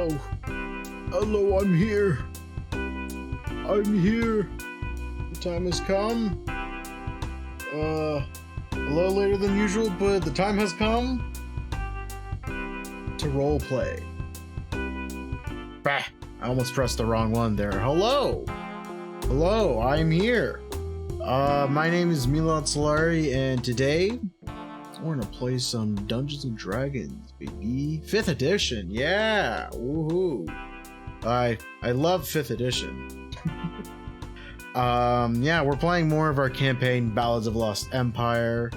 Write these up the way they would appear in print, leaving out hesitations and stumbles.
Hello. Hello, I'm here. I'm here. The time has come. A little later than usual, but the time has come to roleplay. Bah, I almost pressed the wrong one there. Hello. Hello, I'm here. My name is Milan Solari, and today we're gonna play some Dungeons and Dragons, baby. 5th edition, yeah. Woohoo. I love 5th edition. Yeah, we're playing more of our campaign, Ballads of Lost Empire.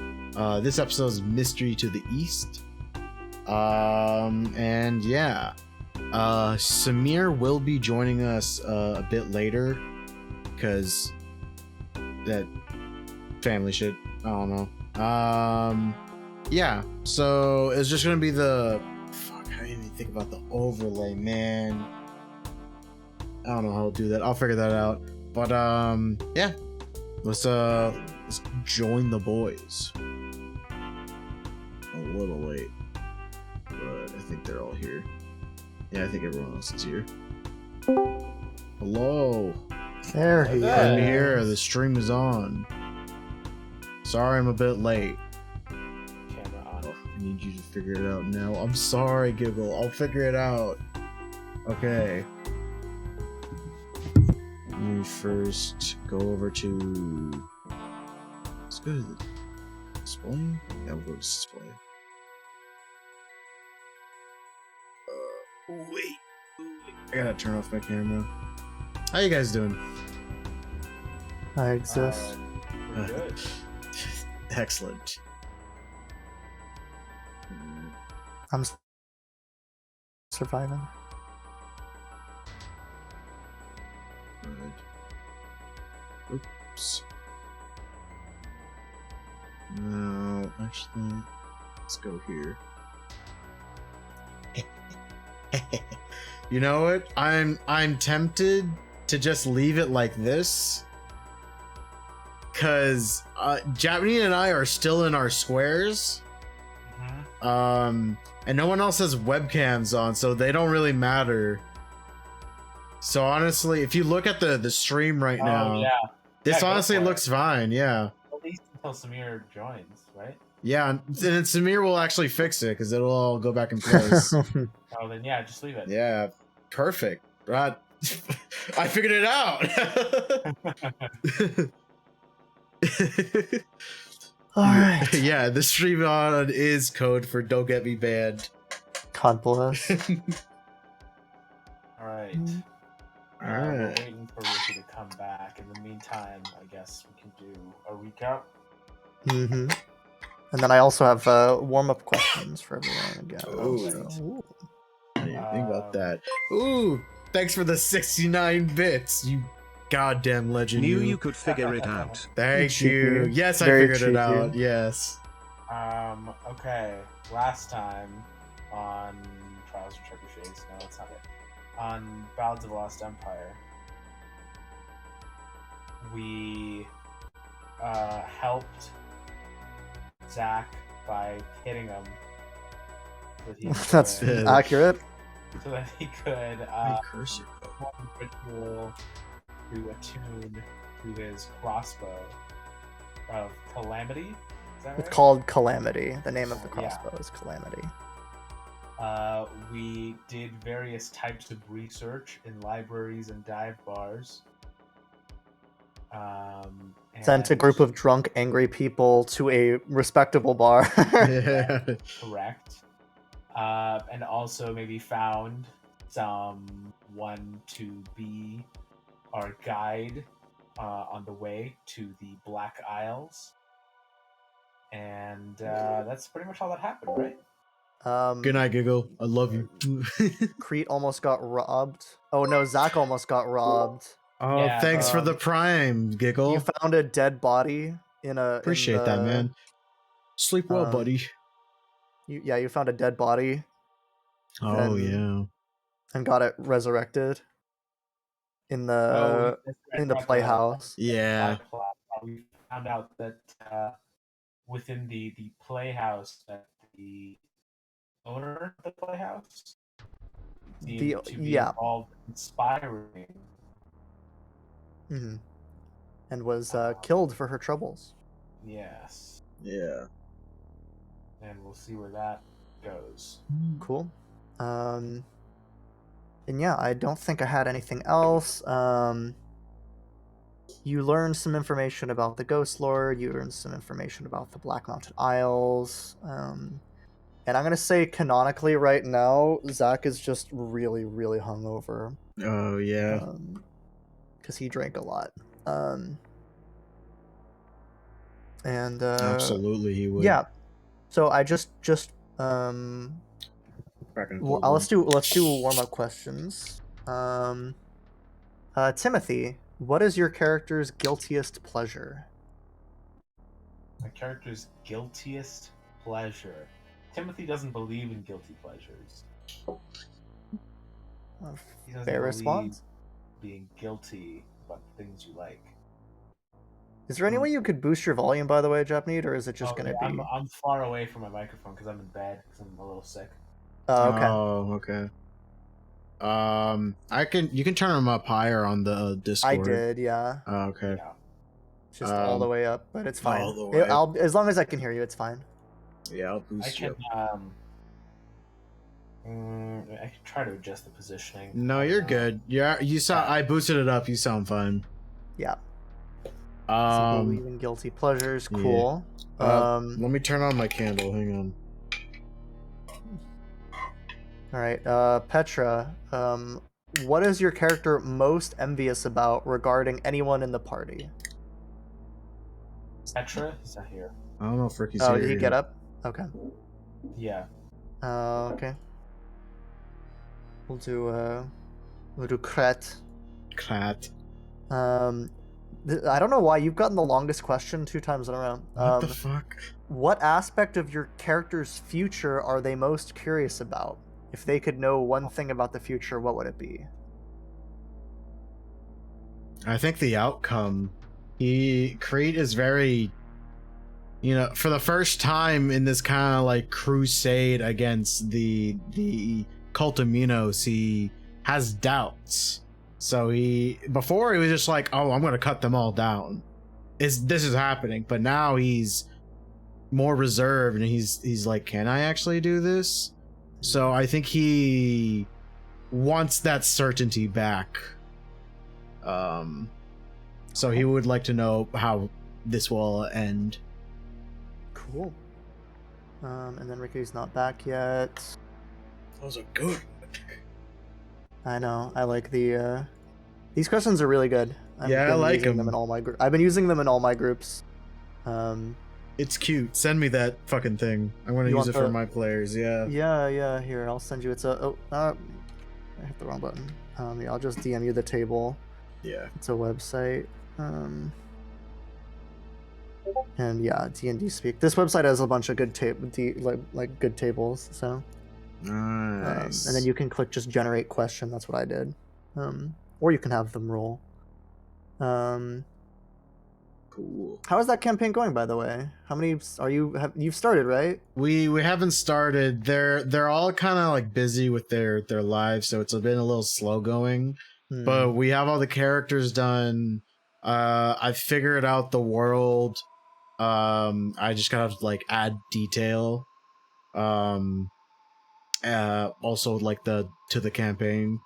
This episode is Mystery to the East. And yeah. Samir will be joining us a bit later because that family shit. I don't know. Yeah, so it's just gonna be the fuck. I didn't even think about the overlay, man. I don't know how to do that. I'll figure that out. But yeah, let's join the boys. A little late, but I think they're all here. Yeah, I think everyone else is here. Hello. There he is. I'm here. The stream is on. Sorry, I'm a bit late. Camera on. I need you to figure it out now. I'm sorry, Giggle. I'll figure it out. Okay. You first go over to. Let's go to the display. Yeah, we'll go to display. Wait. I gotta turn off my camera. How you guys doing? I exist. Pretty good. Excellent. I'm surviving. Right. Oops. No, actually, let's go here. You know what? I'm tempted to just leave it like this, cause Japanese and I are still in our squares. And no one else has webcams on, so they don't really matter. So honestly, if you look at the stream right now, Yeah. this Yeah, honestly looks fine. Yeah. At least until Samir joins, right? Yeah, and then Samir will actually fix it because it'll all go back in place. Oh, then yeah, just leave it. Yeah, perfect. Right. I figured it out. Alright. Yeah, the stream on is code for don't get me banned. God bless. All right. All We're right. waiting for Ricky to come back. In the meantime, I guess we can do a recap. Mm-hmm. And then I also have warm-up questions for everyone again. Oh, Ooh. I didn't think about that. Ooh, thanks for the 69 bits, you goddamn legend. Knew you could figure it out. Thank you. Cheeky. Yes, I Very figured it out. cheeky. Yes. Okay. Last time on Trials and Trebuchets, no, that's not it. On Ballads of the Lost Empire, we helped Zach by hitting him. So that he That's could- accurate. so that he could My cursor. perform a ritual to attune to his crossbow of Calamity. Is that right? It's called Calamity. The name of the Yeah. crossbow is Calamity. We did various types of research in libraries and dive bars. Sent a and- group of drunk, angry people to a respectable bar. Yeah. Correct. And also maybe found someone to be our guide on the way to the Black Isles. And that's pretty much all that happened, right? Good night, Giggle. I love you. Crete almost got robbed. Oh no, Zach almost got robbed. Oh, Yeah, thanks for the prime, Giggle. You found a dead body in a. Appreciate that, man. Sleep well, buddy. You found a dead body Oh, then- yeah. and got it resurrected in the playhouse. Yeah. We found out that within the playhouse that the owner of the playhouse seemed to be yeah. involved in inspiring. Hmm. And was killed for her troubles. Yes. Yeah. And we'll see where that goes. Cool. And yeah, I don't think I had anything else. You learned some information about the Ghost Lord. You learned some information about the Black Mountain Isles. And I'm gonna say canonically right now, Zach is just really, really hungover. Oh yeah. Because he drank a lot. And Absolutely, he would. yeah. So I just Cracking a well, cold let's do warm up questions. Timothy, what is your character's guiltiest pleasure? My character's guiltiest pleasure. Timothy doesn't believe in guilty pleasures. He doesn't Fair believe response. being guilty about the things you like. Is there any way you could boost your volume, by the way, Japanese, or is it just Oh, gonna yeah, be? I'm far away from my microphone because I'm in bed because I'm a little sick. Oh, okay. Oh, okay. You can turn them up higher on the Discord. I did, yeah. Oh, okay. Yeah. Just all the way up, but it's fine. all the way I'll as long as I can hear you, it's fine. Yeah, I'll I boost can you. I can try to adjust the positioning. No, you're good. Yeah, you sound. I boosted it up. You sound fine. Yeah. So believe in guilty pleasures. Cool. Let me turn on my candle. Hang on. All right, Petra. What is your character most envious about regarding anyone in the party? Petra is not here. I don't know if Ricky's Oh, here. did he yet. get up? Okay. Yeah. Okay. We'll do Kret. Cat. I don't know why you've gotten the longest question 2 times in a row. What the fuck? What aspect of your character's future are they most curious about? If they could know one thing about the future, what would it be? I think the outcome. Creed is very, for the first time in this kind of like crusade against the cult of Minos, he has doubts. So before he was just like, oh, I'm gonna cut them all down. This is happening, but now he's more reserved and he's like, can I actually do this? So I think he wants that certainty back. So he would like to know how this will end. Cool. And then Ricky's not back yet. Those are good. I know. I like the. These questions are really good. I've Yeah, I been like using them. in all my I've been using them in all my groups. It's cute. Send me that fucking thing. I want to You use want it for the- my players. Yeah. Yeah. Here, I'll send you. It's a. I hit the wrong button. Yeah, I'll just DM you the table. Yeah. It's a website. And yeah, D&D Speak. This website has a bunch of good like good tables. So. Nice. And then you can click just generate question. That's what I did. Or you can have them roll. Cool. How is that campaign going, by the way? How many are you? You've started, right? We haven't started. They're all kind of like busy with their lives, so it's been a little slow going. But we have all the characters done. I figured out the world. I just gotta like add detail. Also like to the campaign.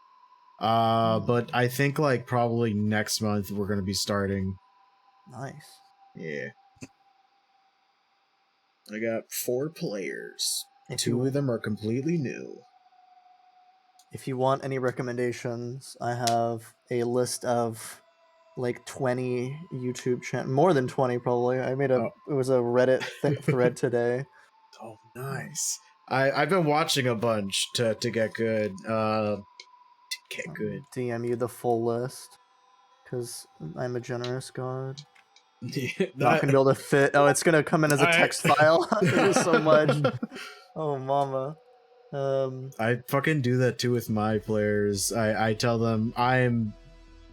But I think like probably next month we're gonna be starting. Nice. Yeah. I got 4 players. If 2 of them are completely new. If you want any recommendations, I have a list of like 20 YouTube channels, more than 20 probably. I made it was a Reddit thread today. Oh, nice. I've been watching a bunch to get good. DM you the full list because I'm a generous god. Not Not gonna be able to fit. Oh, it's gonna come in as a text file. There's so much. Oh, mama. I fucking do that too with my players. I tell them I'm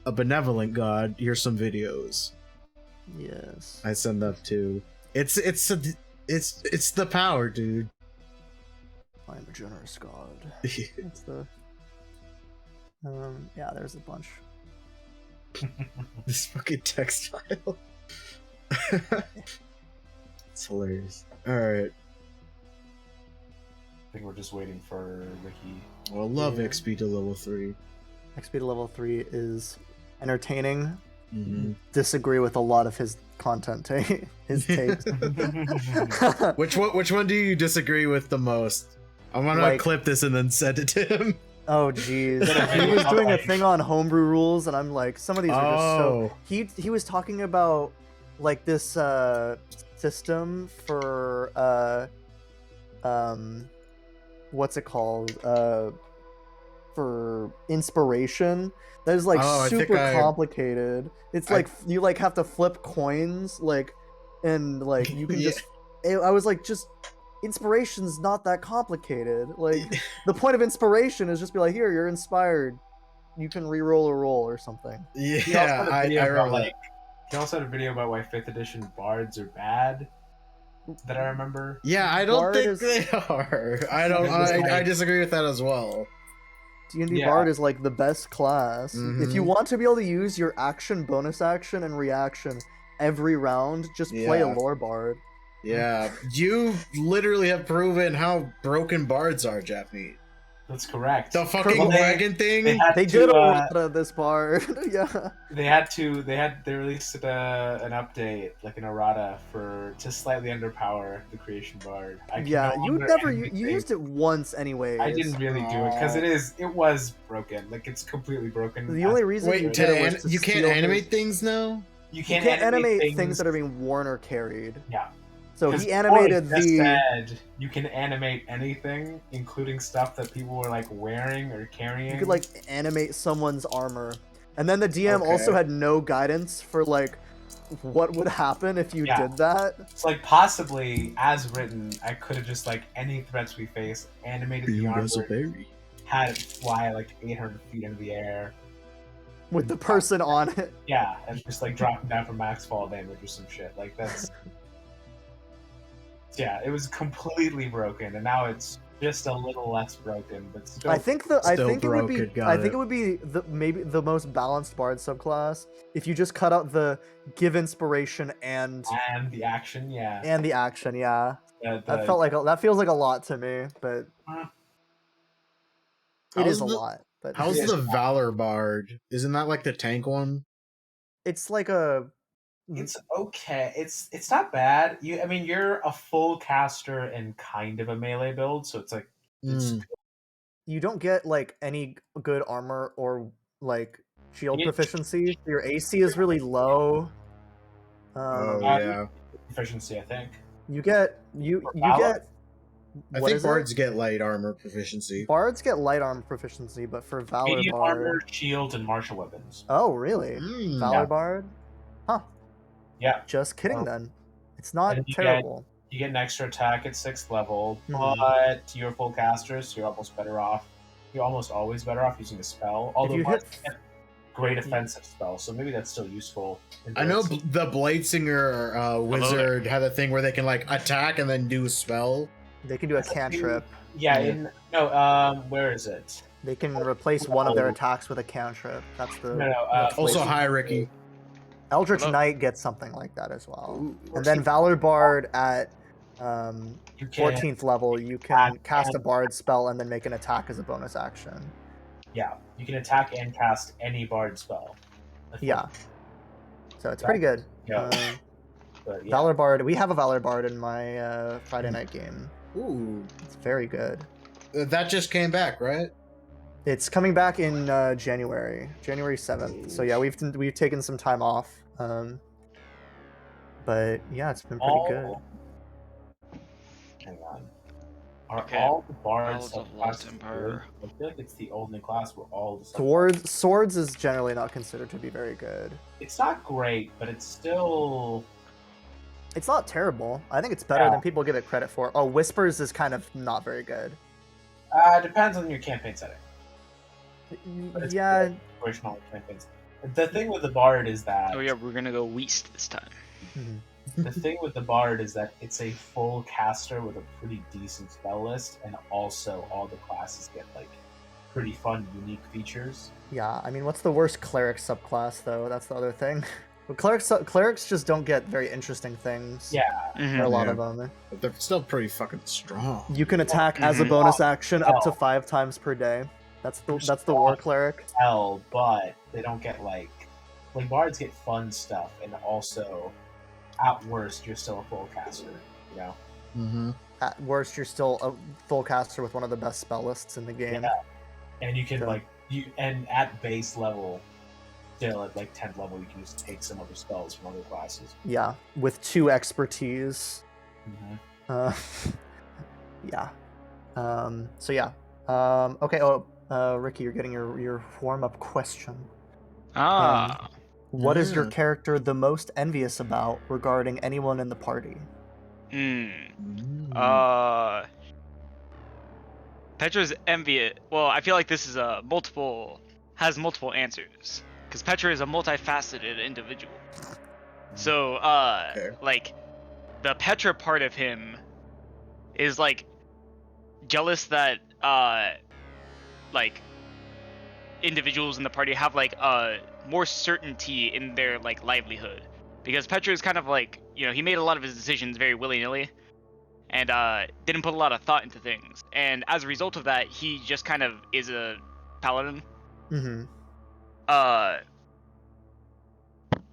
a benevolent god. Here's some videos. Yes. I send that too. It's the power, dude. I'm a generous god. Yeah, there's a bunch. This fucking textile. It's hilarious. Alright. I think we're just waiting for Ricky. Well, love Yeah. XP to level 3. XP to level 3 is entertaining. Mm-hmm. Disagree with a lot of his content, his takes. Which one do you disagree with the most? I'm gonna Like- clip this and then send it to him. Oh jeez, he was doing a thing on homebrew rules, and I'm like, some of these are just so. He was talking about like this system for what's it called? For inspiration. That is like I think super I- complicated. It's like you like have to flip coins, like, and like you can Yeah. just. I was like, just inspiration's not that complicated. Like the point of inspiration is just be like, here, you're inspired. You can re-roll a roll or something. Yeah, He also had a I video about, remember like, he also had a video about why 5th edition bards are bad. That I remember. Yeah, I don't Bard think is- they are. I don't. It was I like- disagree with that as well. D&D Yeah. Bard is like the best class. If you Mhm. want to be able to use your action, bonus action, and reaction every round, just play a Yeah. lore bard. Yeah, you literally have proven how broken bards are, Japanese. That's correct. The fucking Well, wagon thing. They had They to, did a lot of this bard. Yeah. They released an update, like an errata, to slightly underpower the creation bard. I can Yeah, no you longer never animate you things. used it once anyways. I didn't really do it because it was broken. Like, it's completely broken. The only reason you Wait, did it was to you can't steal animate his- things now? you You can't, can't animate things that are being worn or carried. Yeah. So 'Cause he before animated it just the. said you can animate anything, including stuff that people were like wearing or carrying. You could like animate someone's armor, and then the DM Okay. also had no guidance for like what would happen if you Yeah. did that. It's like possibly, as written, I could have just like any threats we face, animated the armor, had it fly like 800 feet into the air. With the person on it. Yeah, and just like dropping down for max fall damage or some shit. Like that's. Yeah, it was completely broken, and now it's just a little less broken, but still. I think Still it would be broken, got I think it. it would be maybe the most balanced bard subclass if you just cut out the give inspiration and the action, yeah. the action. Yeah, The- that the- felt like that feels like a lot to me, but it is How's a the- lot. But How's Yes. the Valor Bard? Isn't that like the tank one? it's like a It's okay. It's not bad. You're a full caster and kind of a melee build, so it's like it's Mm. you don't get like any good armor or like shield You get- proficiency. Your AC is really low. Oh Uh, yeah, proficiency, I think. You get For you Valor? get. I what think is it? bards get light armor proficiency. Bards get light armor proficiency, but for Valor Medium Bard. armor, shield, and martial weapons. Oh, really? Mm. Valor Yeah. Bard? Huh. Yeah. Just kidding Oh. then. It's not And you get- terrible. You get an extra attack at 6th level, Mhm. but you're a full caster, so you're almost better off. You're almost always better off using a spell. Although you bards hit- get great offensive spells, so maybe that's still useful. in I know builds. the Bladesinger wizard had a thing where they can like attack and then do a spell. They can do a That's a cantrip. Yeah. Yeah. Where is it? They can replace one of their attacks with a cantrip. That's the. No, Also, replacement. hi Ricky. Eldritch Hello. Knight gets something like that as well. Ooh. And then Valor Bard at You can, 14th level, you can cast a Bard spell and then make an attack as a bonus action. Yeah, you can attack and cast any bard spell. Yeah. So it's pretty good. Yeah. Uh, But yeah. Valor Bard. We have a Valor Bard in my Friday night game. Ooh, It's very good. that just came back, right? It's coming back in January 7th. So yeah, we've taken some time off. But yeah, it's been pretty good. Hang on. Are Okay. all the bards Ballads of subclasses Lost good? Empire. I feel like it's the only class where all the Swords is generally not considered to be very good. It's not great, but it's still. It's not terrible. I think it's better Yeah. than people give it credit for. Oh, Whispers is kind of not very good. Depends on your campaign setting. But it's Yeah, good. Situational campaigns. The thing with the bard is that Oh yeah, we're gonna go west this time. the thing with the bard is that it's a full caster with a pretty decent spell list, and also all the classes get like pretty fun, unique features. Yeah, I mean, what's the worst cleric subclass though? That's the other thing. But clerics just don't get very interesting things. Yeah. There are a lot Yeah. of them. But they're still pretty fucking strong. You can attack as a Mhm. bonus action up to Hell. 5 times per day. That's the war cleric. Hell, but they don't get like bards get fun stuff, and also at worst you're still a full caster. You know. Mm-hmm. At worst, you're still a full caster with one of the best spell lists in the game. Yeah. And you can So- and at base level, still at like 10th level, you can just take some other spells from other classes. Yeah, with 2 expertise. Mm-hmm. Yeah. So yeah. Okay. Ricky, you're getting your warm-up question. Ah. What is your Yeah. character the most envious about regarding anyone in the party? Petra's envious. Well, I feel like this is has multiple answers because Petra is a multifaceted individual. So, Okay. like, the Petra part of him is like jealous that like individuals in the party have like more certainty in their like livelihood, because Petra is kind of like, you know, he made a lot of his decisions very willy-nilly and didn't put a lot of thought into things, and as a result of that he just kind of is a paladin. Mm-hmm.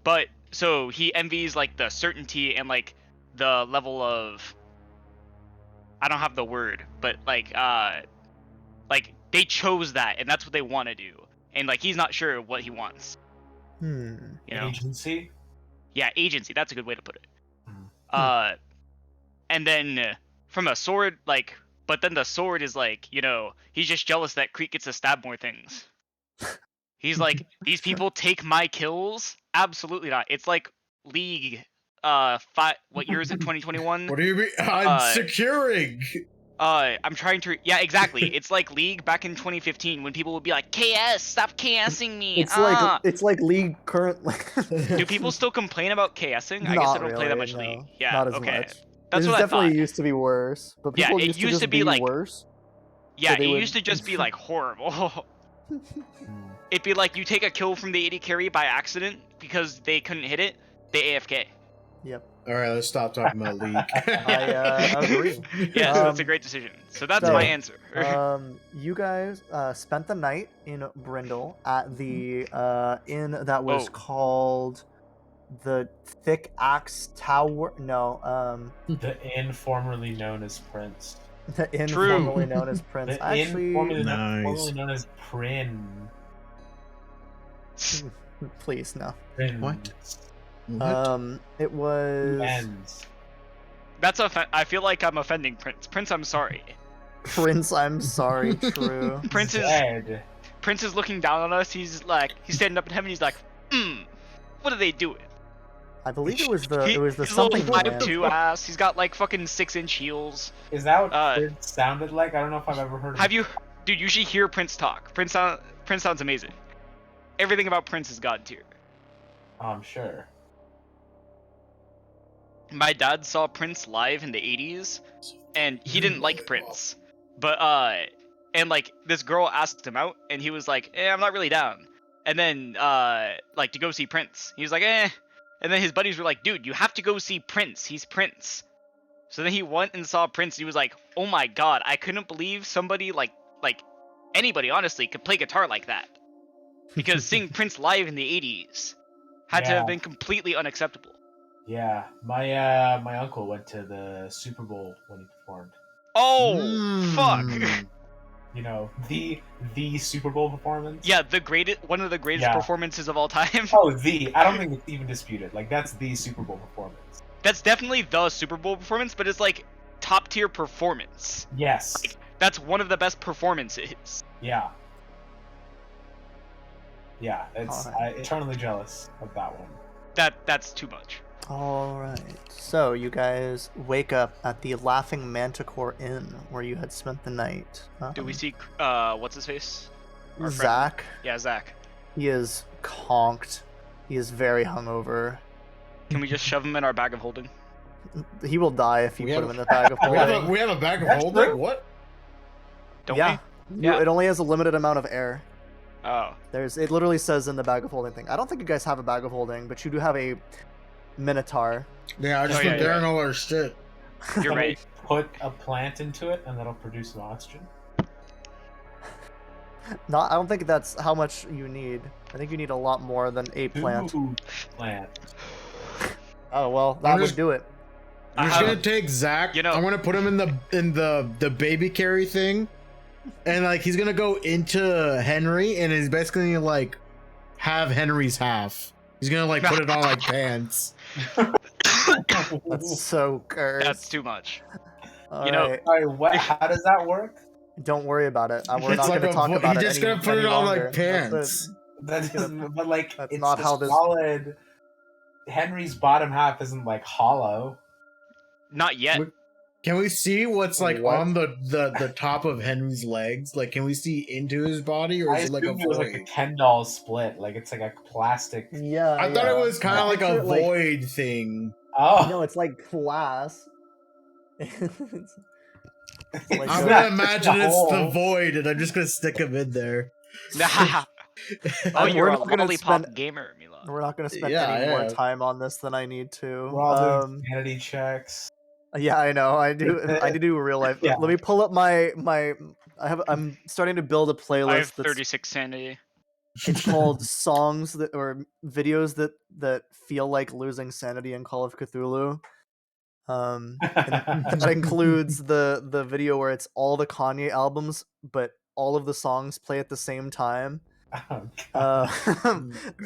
But so he envies like the certainty and like the level of, I don't have the word, but like they chose that and that's what they want to do, and like he's not sure what he wants, you know. Agency. Yeah, agency, that's a good way to put it. Hmm. And then from a sword, like, but then the sword is like, you know, he's just jealous that Creek gets to stab more things. He's like, these people take my kills? Absolutely not. It's like League, what year is it, 2021? What do you mean? I'm securing. I'm trying to, yeah, exactly. It's like League back in 2015 when people would be like, KS, stop KSing me. It's like League currently. Do people still complain about KSing? I guess I don't play that much no. League. Yeah, Not as okay. much. That's It what I definitely thought. used to be worse, but Yeah, people it used to used just to be, like, worse. Yeah, they it would- used to just be like horrible. Hmm. It'd be like you take a kill from the 80 carry by accident because they couldn't hit it, they AFK. Yep. All right, let's stop talking about League. I agree. Yeah, so that's a Um, great decision. So that's so, my answer. You guys spent the night in Brindle at the inn that was Oh. called the Thick Axe Tower. No, The inn formerly known as Prince. the inn True. formerly known as Prince. The Actually, inn formerly Nice. known as Prin. please no. Prin. What? What? It was Ends. That's I feel like I'm offending Prince. Prince, I'm sorry. Prince. I'm sorry. True. Prince is Dead. Prince is looking down on us. He's like, he's standing up in heaven. He's like, what are they doing? I believe it was the His something little land. 5'2" ass. He's got like fucking 6-inch heels. Is that what Uh, Prince sounded like? I don't know if I've ever heard of Have you, dude? You should hear Prince talk. Prince sounds amazing. Everything about Prince is god tier. I'm sure. My dad saw Prince live in the 80s, and he didn't like Prince. But and like this girl asked him out, and he was like, I'm not really down. And then like to go see Prince, he was like, And then his buddies were like, dude, you have to go see Prince. He's Prince. So then he went and saw Prince. And he was like, oh my god, I couldn't believe somebody like anybody honestly could play guitar like that. Because seeing Prince live in the 80s had to Yeah. have been completely unacceptable. Yeah, my uncle went to the Super Bowl when he performed. Oh, fuck. Mm. You know, the Super Bowl performance. Yeah, one of the greatest Yeah. performances of all time. Oh, I don't think it's even disputed. Like, that's the Super Bowl performance. That's definitely the Super Bowl performance, but it's like top tier performance. Yes. That's one of the best performances. Yeah. Yeah, Alright. I'm eternally jealous of that one. That's too much. All right. So you guys wake up at the Laughing Manticore Inn where you had spent the night. Do we see what's his face? Our friend? Zach? Yeah, Zach. He is conked. He is very hungover. Can we just shove him in our bag of holding? He will die if you We put have- him in the bag of We have holding. a bag of That's holding? true. What? Don't Yeah. Yeah. It only has a limited amount of air. Oh. It literally says in the bag of holding thing. I don't think you guys have a bag of holding, but you do have a Minotaur. Yeah, I just Oh, put yeah, there you're and all our shit. You're Can we right. put a plant into it and that'll produce some oxygen? I don't think that's how much you need. I think you need a lot more than a plant. Ooh, plant. Oh well, I'm that would just- do it. I'm just gonna take Zach. You know- I'm gonna put him in the baby carry thing, and like he's gonna go into Henry, and he's basically gonna, like have Henry's half. He's gonna like put it on like pants. That's so cursed. That's too much. All you know- right. Sorry, what? How does that work? Don't worry about it. We're It's not like going to talk about it. He's just gonna put any it on longer. like That's pants. it. That doesn't, but like, That's it's not a how this- solid. Henry's bottom half isn't like hollow. Not yet. Can we see what's like What? on the top of Henry's legs? Like, can we see into his body, or I is it like a assumed it was like a void? Ken doll split. Like it's like a plastic. Yeah. I thought it was kind of like Picture a it like- void thing. Oh, No, it's like glass. It's like I'm a- gonna imagine it's the hole. void, and I'm just gonna stick him in there. oh, And you're we're a not gonna lollipop spend- gamer, Mila. We're not going to spend Yeah, any more yeah. time on this than I need to. we're all doing sanity checks. Yeah, I know. I do. I need to do real life. Yeah. Let me pull up my. I'm starting to build a I have playlist. That's, 36 sanity. it's called songs that or videos that feel like losing sanity in Call of Cthulhu. And that includes the video where it's all the Kanye albums, but all of the songs play at the same time. Oh, God.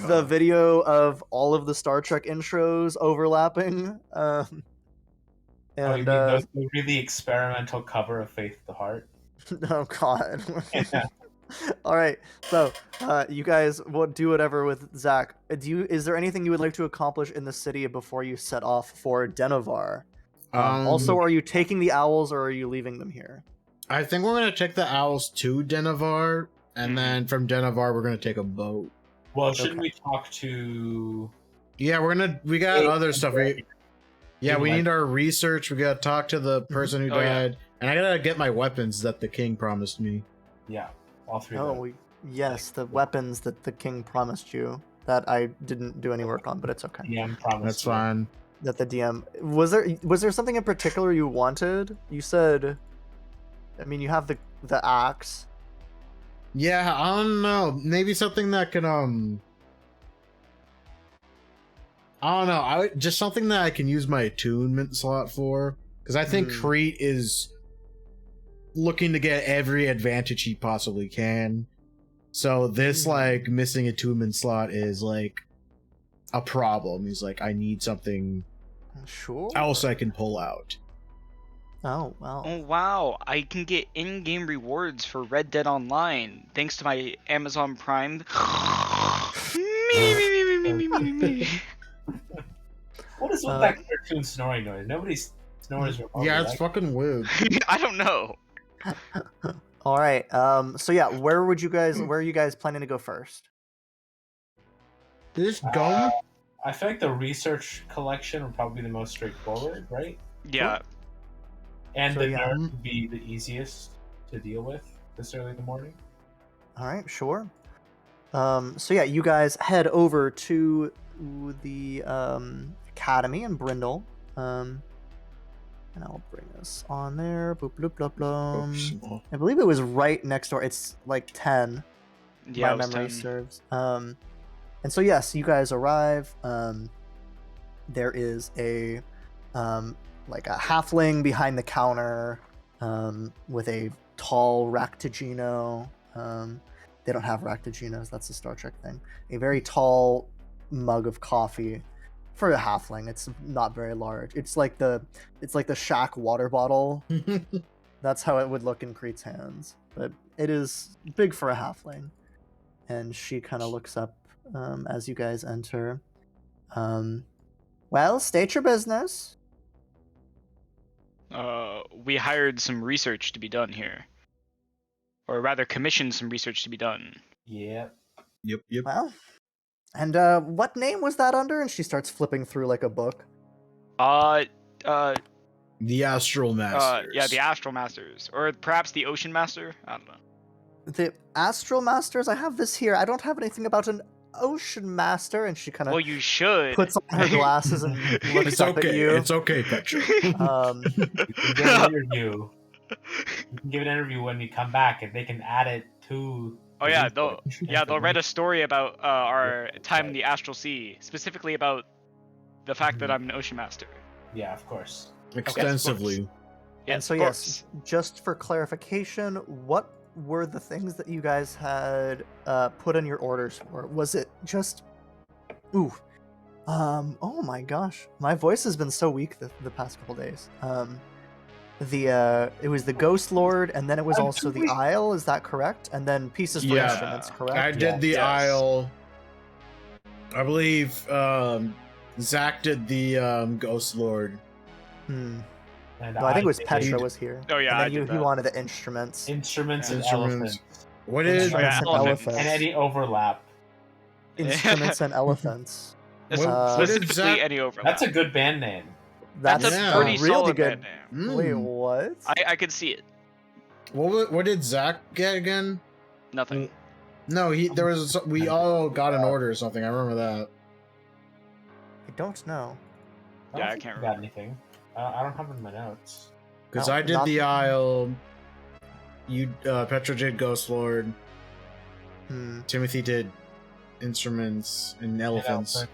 The video of all of the Star Trek intros overlapping. Oh, you And mean those, the really experimental cover of Faith the Heart? oh god. Yeah. All right, so you guys will do whatever with Zach. Is there anything you would like to accomplish in the city before you set off for Dennovar? Also, are you taking the owls or are you leaving them here? I think we're gonna take the owls to Dennovar, and then from Dennovar we're gonna take a boat. Well, shouldn't Okay. we talk to? Yeah, we got Hey, other stuff. Yeah, we like- need our research. We gotta talk to the person who Oh, yeah. died, and I gotta get my weapons that the king promised me. Yeah, all three. Oh, of them. yes, the weapons that the king promised you that I didn't do any work on, but it's okay. DM promised. That's you. fine. That the DM was there something in particular you wanted? You said, I mean, you have the axe. Yeah, I don't know. Maybe something that can I don't know. Just something that I can use my attunement slot for, because I think Hmm. Crete is looking to get every advantage he possibly can. So this Hmm. like missing attunement slot is like a problem. He's like, I need something Sure. else I can pull out. Oh well. Oh wow, I can get in-game rewards for Red Dead Online thanks to my Amazon Prime. Me. What is with that cartoon snoring noise? Nobody snores. remotely, Yeah, it's right? fucking weird. I don't know. All right. So yeah, where are you guys planning to go first? This gum? I feel like the research collection would probably be the most straightforward, right? Yeah. And So, the yeah. nerd would be the easiest to deal with this early in the morning. All right, sure. So yeah, you guys head over to the academy in Brindle. And I'll bring this on there. Boop, bloop, bloop, bloop. I believe it was right next door. It's like 10. Yeah, My it was memory 10. serves. And so yes, you guys arrive. There is a like a halfling behind the counter with a tall Ractigino. They don't have Ractiginos. That's a Star Trek thing. A very tall mug of coffee for a halfling. It's not very large. It's like the Shaq water bottle. That's how it would look in Crete's hands, but it is big for a halfling. And she kind of looks up as you guys enter. Well, state your business. We hired some research to be done here. Or rather, commissioned some research to be done. Yeah. Yep. Well, and what name was that under? And she starts flipping through like a book. The Astral Masters. Yeah, the Astral Masters. Or perhaps the Ocean Master? I don't know. The Astral Masters, I have this here. I don't have anything about an Ocean Master, and she kind of Well, you should. puts on her glasses and looks It's up okay. at you. It's okay, Petra. You can give an interview. You can give an interview when we come back, and they can add it to. Oh the yeah, report. they'll write a story about our time in the Astral Sea, specifically about the fact that I'm an Ocean Master. Yeah, of course. Extensively. And so of yes, course. just for clarification, what were the things that you guys had put in your orders for? Was it just oh my gosh, my voice has been so weak the past couple days. It was the Ghost Lord, and then it was also the Isle, is that correct? And then pieces for Yeah. instruments, correct? I did the Yes. Isle. I believe Zach did the Ghost Lord. Hmm. And No, I think it was did Petra was here. Oh yeah, And I then did he that. wanted the instruments. Instruments and Instruments. elephants. What did Instruments and elephants. elephants. And any overlap. Instruments and elephants. what did Specifically, Zach? any overlap. That's a good band name. That's That's a Yeah. pretty really solid good. band name. Mm. Wait, what? I could see it. What did Zach get again? Nothing. No, we all got an order or something. I remember that. I don't know. I Yeah, don't I think can't I got anything. I don't have it in my notes. Because No, I did not- the Isle. You Petra did Ghost Lord. Hmm. Timothy did instruments and elephants.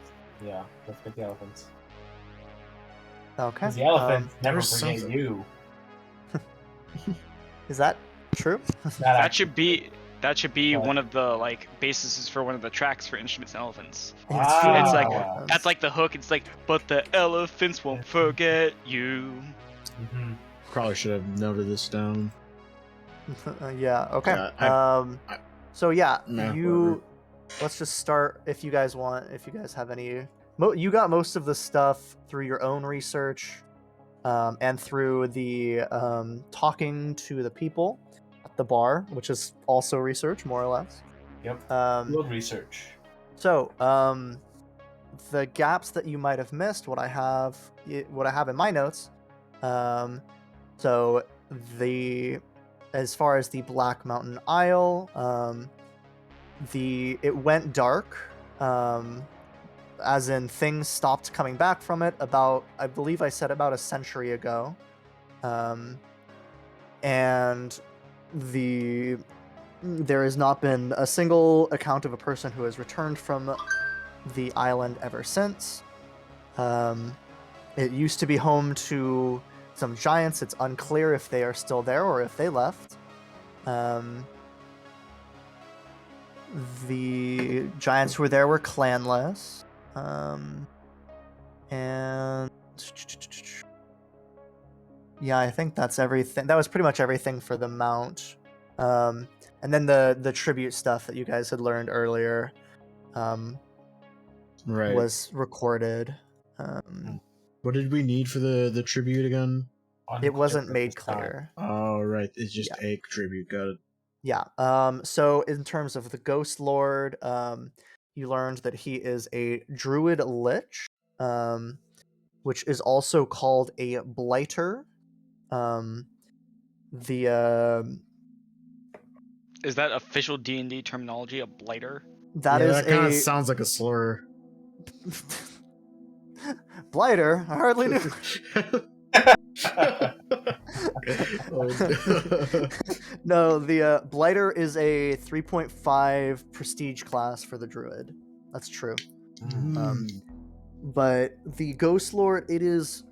Yeah, let's get the elephants. Okay. 'Cause the elephants never there's forget something. you. Is that true? That should be What? one of the bases for one of the tracks for Instruments and Elephants. Wow. It's like- Elephants. That's like the hook. It's like, but the elephants won't forget you. Mhm. Probably should have noted this down. Yeah. Okay. Yeah, So yeah, Nah, you. Let's just start. If you guys want, if you guys have any, you got most of the stuff through your own research, and through the talking to the people at the bar, which is also research, more or less. Yep. Um, Field research. So, the gaps that you might have missed, what I have in my notes. So as far as the Black Mountain Isle, it went dark, as in things stopped coming back from it I believe I said about a century ago, and there has not been a single account of a person who has returned from the island ever since. It used to be home to some giants. It's unclear if they are still there or if they left. The giants who were there were clanless. And yeah, I think that's everything. That was pretty much everything for the mount. And then the tribute stuff that you guys had learned earlier Right. was recorded. What did we need for the tribute again? It wasn't Unclear made at this time. clear. Oh, right. It's just a tribute. Got it. Yeah. So in terms of the Ghost Lord, you learned that he is a druid lich, which is also called a blighter. Is that official D&D terminology? A blighter? That yeah, is that kind a of sounds like a slur. blighter. I hardly knew. No, the blighter is a 3.5 prestige class for the druid. That's true. But the Ghost Lord, it is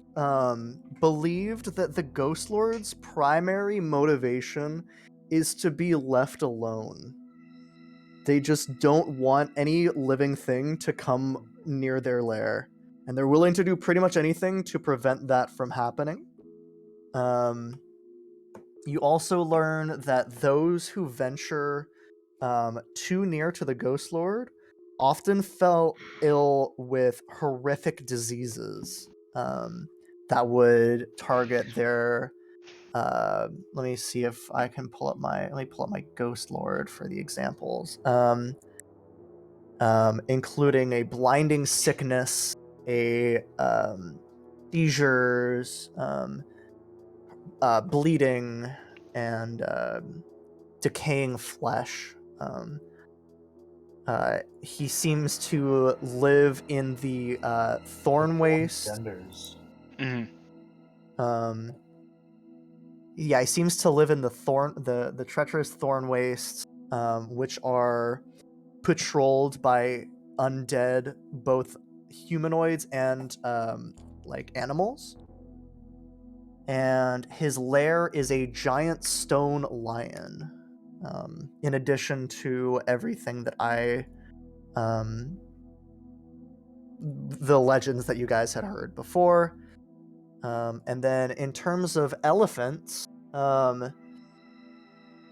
believed that the Ghost Lord's primary motivation is to be left alone. They just don't want any living thing to come near their lair, and they're willing to do pretty much anything to prevent that from happening. You also learn that those who venture too near to the Ghost Lord often fell ill with horrific diseases that would target their. Let me see if I can pull up my Ghost Lord for the examples. Including a blinding sickness, a seizures, bleeding, and decaying flesh. He seems to live in the thorn waste. Genders. Mhm. Yeah, he seems to live in the treacherous thorn wastes, which are patrolled by undead, both humanoids and like animals. And his lair is a giant stone lion. In addition to everything that the legends that you guys had heard before. And then in terms of elephants,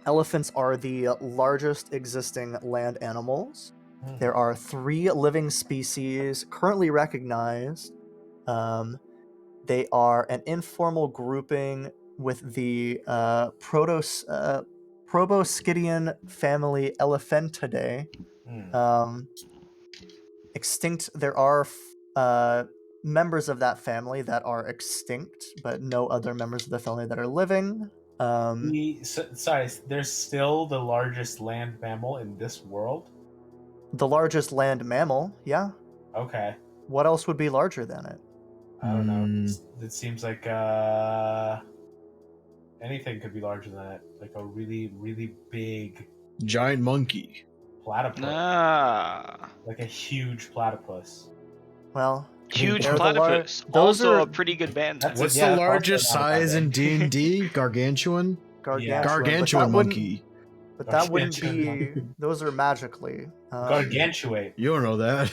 elephants are the largest existing land animals. There are 3 living species currently recognized. They are an informal grouping with the Proboscidian family Elephantidae. Extinct. There are members of that family that are extinct, but no other members of the family that are living. Sorry, there's still the largest land mammal in this world? The largest land mammal, yeah. Okay. What else would be larger than it? I don't know. It seems like anything could be larger than it. Like a really, really big Giant monkey. platypus. Ah. Like a huge platypus. Well, Huge they're the platypus. those Also are a pretty good band. That's What's yeah, the that's largest also not a bad size in name. D&D? Gargantuan? gargantuan. Gargantuan monkey. But that wouldn't Gargantuan be. monkey. Those are magically. Gargantuate. You don't know that.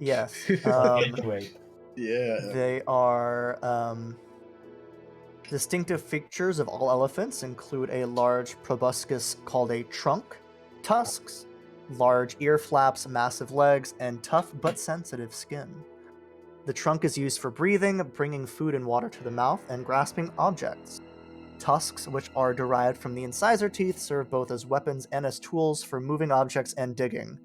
Yes. Gargantuate. Yeah. They are distinctive features of all elephants include a large proboscis called a trunk, tusks, large ear flaps, massive legs, and tough but sensitive skin. The trunk is used for breathing, bringing food and water to the mouth, and grasping objects. Tusks, which are derived from the incisor teeth, serve both as weapons and as tools for moving objects and digging.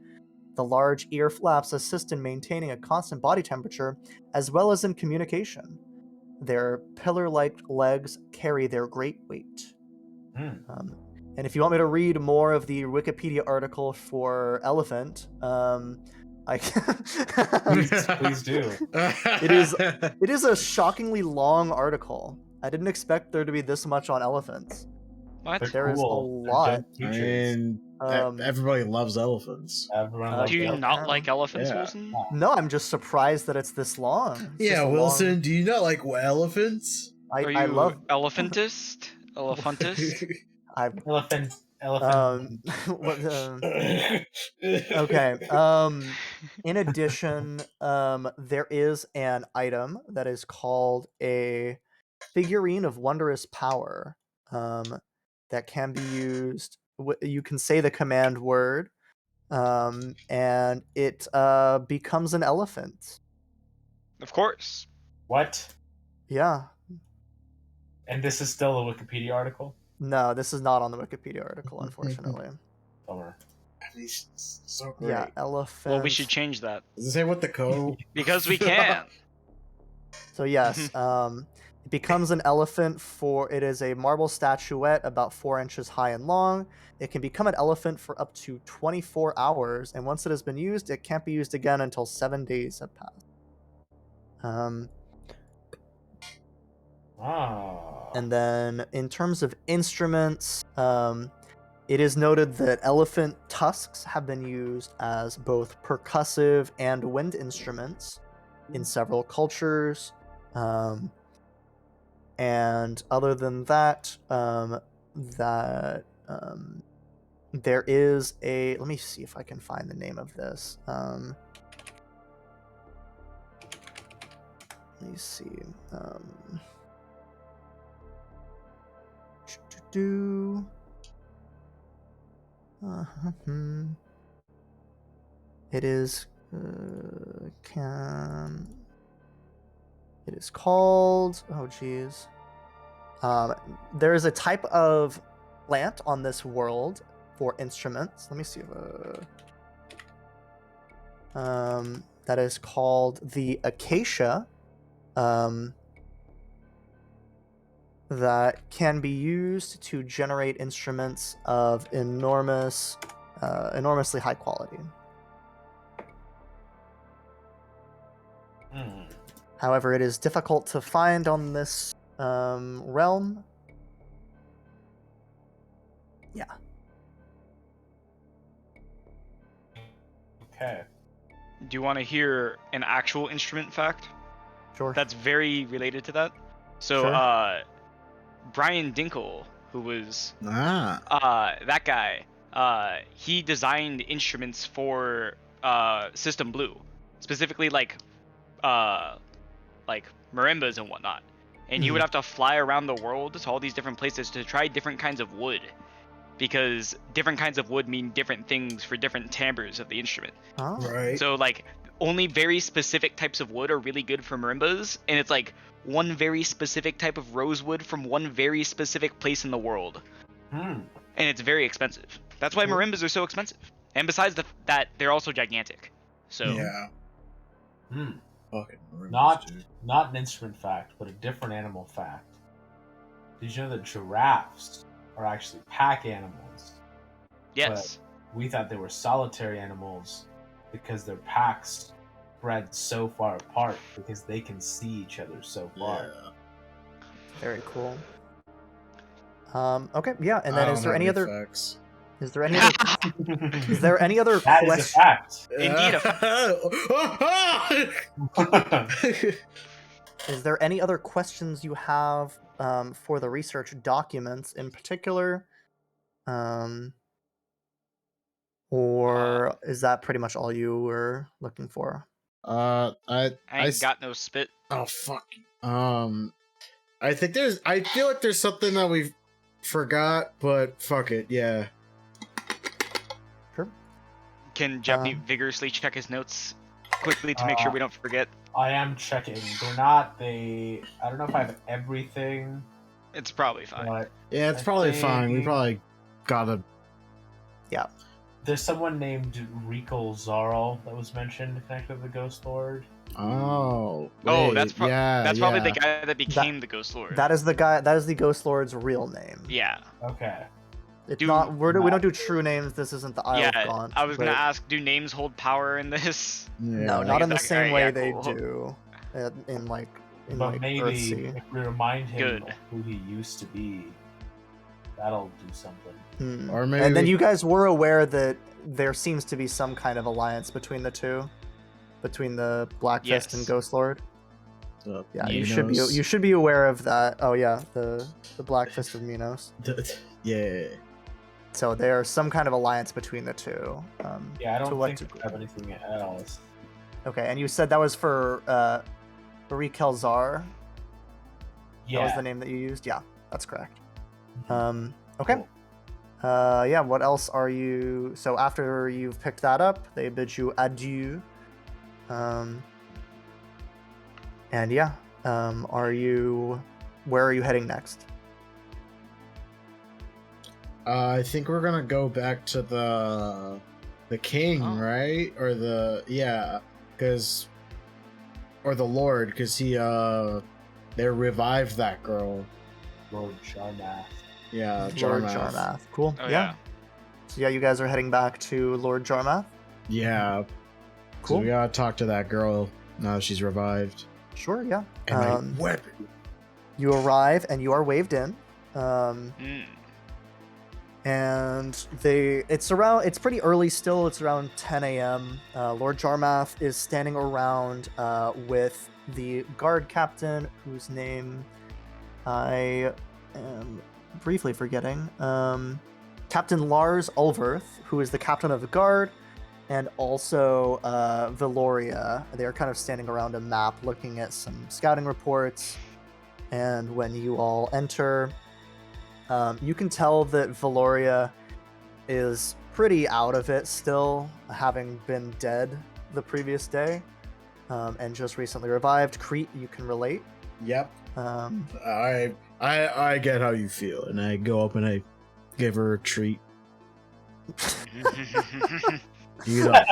The large ear flaps assist in maintaining a constant body temperature, as well as in communication. Their pillar-like legs carry their great weight. And if you want me to read more of the Wikipedia article for elephant, I Please do. It is a shockingly long article. I didn't expect there to be this much on elephants. What? There is a Cool. They're lot. dumb I creatures. mean, Um, everybody loves elephants. Everyone loves Do you elephants. not like elephants, Yeah. Wilson? No, I'm just surprised that it's this long. It's Yeah, just a Wilson, long- do you not like elephants? Are you I love. elephantist? Elephantist? I Elephant. what, okay. In addition, there is an item that is called a figurine of wondrous power. That can be used. You can say the command word, and it becomes an elephant. Of course. What? Yeah. And this is still a Wikipedia article? No, this is not on the Wikipedia article, unfortunately. Bummer. He's so great. Yeah, elephant. Well, we should change that. Does it say what the code? Because we can. So yes, it becomes an elephant it is a marble statuette about 4 inches high and long. It can become an elephant for up to 24 hours, and once it has been used, it can't be used again until 7 days have passed. And then in terms of instruments, it is noted that elephant tusks have been used as both percussive and wind instruments in several cultures. And other than that, there is a. Let me see if I can find the name of this. Let me see. It is it is called, oh geez, there is a type of plant on this world for instruments. Let me see if that is called the acacia. that can be used to generate instruments of enormously high quality. Hmm. However, it is difficult to find on this realm. Yeah. Okay. Do you want to hear an actual instrument fact Sure. that's very related to that? So, Sure. Brian Dinkle, who was Ah. that guy, he designed instruments for System Blue, specifically like marimbas and whatnot. And he would have to fly around the world to all these different places to try different kinds of wood, because different kinds of wood mean different things for different timbres of the instrument. Oh. Right. So like only very specific types of wood are really good for marimbas, and it's like one very specific type of rosewood from one very specific place in the world, Hmm. and it's very expensive. That's why Cool. marimbas are so expensive. And besides that, they're also gigantic. So Yeah. Hmm. Fucking marimbas, Not dude. not an instrument fact, but a different animal fact. Did you know that giraffes are actually pack animals? yes, We thought they were solitary animals because their packs spread so far apart because they can see each other so far. Yeah. Very cool. Okay, yeah, and I then don't is there have any any other facts. is there any other is there any other That is a question fact. Indeed is there any other questions you have for the research documents in particular? Or is that pretty much all you were looking for? I ain't got no spit. Oh fuck. I think I feel like there's something that we forgot, but fuck it, yeah. Sure. Can Japanese vigorously check his notes quickly to make sure we don't forget? I am checking. They're not. I don't know if I have everything. It's probably fine. But Yeah, it's I probably fine. We think- probably gotta. There's someone named Rikal Zarl that was mentioned connected to the Ghost Lord. Oh. Oh, wait, that's yeah, probably yeah. the guy that became the Ghost Lord. That is the guy. That is the Ghost Lord's real name. Yeah. Okay. It's Do- not. We don't do true names. This isn't the Isle of Yeah, Gaunt. I was gonna but- ask, do names hold power in this? No, Yeah. not in the Exactly. same way Yeah, they cool. do in like But maybe Earthsea. if we remind him Good. of who he used to be, that'll do something. Hmm. Or maybe. And then you guys were aware that there seems to be some kind of alliance between the two, between the Black Fist and Yes. Ghost Lord. Yeah, you should be. Minos. You should be aware of that. Oh yeah, the Black Fist of Minos. Yeah. So there's some kind of alliance between the two. Yeah, I to don't what think degree? we have anything else. Okay, and you said that was for Rikel Zar. Yeah. That was the name that you used. Yeah, that's correct. Okay. Cool. Yeah. What else are you? So after you've picked that up, they bid you adieu. And yeah. Are you? Where are you heading next? I think we're gonna go back to the king, Oh. right? Or because or the lord, because they revived that girl. Lord Jarnath. Yeah, Lord Jarmath. Jarmath. Cool. Oh, yeah. So yeah, you guys are heading back to Lord Jarmath. Yeah. Cool. So we gotta talk to that girl now that she's revived. Sure. Yeah. And my weapon. You arrive and you are waved in. Mm. And it's pretty early still. It's around 10 a.m. Lord Jarmath is standing around with the guard captain, whose name I am briefly forgetting. Captain Lars Ulverth, who is the captain of the guard, and also Valoria. They are kind of standing around a map looking at some scouting reports. And when you all enter, you can tell that Valoria is pretty out of it still, having been dead the previous day and just recently revived. Crete, you can relate. Yep. Um, I get how you feel, and I go up and I give her a treat. You know,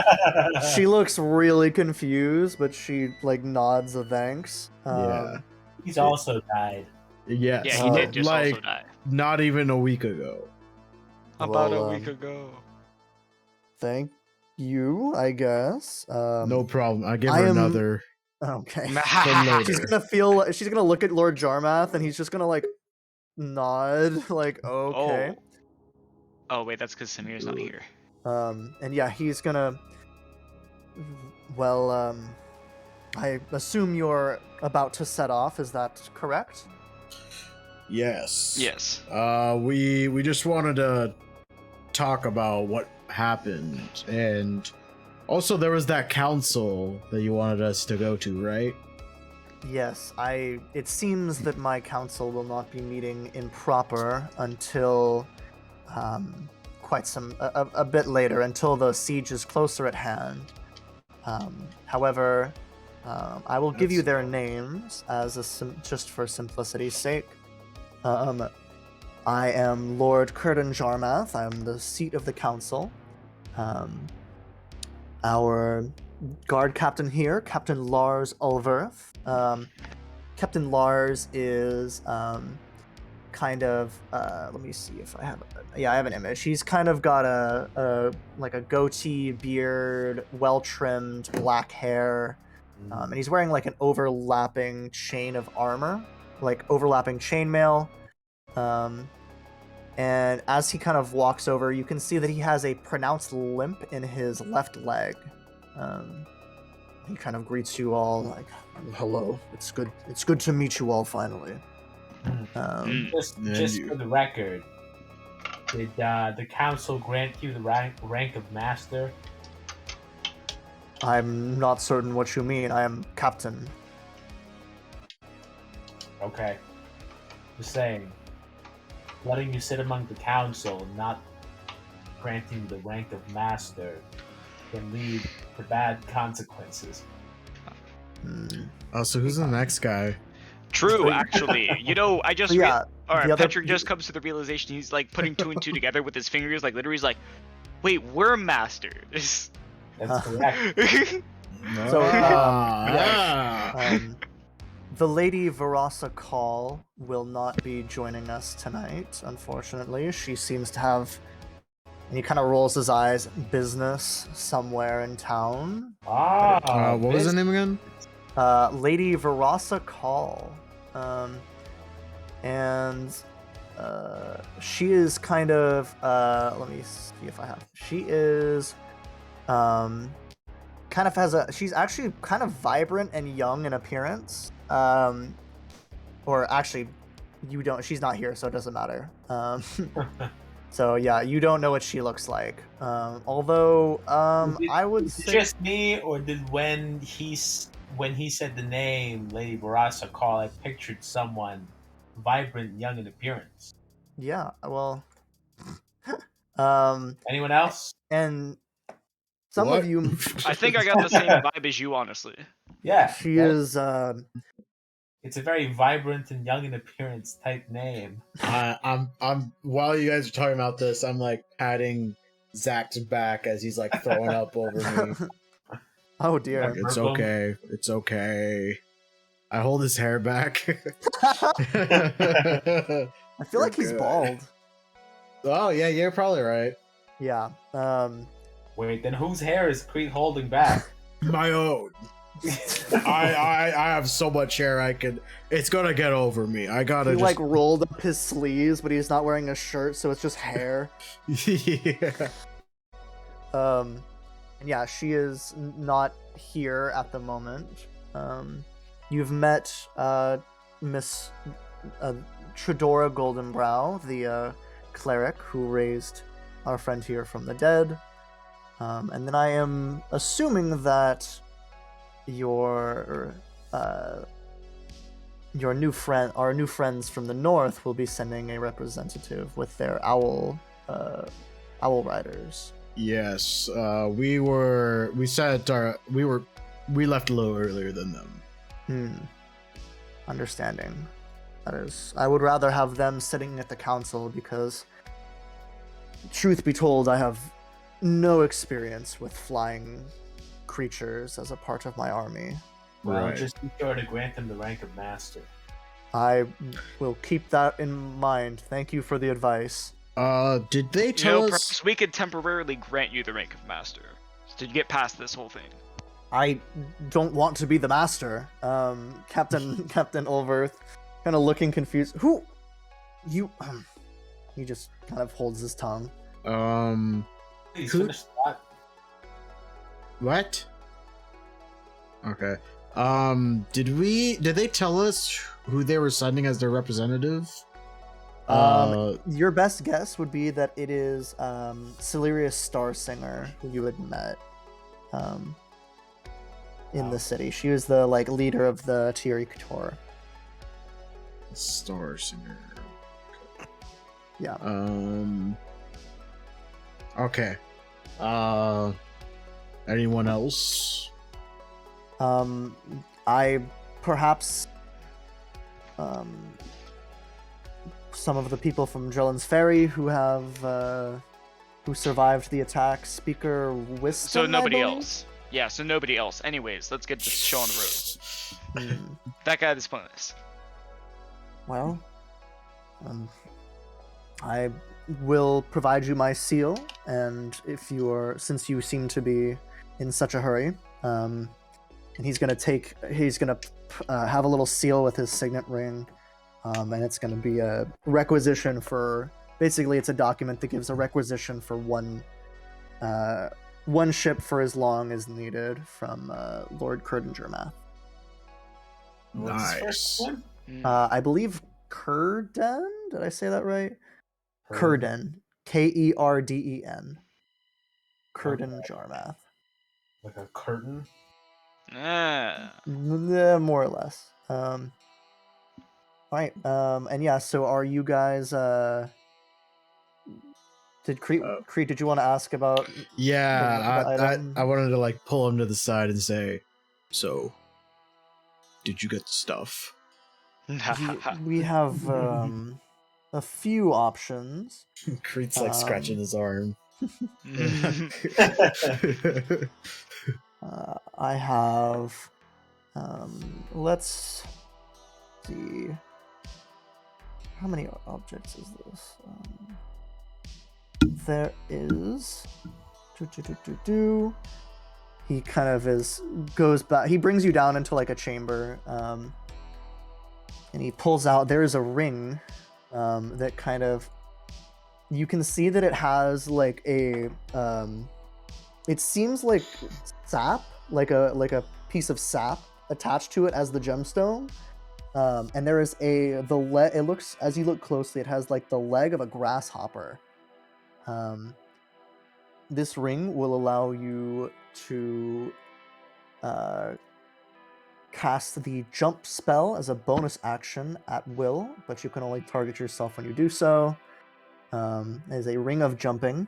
she looks really confused, but she like nods a thanks. Yeah. He's also died. Yes. Yeah, he did just like, also die. not even a week ago. About Well, a week ago. Thank you, I guess. No problem. I give I her am- another Okay. for later. She's gonna look at Lord Jarmath, and he's just gonna like nod, like okay. Oh wait, that's because Samir's not here. And yeah, he's gonna. Well, I assume you're about to set off. Is that correct? Yes. Yes. We just wanted to talk about what happened, and also there was that council that you wanted us to go to, right? Yes, it seems that my council will not be meeting in proper until a bit later, until the siege is closer at hand. However, I will give you their names just for simplicity's sake. I am Lord Curtin Jarmath. I am the seat of the council. Our guard captain here, Captain Lars Ulverth. Captain Lars is kind of let me see if I have I have an image. He's kind of got a goatee, beard, well-trimmed black hair, and he's wearing like an overlapping chain of armor, like overlapping chainmail. And as he kind of walks over, you can see that he has a pronounced limp in his left leg. He kind of greets you all like, "Hello, it's good to meet you all finally." Just for the record, did the council grant you the rank of master? I'm not certain what you mean. I am captain. Okay. Just saying. Letting you sit among the council and not granting the rank of master can lead to bad consequences. Oh, so who's the next guy? True, actually. You know, I just Yeah, Alright, the other- Patrick just comes to the realization he's like putting two and two together with his fingers, like literally he's like, wait, we're masters. That's correct. So, Ah. the Lady Varasa Call will not be joining us tonight, unfortunately. She seems to have, and he kind of rolls his eyes, business somewhere in town. What was the name again? Lady Varasa Call. And she is kind of, let me see if I have, she is, kind of she's actually kind of vibrant and young in appearance. Or actually, she's not here, so it doesn't matter. So yeah, you don't know what she looks like. Although, I would say... Just me, or did when he said the name Lady Barasa Call, I pictured someone vibrant, young in appearance. Yeah, well... Anyone else? And some What? of you... I think I got the same vibe as you, honestly. Yeah. She right? is... It's a very vibrant and young in appearance type name. I'm while you guys are talking about this, I'm like patting Zach's back as he's like throwing up over me. Oh dear. It's okay. It's okay. I hold his hair back. I feel like he's good. bald. Oh yeah, you're probably right. Yeah. Wait, then whose hair is Creed holding back? My own. I have so much hair it's gonna get over me. I gotta He just like rolled up his sleeves, but he's not wearing a shirt, so it's just hair. yeah. And yeah, she is not here at the moment. You've met Miss Tredora Goldenbrow, the cleric who raised our friend here from the dead. And then I am assuming that your new friends from the north will be sending a representative with their owl riders. Yes. We left a little earlier than them. Understanding. That is, I would rather have them sitting at the council because, truth be told, I have no experience with flying creatures as a part of my army. Well, Right. just be sure to grant them the rank of master. I will keep that in mind. Thank you for the advice. Did they You tell know, us? perhaps we could temporarily grant you the rank of master to get past this whole thing. I don't want to be the master. Captain Ulverth, kind of looking confused. Who? You? He just kind of holds his tongue. Please Who- finish that. What? Okay. Did they tell us who they were sending as their representative? Your best guess would be that it is Celerius Starsinger, who you had met in the city. She was the leader of the Thierry Couture. Star Singer. Yeah. Okay. Anyone else? I perhaps some of the people from Jellen's Ferry who have who survived the attack. Speaker Wisdom. So nobody I believe? else. Yeah, so nobody else. Anyways, let's get this show on the road. That guy that's pointless. Well, I will provide you my seal, and since you seem to be in such a hurry, and he's gonna have a little seal with his signet ring, and it's gonna be a requisition for. Basically, it's a document that gives a requisition for one ship for as long as needed from Lord Kurdengermath. What's his first Nice. name? I believe Kurden. Did I say that right? Kurden. Kerden. Kurden Jarmath. Like a curtain. Ah. More or less. Alright, and yeah, so are you guys did Crete, did you want to ask about Yeah, the item? I wanted to pull him to the side and say, so, did you get the stuff? we have a few options. Crete's scratching his arm. I have let's see, how many objects is this? There is he kind of goes back, he brings you down into a chamber, and he pulls out, there is a ring that kind of, you can see that it has it seems like sap, like a piece of sap attached to it as the gemstone. And there is it looks, as you look closely, it has the leg of a grasshopper. This ring will allow you to cast the jump spell as a bonus action at will, but you can only target yourself when you do so. As a ring of jumping.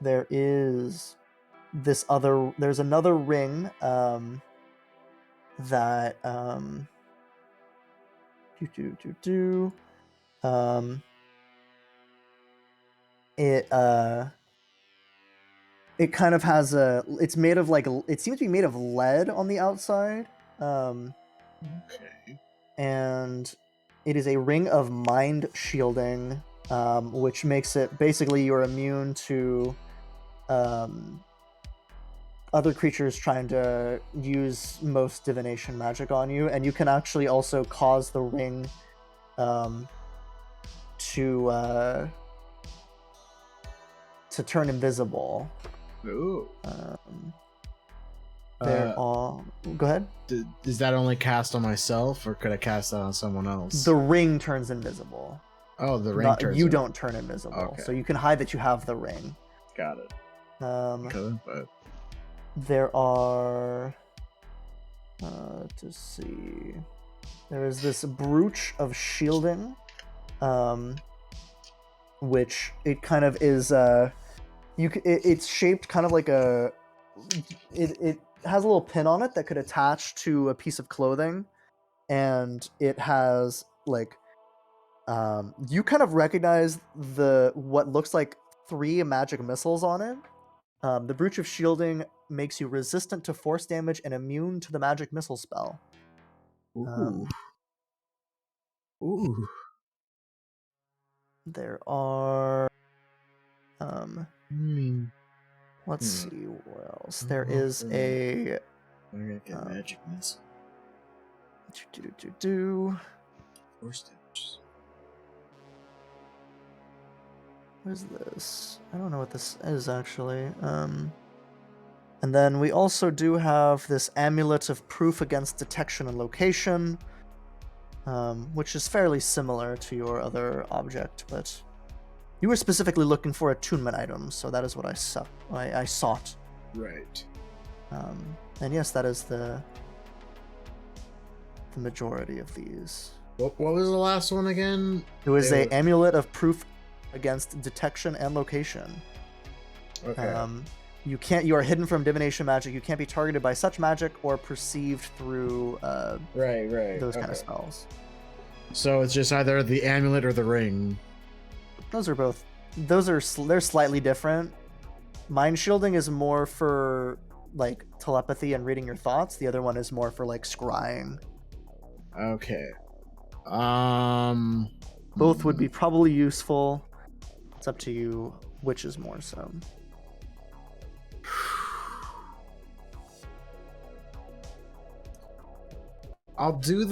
There is there's another ring that it kind of has it's made of it seems to be made of lead on the outside. Okay. And it is a ring of mind shielding, which makes it basically you're immune to other creatures trying to use most divination magic on you, and you can actually also cause the ring to turn invisible. Ooh. Go ahead. Is that only cast on myself, or could I cast that on someone else? The ring turns invisible. Oh, the ring turns. You don't turn invisible, Okay. so you can hide that you have the ring. Got it. Okay, But there are. To see, there is this brooch of shielding, which it kind of is. It's shaped kind of like a. It has a little pin on it that could attach to a piece of clothing, and it has you kind of recognize what looks like 3 magic missiles on it. The brooch of shielding makes you resistant to force damage and immune to the magic missile spell. Ooh. There are Hmm. let's see what else. Oh, There is a I'm gonna get magic missile. Force damage. What is this? I don't know what this is actually. And then we also do have this amulet of proof against detection and location, which is fairly similar to your other object, but you were specifically looking for attunement items, so that is what I sought. Right. And yes, that is the majority of these. What was the last one again? It was They a were- amulet of proof against detection and location. Okay. You are hidden from divination magic. You can't be targeted by such magic or perceived through right. those kind okay. of spells. So it's just either the amulet or the ring. Those are both. They're slightly different. Mind shielding is more for like telepathy and reading your thoughts. The other one is more for like scrying. Okay. Both would be probably useful. It's up to you which is more so. I'll do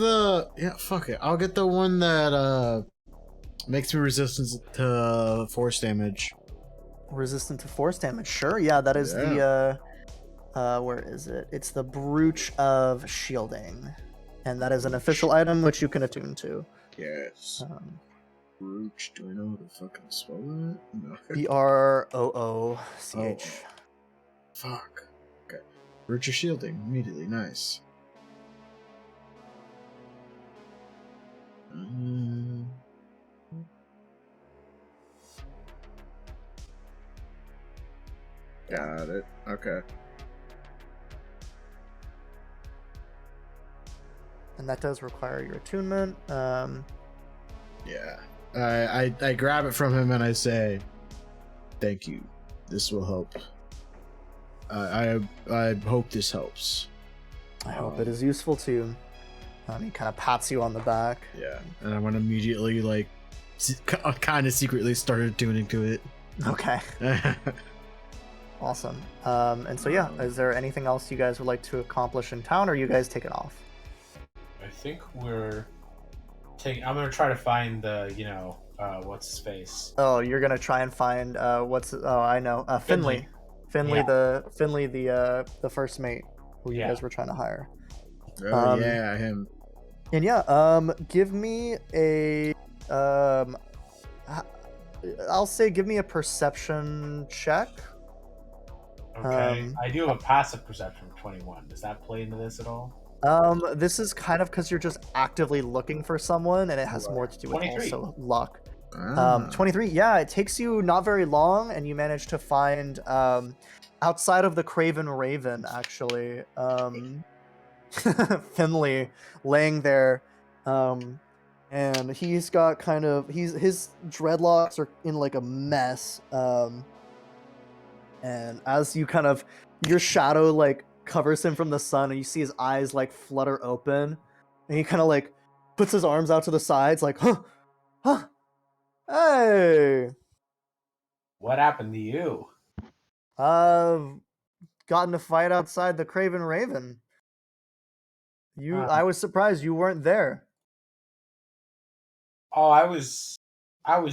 fuck it. I'll get the one that makes me resistant to force damage. Resistant to force damage. Sure, yeah, that is the where is it? It's the Brooch of Shielding. And that is an official item which you can attune to. Yes. Brooch. Do I know how to fucking spell that? No. Brooch. Fuck. Okay. Brooch of Shielding. Immediately. Nice. Got it. Okay. And that does require your attunement. Yeah. I grab it from him and I say, "Thank you. This will help. I hope this helps." I hope it is useful to you. He kind of pats you on the back. Yeah, and I want to immediately like kind of secretly started tuning to it. Okay. Awesome. And so yeah, is there anything else you guys would like to accomplish in town, or you guys take it off? I think we're taking. I'm gonna try to find the, what's his face. Oh, you're gonna try and find I know. Finley. Yeah. The first mate who you Yeah. guys were trying to hire. Oh yeah, him. And yeah, give me a I'll say give me a perception check. Okay. I do have a passive perception of 21. Does that play into this at all? This is kind of because you're just actively looking for someone, and it has more to do with 23. also luck. Ah. 23. Yeah, it takes you not very long, and you manage to find outside of the Craven Raven, actually, Finley laying there, and he's got his dreadlocks are in like a mess, and as your shadow like covers him from the sun, and you see his eyes like flutter open, and he kind of like puts his arms out to the sides like, huh, hey, What happened to you? got in a fight outside the Craven Raven. Ah. I was surprised you weren't there. Oh, I was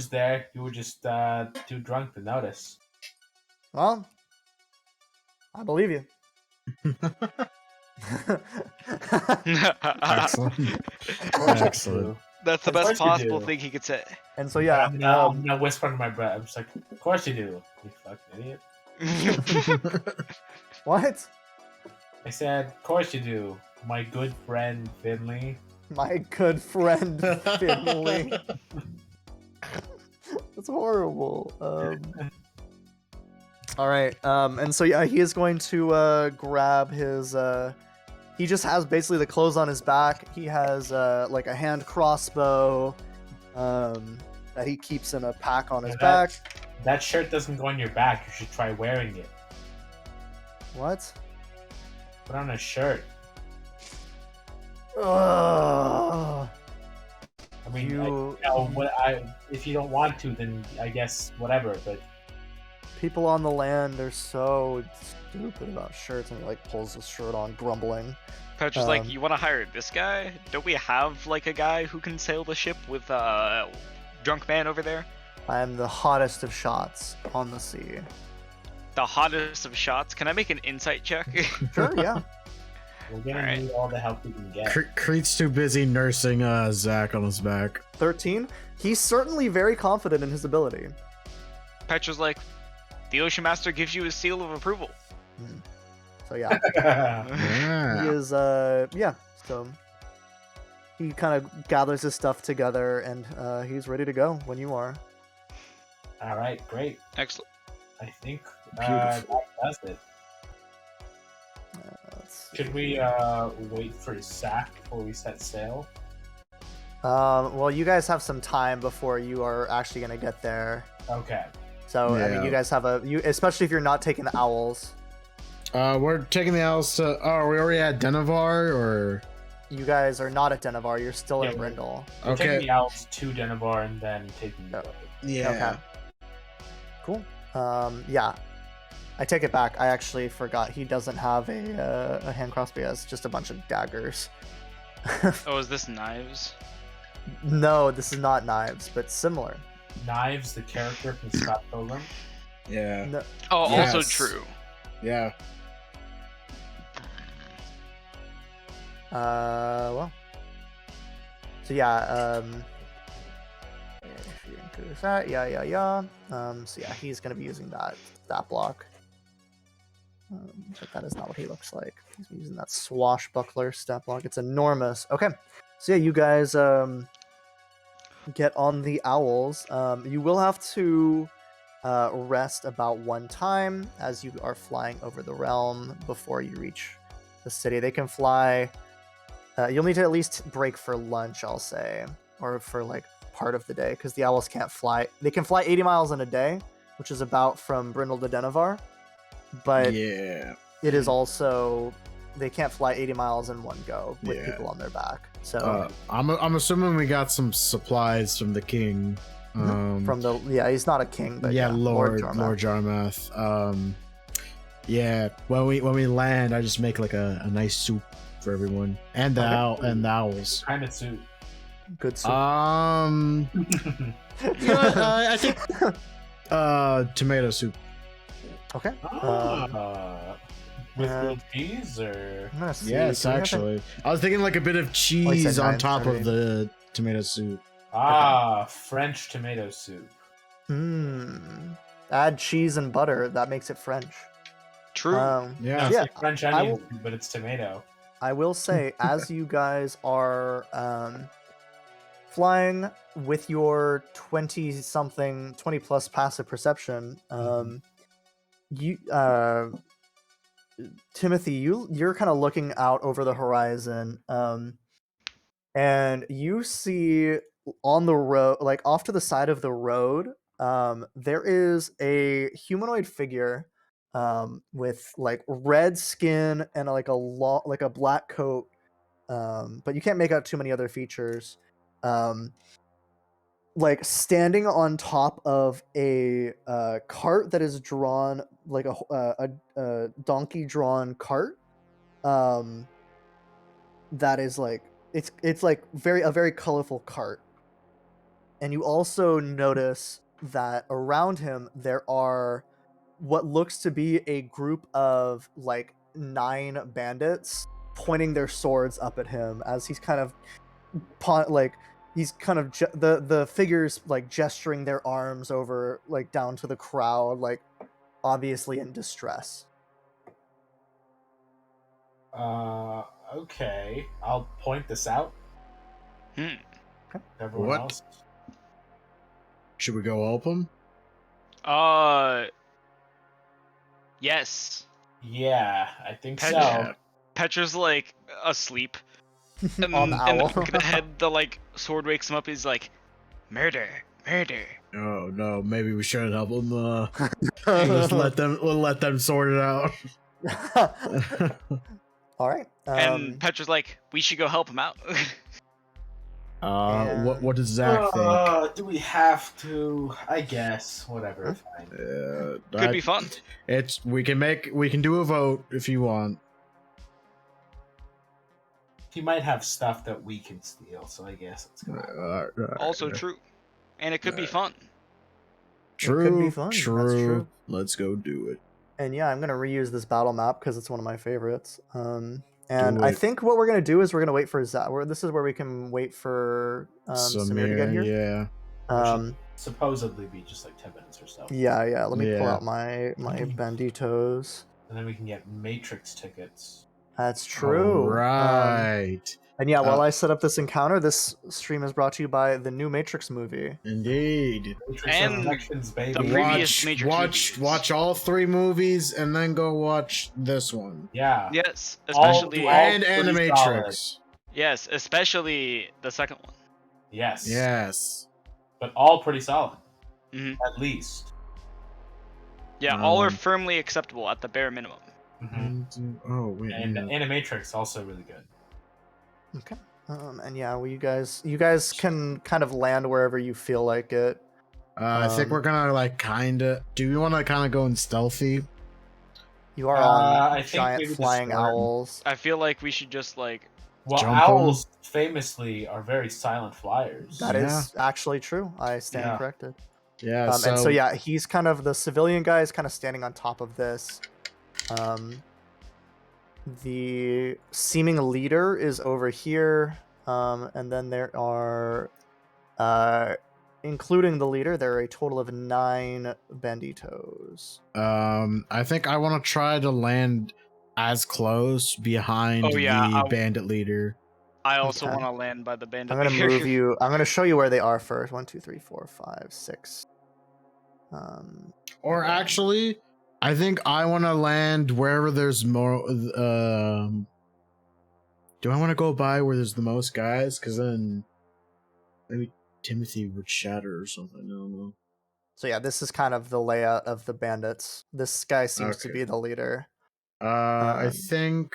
there. You were just too drunk to notice. Well, I believe you. Excellent. Excellent. That's the Of course best you possible do. thing he could say. And so yeah, I'm gonna whisper under my breath. I'm just like, of course you do. You fucking idiot. what? I said, of course you do. My good friend Finley. My good friend Finley. That's horrible. All right. And so yeah, he is going to grab his. He just has basically the clothes on his back. He has like a hand crossbow that he keeps in a pack on his back. That shirt doesn't go on your back. You should try wearing it. What? Put on a shirt. Ugh. I mean, if you don't want to, then I guess whatever. But People on the land are so stupid about shirts, and he like pulls his shirt on, grumbling. Petra's like, Um, you want to hire this guy? Don't we have like a guy who can sail the ship with drunk man over there? I am the hottest of shots on the sea. The hottest of shots. Can I make an insight check? Sure, yeah. we're gonna Alright. need all the help we can get. Crete's too busy nursing Zach on his back. 13. He's certainly very confident in his ability. Petra's like, the Ocean Master gives you a seal of approval. So yeah, Yeah. he is. Yeah. So he kind of gathers his stuff together, and he's ready to go when you are. All right, great. Excellent. I think Beautiful. that does it. Let's see. Should we wait for Zach before we set sail? Well, you guys have some time before you are actually gonna get there. Okay. So I mean, Yeah. you guys have especially if you're not taking the owls. We're taking the owls to. Oh, are we already at Dennovar or? You guys are not at Dennovar. You're still Yeah, in we're- Brindle. We're taking Okay. the owls to Dennovar and then taking the Yep. boat. Yeah. Okay. Cool. Yeah. I take it back. I actually forgot he doesn't have a hand crossbow. He has just a bunch of daggers. Oh, is this knives? No, this is not knives, but similar. Knives, the character from Scott Pilgrim. Yeah. No, Oh, Yes. also true. Yeah. well. So yeah, if you include that, yeah. So yeah, he's gonna be using that block. But that is not what he looks like. He's using that swashbuckler stat block. It's enormous. Okay, so yeah, you guys get on the owls. You will have to rest about one time as you are flying over the realm before you reach the city. They can fly. You'll need to at least break for lunch, I'll say, or for like part of the day, because the owls can't fly. They can fly 80 miles in a day, which is about from Brindle to Dennovar, but Yeah. it is also they can't fly 80 miles in one go with Yeah. people on their back. So I'm assuming we got some supplies from the king. from the he's not a king, but yeah, Lord Jarmath. Jarmath. Yeah, when we land, I just make like a nice soup for everyone and the owls. Kind of suit. Good soup. I think tomato soup. Okay. With uh, grilled cheese or I'm gonna see. Yes, do we have actually, I was thinking like a bit of said cheese on top 9:30. of the tomato soup. French tomato soup. Add cheese and butter. That makes it French. True. No, Yeah. it's Yeah, like French I onion will- soup, but it's tomato. I will say, as you guys are flying with your 20 plus passive perception, you Timothy, you're kind of looking out over the horizon, and you see on the road, like off to the side of the road, there is a humanoid figure with like red skin and like a black coat, but you can't make out too many other features. Like standing on top of a cart that is drawn like a donkey drawn cart, that is like it's like a very colorful cart. And you also notice that around him there are what looks to be a group of like 9 bandits pointing their swords up at him as he's kind of the figures like gesturing their arms over like down to the crowd, like obviously in distress. Okay. I'll point this out. Hmm. Everyone What? else. Should we go help him? Yes. Yeah, I think Pet- so. Petra's like asleep. And, On the and owl. the head, the like sword wakes him up. He's like, murder. Oh no, maybe we shouldn't help him. We'll let them sort it out. All right. And Petra's like, we should go help him out. What does Zach think? Do we have to? I guess. Whatever. Fine. Could be fun. We can do a vote if you want. He might have stuff that we can steal, so I guess it's gonna. Also true, and it could be fun. True. It could be fun. That's true. Let's go do it. And yeah, I'm gonna reuse this battle map because it's one of my favorites. And Do I it. think what we're gonna do is we're gonna wait for Zach. This is where we can wait for Samir to get here. Yeah. Supposedly be just like 10 minutes or so. Yeah. Let me pull Yeah. out my banditos. And then we can get Matrix tickets. That's true. Right. And yeah, while I set up this encounter, this stream is brought to you by the new Matrix movie. Indeed. Matrix And Resurrections, baby. the previous Matrix movies. Watch all 3 movies and then go watch this one. Yeah. Yes, All- especially all- And pretty Animatrix. yes, especially the second one. Yes. Yes. But all pretty solid. Mhm. At least. Yeah, all are Um, firmly acceptable at the bare minimum. Oh wait. And yeah. Animatrix also really good. Okay. And yeah, well, you guys can kind of land wherever you feel like it. I think we're gonna like kinda. Do you want to kind of go in stealthy? You are I on think giant maybe flying just start- owls. I feel like we should just like Well, Jump owls famously are very silent flyers. That is actually true. I stand Yeah. corrected. Yeah. And so yeah, he's kind of the civilian guy is kind of standing on top of this. The seeming leader is over here, and then there are, including the leader, there are a total of 9 banditos. I think I want to try to land as close behind the bandit leader. I also Okay. want to land by the bandit. I'm gonna leader. move you. I'm gonna show you where they are first. 1, 2, 3, 4, 5, 6. Or actually, I think I want to land wherever there's more. Do I want to go by where there's the most guys? Because then maybe Timothy would shatter or something. I don't know. So yeah, this is kind of the layout of the bandits. This guy seems to Okay. be the leader. I think.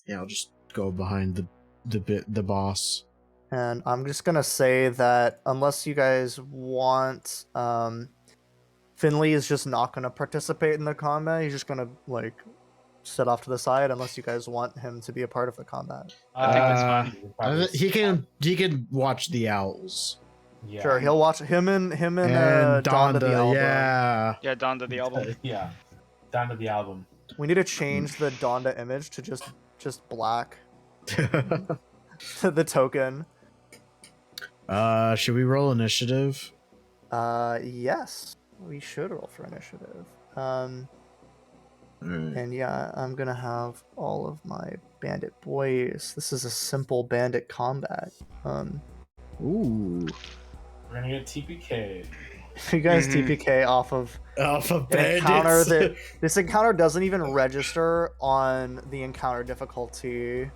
Yeah, I'll just go behind the boss. And I'm just gonna say that unless you guys want, Finley is just not gonna participate in the combat. He's just gonna like sit off to the side unless you guys want him to be a part of the combat. I think that's fine. He can watch the owls. Yeah. Sure, he'll watch him and And Dawn to the album. yeah. Yeah, down to the album. Yeah. Down to the album. We need to change the Donda image to just black. The token. Should we roll initiative? Yes, we should roll for initiative. Alright. And yeah, I'm gonna have all of my bandit boys. This is a simple bandit combat. Ooh. We're gonna get TPK. You guys Mhm. TPK off of Alpha an encounter bandits. that this encounter doesn't even register on the encounter difficulty.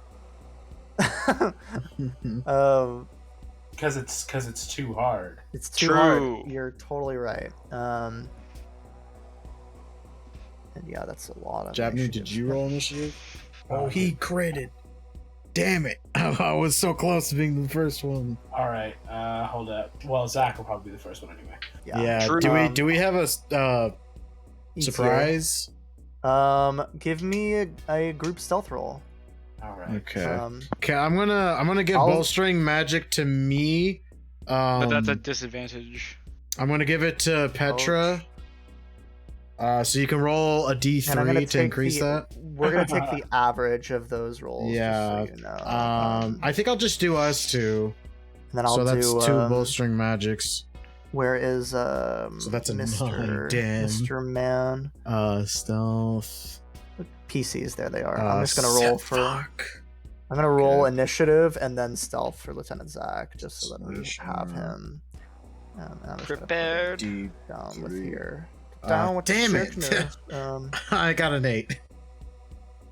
Because it's too hard. It's too True. hard. You're totally right. And yeah, that's a lot of. Japanese, did initiatives. you roll initiative? Oh, he critted. Damn it. I was so close to being the first one. Alright, hold up. Well, Zach will probably be the first one anyway. Yeah. True. Do we have a easier. surprise? Give me a group stealth roll. Alright. Okay. Um, Okay, I'm gonna give I'll- bowstring magic to me. But that's a disadvantage. I'm gonna give it to Petra. So you can roll a and I'm gonna D3 to increase that. We're gonna take the average of those rolls. Yeah. Just so you know. I think I'll just do us two. and then I'll So that's do. two bowstring magics. Where is So that's a Mr. 9, damn. Mr. Man? Stealth. PCs. There they are. I'm just gonna roll for. Fuck. I'm gonna roll Okay. initiative and then stealth for Lieutenant Zach, just so that we Sure. have him. And I'm just gonna put Prepared. it down with here. Uh, Down with damn the it. sickness. I got an 8.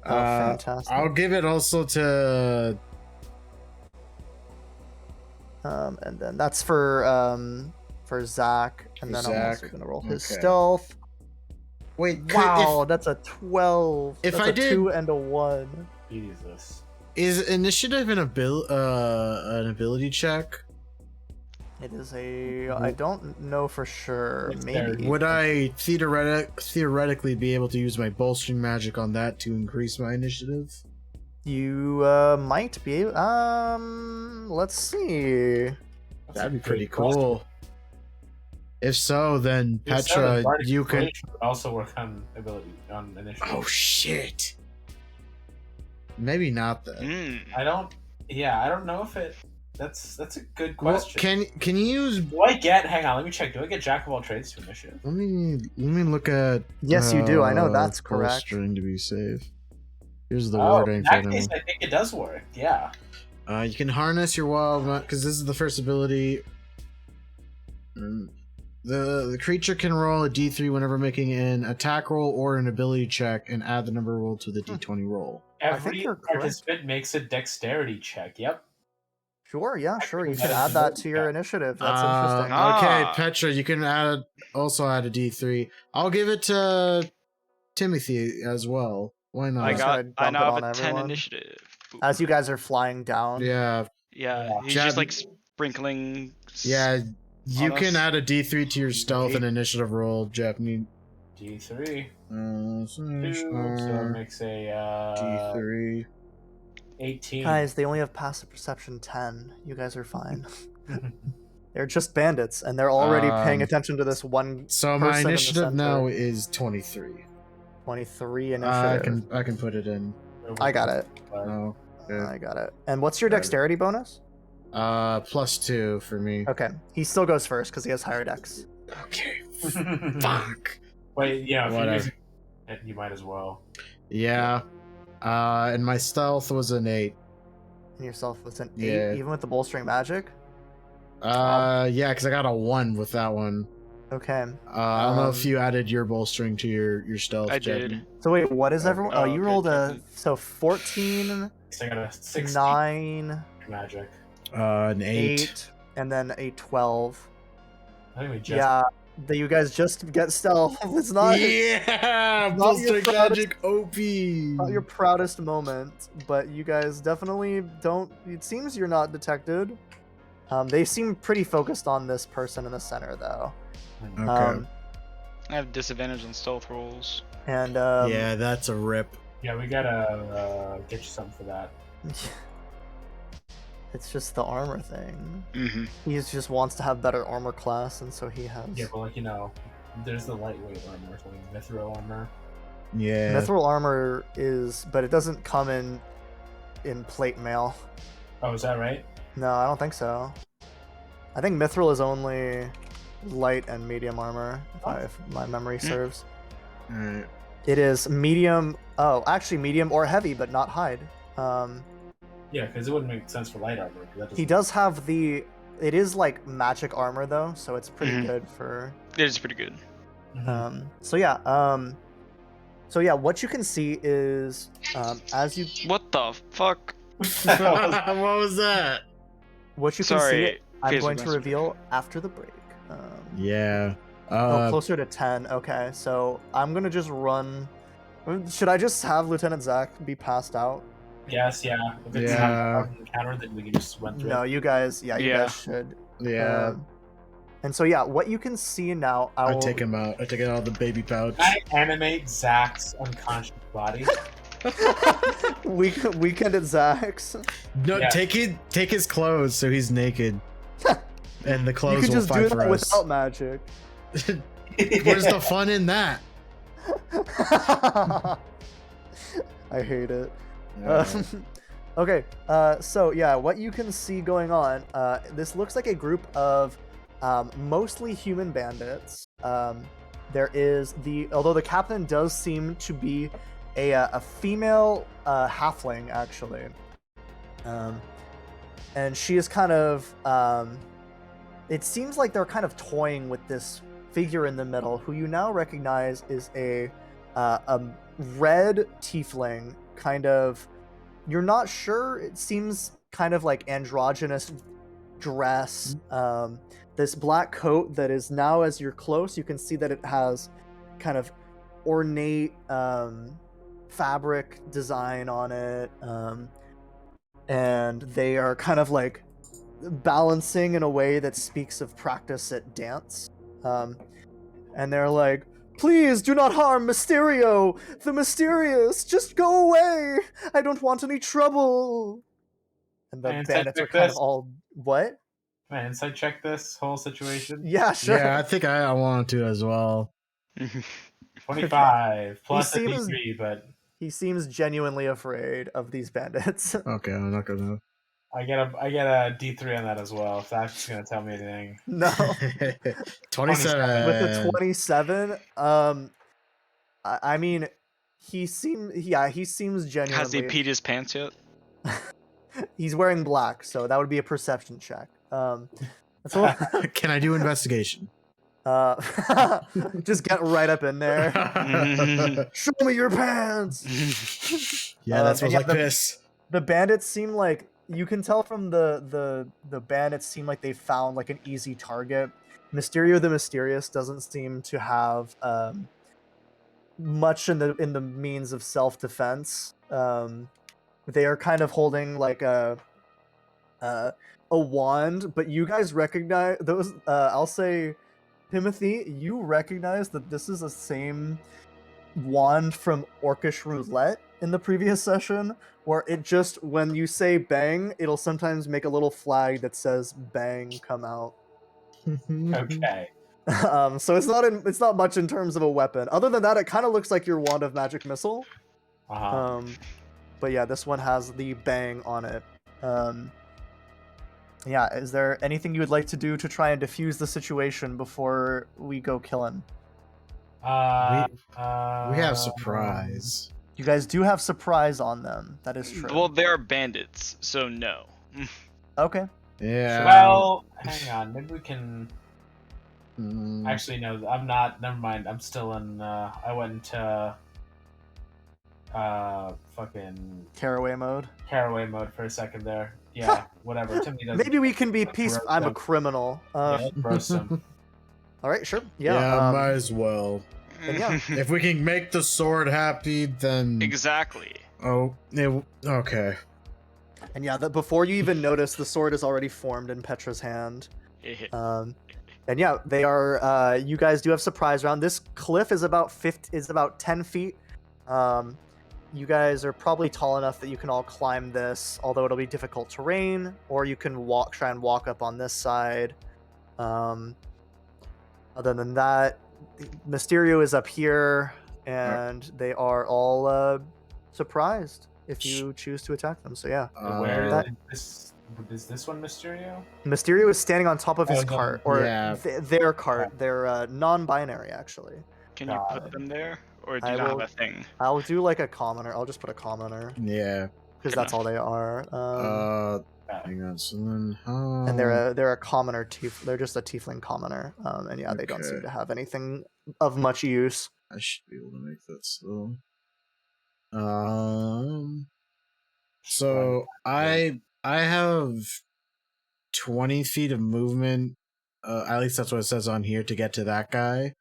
Fantastic. I'll give it also to. And then that's for Zach, and For then I'm also Zach. gonna roll his Okay. stealth. Wait, Wow, that's a 12. if That's I a did- 2 and a 1. Jesus. Is initiative an ability check? It is a. I don't know for sure. It's Maybe. very- Would I theoretically be able to use my bolstering magic on that to increase my initiative? You might be. Let's see. That's That'd a be pretty good question. cool. If so, then Your Petra, seven Bardic you can. Inspiration would also work on ability on initiative. Oh shit! Maybe not then. Mm. I don't know if it. That's a good Well, question. can you use? Do I get? Hang on, let me check. Do I get Jack of all trades to initiative? Let me look at. Yes, you do. I know that's correct. Bolstering to be safe. Here's the Oh, wording in for that them. case, I think it does work. Yeah. You can harness your wild because this is the first ability. The creature can roll a d3 whenever making an attack roll or an ability check, and add the number roll to the d20 roll. think Every you're correct. participant makes a dexterity check. Yep. Sure. Yeah. I Sure. can You do can that add as that a to your check. initiative. That's Uh, interesting. Okay, Ah. Petra, you can also add a d3. I'll give it to Timothy as well. Why not? I just got. gonna I dump now it have on a 10 everyone. initiative. Ooh. As you guys are flying down. Yeah, Yeah, Yeah. he's Jab- just like sprinkling. yeah. You on can us. add a d3 to your stealth Okay. and initiative roll, Jeff. D3. Uh, So it makes a d3. 18. Guys, they only have passive perception 10. You guys are fine. They're just bandits, and they're already paying attention to this one. So my person in the initiative now center. is 23. 23 initiative. I can put it in. I got it. Oh, yeah. I got it. And what's your Got it. dexterity bonus? +2 for me. Okay, he still goes first because he has higher dex. Okay. Fuck. Fuck. Wait, yeah, if Whatever. you use it, you might as well. Yeah. And my stealth was an 8. And yourself with an 8, Yeah. even with the bolstering magic. Yeah, because I got a 1 with that one. Okay. I don't know if Um, you added your bolstering to your stealth. I Jeb. did. So wait, what is everyone? Oh, Oh, you okay, rolled a Captain. 14, So I got a 16 9, magic. An 8. 8, and then a 12. I think we just. Yeah, that you guys just get stealth. It's not, Yeah! not Bolstering your magic OP! not your proudest moment, but you guys definitely don't. It seems you're not detected. They seem pretty focused on this person in the center, though. Okay. I have disadvantage on stealth rolls. And Yeah, that's a rip. Yeah, we gotta get you something for that. it's just the armor thing. Mm-hmm. He just wants to have better armor class, and so he has. Yeah, but like, there's the lightweight armor, so like mithril armor. Yeah. Mithril armor is, but it doesn't come in plate mail. Oh, is that right? No, I don't think so. I think mithril is only light and medium armor, if my memory serves. Alright. It is medium. Oh, actually medium or heavy, but not hide. Yeah, because it wouldn't make sense for light armor. 'Cause that He doesn't- does have the. It is like magic armor though, so it's pretty Mhm. good for. It is pretty good. Mhm. So yeah. What you can see is as you What the fuck? What was that? what you can see. Sorry. I'm Facebook going to Messenger. reveal after the break. Yeah. Closer to 10. Okay, so I'm gonna just run. Should I just have Lieutenant Zach be passed out? Yes, yeah. If it's Yeah. not an encounter, then we can just run through No, it. you guys. Yeah, you Yeah. guys should. Yeah. And so yeah, what you can see now. I take him out. I take out of the baby pouch. I animate Zach's unconscious body. Weekend at Zach's. No, Yeah. take his clothes so he's naked. And the You clothes can will just do fight for that us. without magic. Where's the fun in that? I hate it. Alright. Okay, so yeah, what you can see going on, this looks like a group of mostly human bandits. There is although the captain does seem to be a female halfling, actually. And she is kind of, it seems like they're kind of toying with this figure in the middle, who you now recognize is a red tiefling, kind of. You're not sure. It seems kind of like androgynous dress. This black coat that is now, as you're close, you can see that it has kind of ornate fabric design on it. and they are kind of like balancing in a way that speaks of practice at dance. And they're like, "Please do not harm Mysterio! The Mysterious! Just go away! I don't want any trouble!" And the And bandits are check kind this. of all, what? Can I insight check this whole situation? Yeah, sure. Yeah, I think I want to as well. 25 plus a seems- D3, but He seems genuinely afraid of these bandits. Okay, I'm not gonna. I get a D3 on that as well. If that's gonna tell me anything. No. 27. With the 27, I mean, he seems Has he genuinely. peed his pants yet? He's wearing black, so that would be a perception check. That's all. Can I do investigation? Just get right up in there. Show me your pants. Yeah, that and smells yeah, like the- piss. The bandits seem like, you can tell from the bandits seem like they found like an easy target. Mysterio the Mysterious doesn't seem to have much in the means of self-defense. They are kind of holding like a wand, but you guys recognize those. I'll say, Timothy, you recognize that this is the same wand from Orcish Roulette in the previous session, where it just, when you say bang, it'll sometimes make a little flag that says bang come out. Okay. So it's not much in terms of a weapon. Other than that, it kind of looks like your wand of magic missile. Uh-huh. But yeah, this one has the bang on it. Yeah, is there anything you would like to do to try and defuse the situation before we go killing? We have surprise. You guys do have surprise on them. That is true. Well, they're bandits, so no. Okay. Yeah. Well, hang on. Maybe we can. Mm, Actually, no. I'm not. Never mind. I'm still in. I went into. Fucking Caraway mode. caraway mode for a second there. Yeah. Whatever. Timmy doesn't. Maybe we can be peace. Roast I'm a them. criminal. Yeah, let's roast him. All right, sure. yeah, Yeah. might as well. And yeah. If we can make the sword happy, then. Exactly. Oh, okay. And yeah, before you even notice, the sword is already formed in Petra's hand. And yeah, they are. You guys do have surprise round. This cliff is about 10 feet. You guys are probably tall enough that you can all climb this, although it'll be difficult terrain. Or you can try and walk up on this side. Other than that, Mysterio is up here, and they are all surprised if you choose to attack them. So yeah, Where that- is this one Mysterio? Mysterio is standing on top of his Oh, no. cart, or Yeah. their cart. They're non-binary, actually. Can you God. put them there, or do I you not will- have a thing? I'll do like a commoner. I'll just put a commoner Yeah. because that's all they are. Hang on. So then, how? And they're a commoner. They're just a tiefling commoner. And yeah, they don't seem Okay. to have anything of much use. I should be able to make that so. So I have 20 feet of movement. At least that's what it says on here to get to that guy.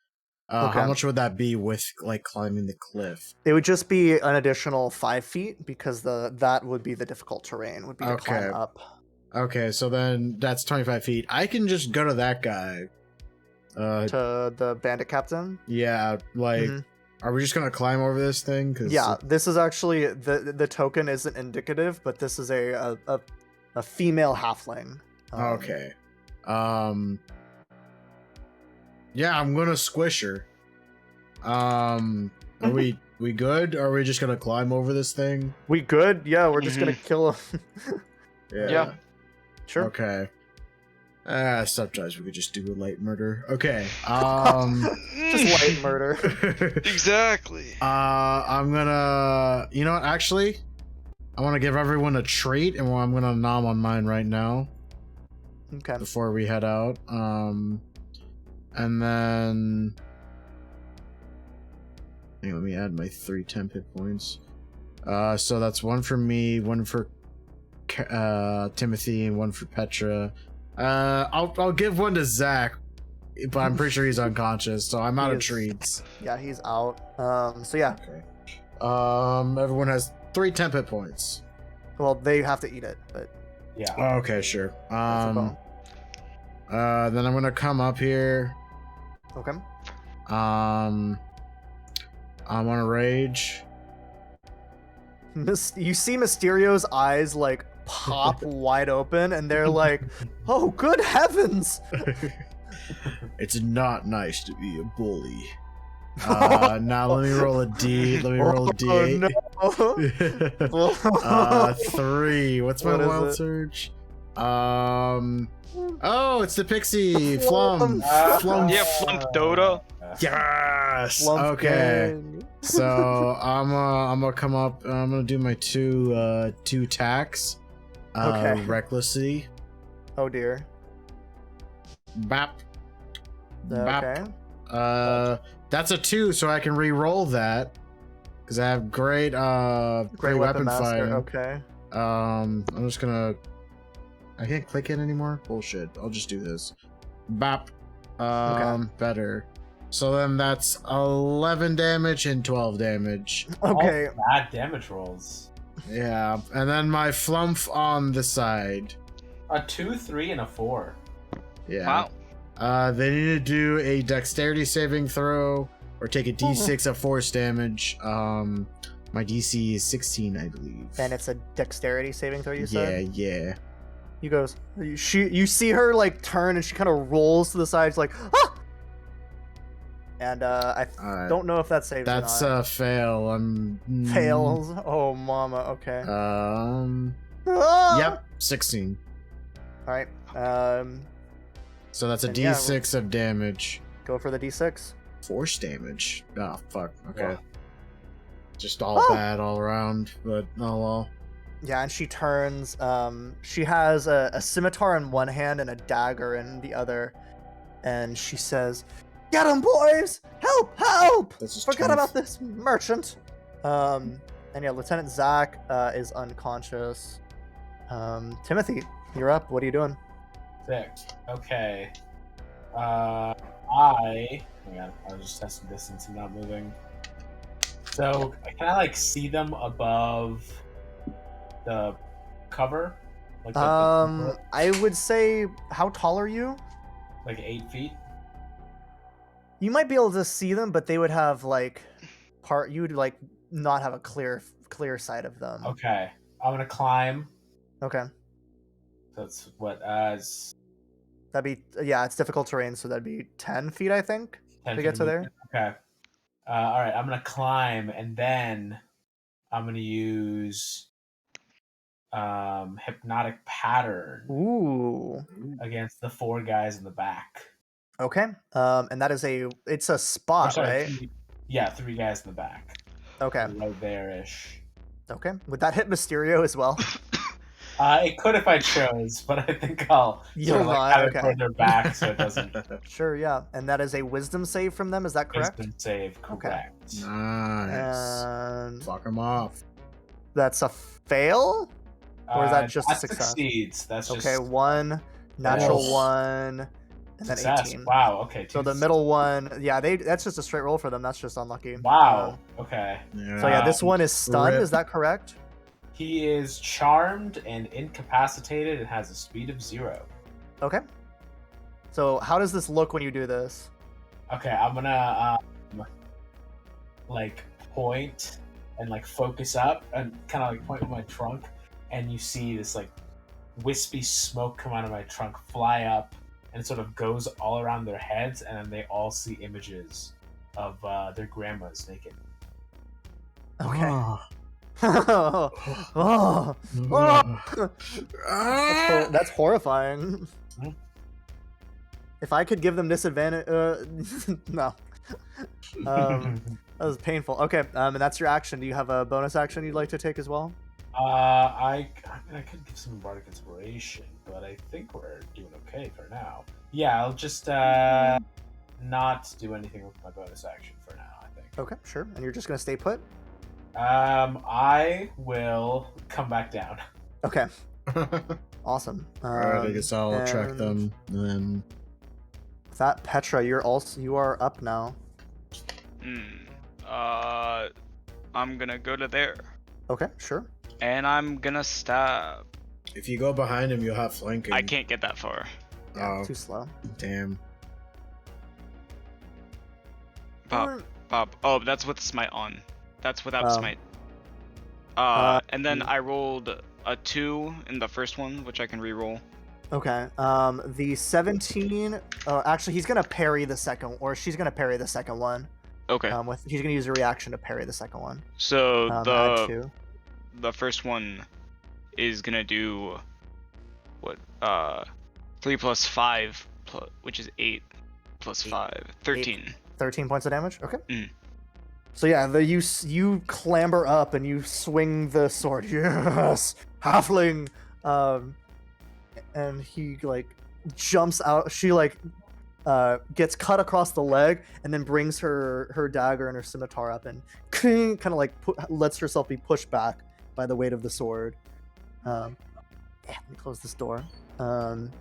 Okay. How much would that be with like climbing the cliff? It would just be an additional 5 feet because that would be the difficult terrain. Would be to Okay. climb up. Okay, so then that's 25 feet. I can just go to that guy. To the bandit captain. Yeah, like, Mhm. are we just gonna climb over this thing? Cause Yeah, this is actually the token isn't indicative, but this is a female halfling. Okay. Yeah, I'm gonna squish her. Are we good? Or are we just gonna climb over this thing? We good? Yeah, we're just gonna kill him. Yeah. Sure. Okay. Sometimes we could just do a light murder. Okay. Just light murder. Exactly. I'm gonna. You know what? Actually, I want to give everyone a treat, and I'm gonna nom on mine right now Okay. before we head out. And then. Hey, let me add my 3 temp hit points. So that's 1 for me, 1 for Timothy, and 1 for Petra. I'll give 1 to Zach, but I'm pretty sure he's unconscious, so I'm out He of is. treats. Yeah, he's out. So yeah. Okay. Everyone has 3 temp hit points. Well, they have to eat it, but Yeah. Okay, sure. that's a bone. Then I'm gonna come up here. Okay. I'm on a rage. You see Mysterio's eyes like pop wide open, and they're like, "Oh, good heavens!" It's not nice to be a bully. Now let me roll a D. Let me roll a D8. Oh, no. 3. What's my What is wild it? surge? Oh, it's the pixie Flum. Flum. Flum. Yeah, Flump Dota. Yes. Lump Okay. gang. So I'm gonna come up. I'm gonna do my two attacks. Okay. Recklessly. Oh dear. Bap. Bap. Okay. That's a 2, so I can re-roll that because I have great weapon master. fighting. Okay. I'm just gonna. I can't click it anymore. Bullshit. I'll just do this. Bap. Okay. Better. So then that's 11 damage and 12 damage. Okay. All bad damage rolls. Yeah, and then my flump on the side. A 2, 3, and a 4. Yeah. Wow. They need to do a dexterity saving throw or take a d6 of force damage. My DC is 16, I believe. And it's a dexterity saving throw. You said. Yeah. You goes. You see her like turn, and she kind of rolls to the side. She's like, ah! And I don't know if that saves. That's or not. a fail. Fails. Oh, mama. Okay. Ah! Yep, 16. All right. So that's a And yeah, d6 of damage. Go for the d6. Force damage. Oh fuck. Okay. Yeah. Just all bad all around, but oh well. Yeah, and she turns. She has a scimitar in one hand and a dagger in the other, and she says, "Get him, boys! Help! Help! That's just Forgot 20. about this merchant." And yeah, Lieutenant Zach is unconscious. Timothy, you're up. What are you doing? Sick. Okay. Hang on, I was just testing distance and not moving. So can I like see them above the cover? Like I would say, how tall are you? like 8 feet. You might be able to see them, but they would have like you would like not have a clear sight of them. Okay. I'm gonna climb. Okay. That's what That'd be, yeah, it's difficult terrain, so that'd be 10 feet, I think, 10 to feet get of to there. movement. Okay. All right. I'm gonna climb, and then I'm gonna use hypnotic pattern Ooh. against the 4 guys in the back. Okay. And that is it's a Or spot, sorry, right? 3 guys in the back. Okay. Right there-ish. Okay. Would that hit Mysterio as well? It could if I chose, but I think I'll You'll sort of like not, have it okay. further back so it doesn't Sure, yeah. And that is a wisdom save from them, is that correct? wisdom save. Correct. Nice. And Fuck them off. that's a fail? Or is that just a that success? Succeeds. That's just Okay, 1, natural Yes. 1, and then success. 18. Wow. Okay. So the middle one, yeah, that's just a straight roll for them. That's just unlucky. Wow. Okay. So yeah, this one is stunned. Rip. Is that correct? He is charmed and incapacitated and has a speed of 0. Okay. So how does this look when you do this? Okay, I'm gonna like point and like focus up and kind of like point with my trunk, and you see this like wispy smoke come out of my trunk, fly up, and it sort of goes all around their heads, and then they all see images of their grandmas naked. Okay. Oh. Oh. That's horrifying. Mhm. If I could give them disadvantage, no. That was painful. Okay, and that's your action. Do you have a bonus action you'd like to take as well? I could give some bardic inspiration, but I think we're doing okay for now. Yeah, I'll just not do anything with my bonus action for now, I think. Okay, sure. And you're just gonna stay put? I will come back down. Okay. Awesome. Alright, I guess I'll track and them and then. With that, Petra, you are up now. I'm gonna go to there. Okay, sure. And I'm gonna stab. If you go behind him, you'll have flanking. I can't get that far. Oh, Too slow. damn. Pop. Oh, that's with smite on. That's without Oh. smite. And then I rolled a 2 in the first one, which I can re-roll. Okay. The 17. Actually, he's gonna parry the second, or she's gonna parry the second one. Okay. He's gonna use a reaction to parry the second one. So Add 2. the first one is gonna do what? 3 plus 5, which is 8 plus 5, 13. 13 points of damage. Okay. Mm. So yeah, you clamber up and you swing the sword. Yes, halfling. And he like jumps out. She like gets cut across the leg and then brings her dagger and her scimitar up and kind of like lets herself be pushed back by the weight of the sword. Yeah, let me close this door. And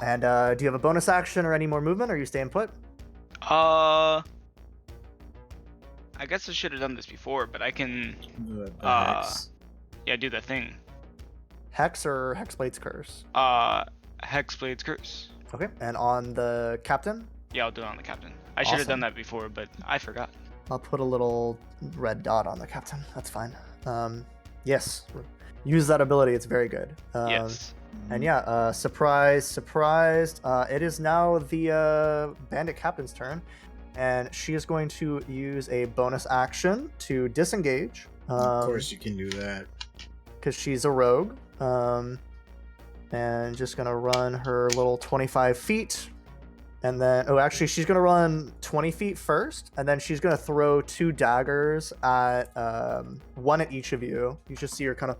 do you have a bonus action or any more movement, or are you staying put? I guess I should have done this before, but I can The hex. do the thing. Hex or Hexblade's Curse? Hexblade's Curse. Okay, and on the captain, Yeah, I'll do it on the captain. I should have Awesome. done that before, but I forgot. I'll put a little red dot on the captain. That's fine. Yes, use that ability. It's very good. Yes. And yeah, surprised. It is now the bandit captain's turn, and she is going to use a bonus action to disengage. Of course, you can do that. Because she's a rogue. And just gonna run her little 25 feet. And then, actually, she's gonna run 20 feet first, and then she's gonna throw 2 daggers at one at each of you. You just see her kind of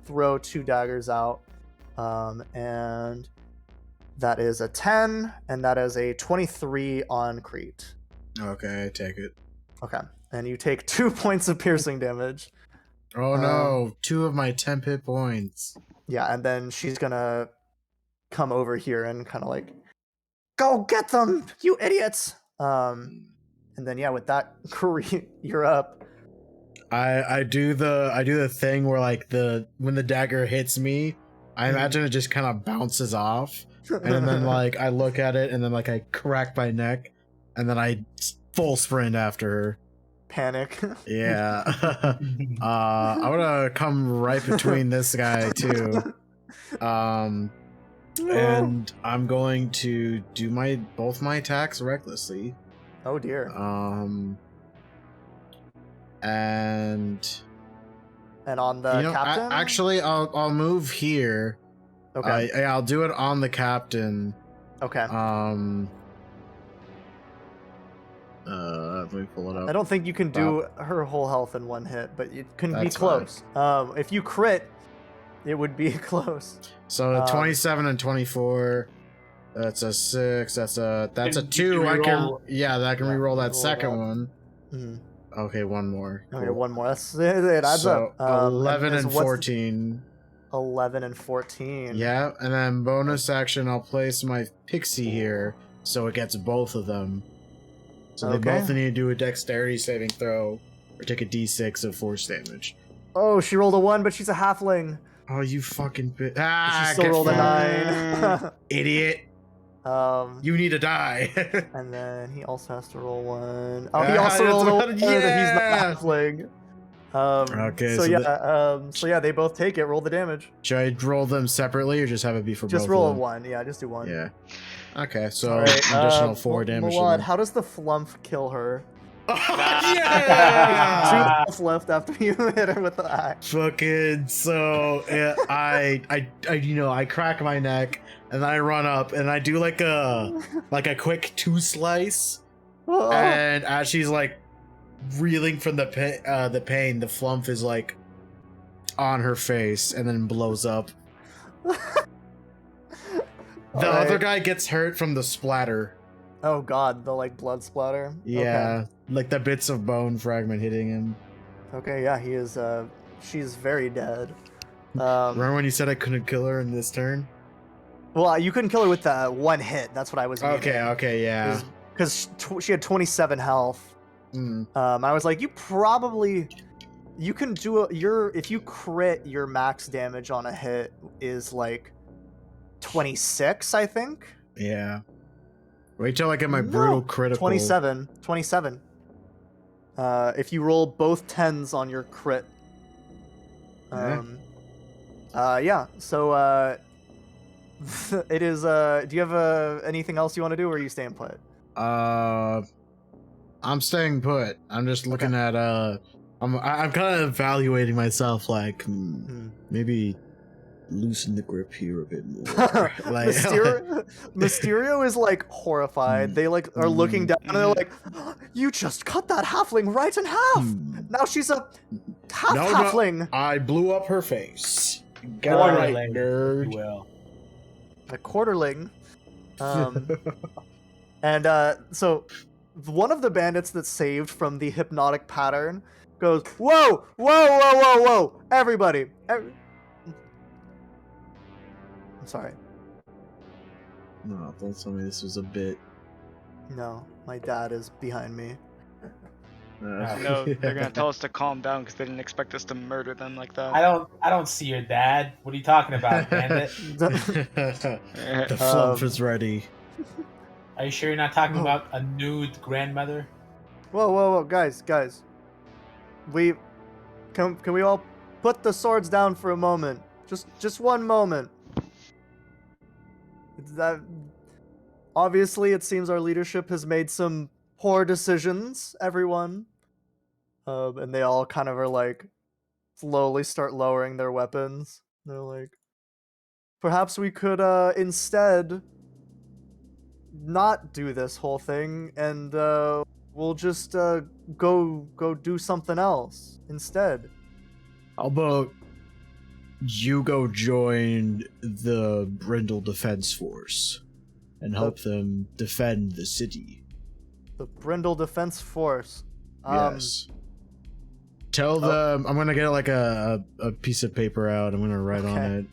throw 2 daggers out. And that is a 10, and that is a 23 on Crete. Okay, I take it. Okay, and you take 2 points of piercing damage. Oh no, 2 of my 10 hit points. Yeah, and then she's gonna come over here and kind of like, go get them, you idiots! And then yeah, with that, you're up. I do the thing where like when the dagger hits me, I imagine it just kind of bounces off, and then like I look at it, and then like I crack my neck, and then I full sprint after her. Panic. Yeah. I'm gonna come right between this guy too. And I'm going to do both my attacks recklessly. Oh dear. And on the captain? actually, I'll move here. Okay. I'll do it on the captain. Okay. Let me pull it up. I don't think you can do her whole health in one hit, but it can be That's close. If you crit, it would be close. So 27 and 24. That's a 6. That's a You 2. can I can reroll- I can re-roll that reroll second that. one. Mhm. Okay, one more. Okay, Cool. one more. That's it. Adds So up. 11 and what's 14. 11 and 14. Yeah, and then bonus action, I'll place my pixie here, so it gets both of them. So they Okay. both need to do a dexterity saving throw, or take a d6 of force damage. Oh, she rolled a 1, but she's a halfling. Oh, you fucking She still get rolled a fucked. 9. Idiot! You need to die. And then he also has to roll 1. Oh, he Ah, also rolled a that's 1, what- but he's yeah. not halfling. Okay, So so yeah, so yeah, they both take it. Roll the damage. Should I roll them separately, or just have it be for Just both roll a of them? 1. Yeah, just do 1. Yeah. Okay, so All right, additional 4 damage. to Milad, them. how does the flump kill her? Yeah! 2 health left after you hit her with the axe. Fucking so I crack my neck and I run up and I do like a quick 2 slice, Oh. and as she's like reeling from the pain, the flump is like on her face and then blows up. The All other right. guy gets hurt from the splatter. Oh god, the like blood splatter. Yeah, like the bits of bone fragment hitting him. Okay, yeah, he is. She's very dead. Remember when you said I couldn't kill her in this turn? Well, you couldn't kill her with the 1 hit. That's what I was. Okay, yeah. Because she had 27 health. Mm. I was like, you probably you can do if you crit, your max damage on a hit is like 26, I think. Yeah. Wait till I get my No, brutal critical. 27. If you roll both 10s on your crit. Yeah. So it is. Do you have anything else you want to do, or are you staying put? I'm staying put. I'm just looking at I'm kind of evaluating myself, like maybe loosen the grip here a bit more. Like, Mysterio is like horrified. They like are looking down and they're like, "You just cut that halfling right in half. Now she's a halfling." I blew up her face. Get Quarterling, right, if nerd. you will. A quarterling. And so one of the bandits that saved from the hypnotic pattern goes, "Whoa, whoa, whoa, whoa, whoa! Everybody!" I'm sorry. No, don't tell me this was a bit. No, my dad is behind me. No, they're gonna tell us to calm down because they didn't expect us to murder them like that. I don't see your dad. What are you talking about, bandit? The flump is ready. Are you sure you're not talking about a nude grandmother? Whoa, guys. We can we all put the swords down for a moment? Just one moment. Obviously, it seems our leadership has made some poor decisions, everyone. And they all kind of are like slowly start lowering their weapons. They're like, perhaps we could instead not do this whole thing, and we'll just go do something else instead. How about you go join the Brindle Defense Force and help them defend the city? The Brindle Defense Force. Yes. Tell them I'm gonna get like a piece of paper out. I'm gonna write on it.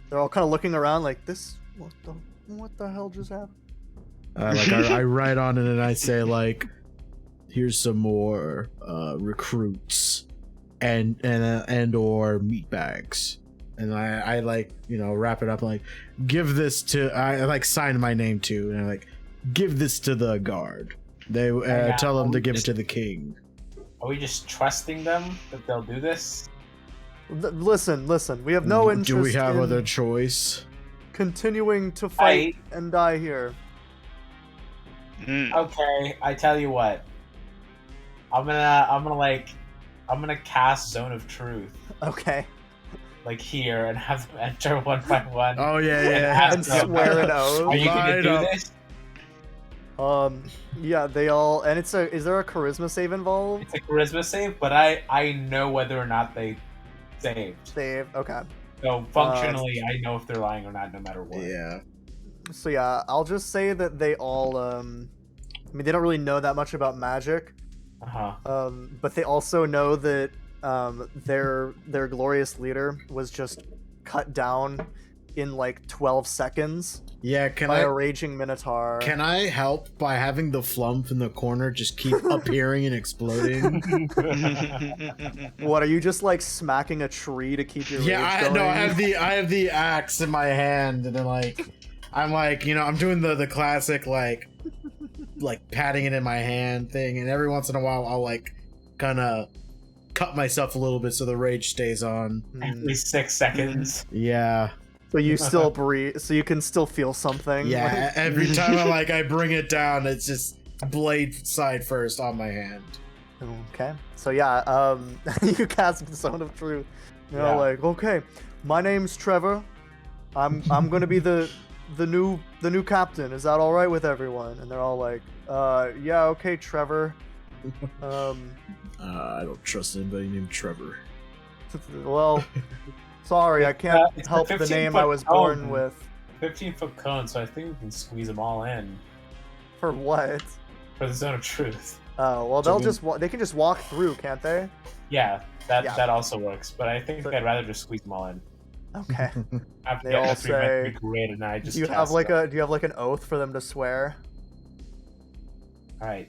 They're all kind of looking around like this. What the hell just happened? I write on it and I say like, here's some more recruits and or meat bags, and I like, you know, wrap it up like, give this to, I like sign my name to, and I like, give this to the guard. They tell them to give it to the king. Are we just trusting them that they'll do this? Listen. We have no interest. Do we have in other choice? continuing to fight and die here. Okay, I tell you what. I'm gonna cast Zone of Truth. Okay. Like here, and have them enter one by one. Oh yeah. And swear an oath. Are you gonna do Line up. this? Yeah, they all, and is there a charisma save involved? It's a charisma save, but I know whether or not they saved. Save, okay. So functionally, I know if they're lying or not, no matter what. Yeah. So yeah, I'll just say that they all, I mean, they don't really know that much about magic. But they also know that their glorious leader was just cut down in like 12 seconds. Yeah, by a raging minotaur. Can I help by having the flump in the corner just keep appearing and exploding? What, are you just like smacking a tree to keep your rage going? No, I have the axe in my hand, and then I'm like, you know, I'm doing the classic like patting it in my hand thing, and every once in a while I'll like kind of cut myself a little bit so the rage stays on. Every 6 seconds. Yeah. So you still breathe, so you can still feel something. Yeah, every time I bring it down, it's just blade side first on my hand. Okay. So yeah, you cast the Zone of Truth. You're all like, okay, my name's Trevor. I'm gonna be the new captain. Is that all right with everyone? And they're all like, yeah, okay, Trevor. I don't trust anybody named Trevor. Well, sorry, I can't help the 15 name foot I was cone. born with. 15-foot cone, so I think we can squeeze them all in For what? for the Zone of Truth. Oh, well, they can just walk through, can't they? Yeah, that also works, but I think I'd rather just squeeze them all in. Okay. After They all after we went say- through great, and I just Do you have like an oath for them to swear? All right.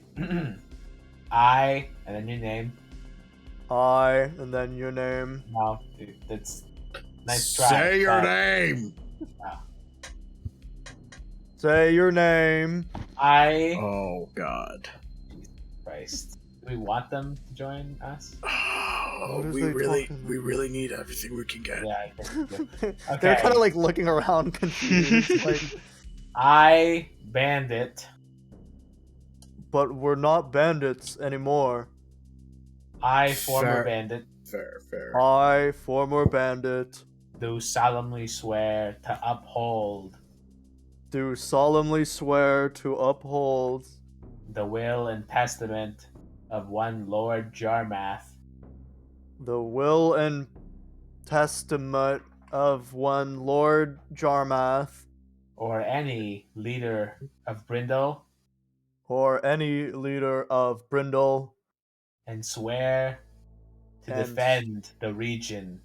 I, and then your name. I, and then your name. No, dude, that's nice try. Say your but name. Say your name. I. Oh God. Christ. Do we want them to join us? Oh, What is we they really, talking we really need everything we can get. Yeah, I think. They're Okay. kind of like looking around confused, like, I bandit. but we're not bandits anymore. I former Fair. bandit. Fair. I, former bandit, Do solemnly swear to uphold do solemnly swear to uphold the will and testament of one Lord Jarmath, the will and testament of one Lord Jarmath, or any leader of Brindle, or any leader of Brindle, and swear to And- defend the region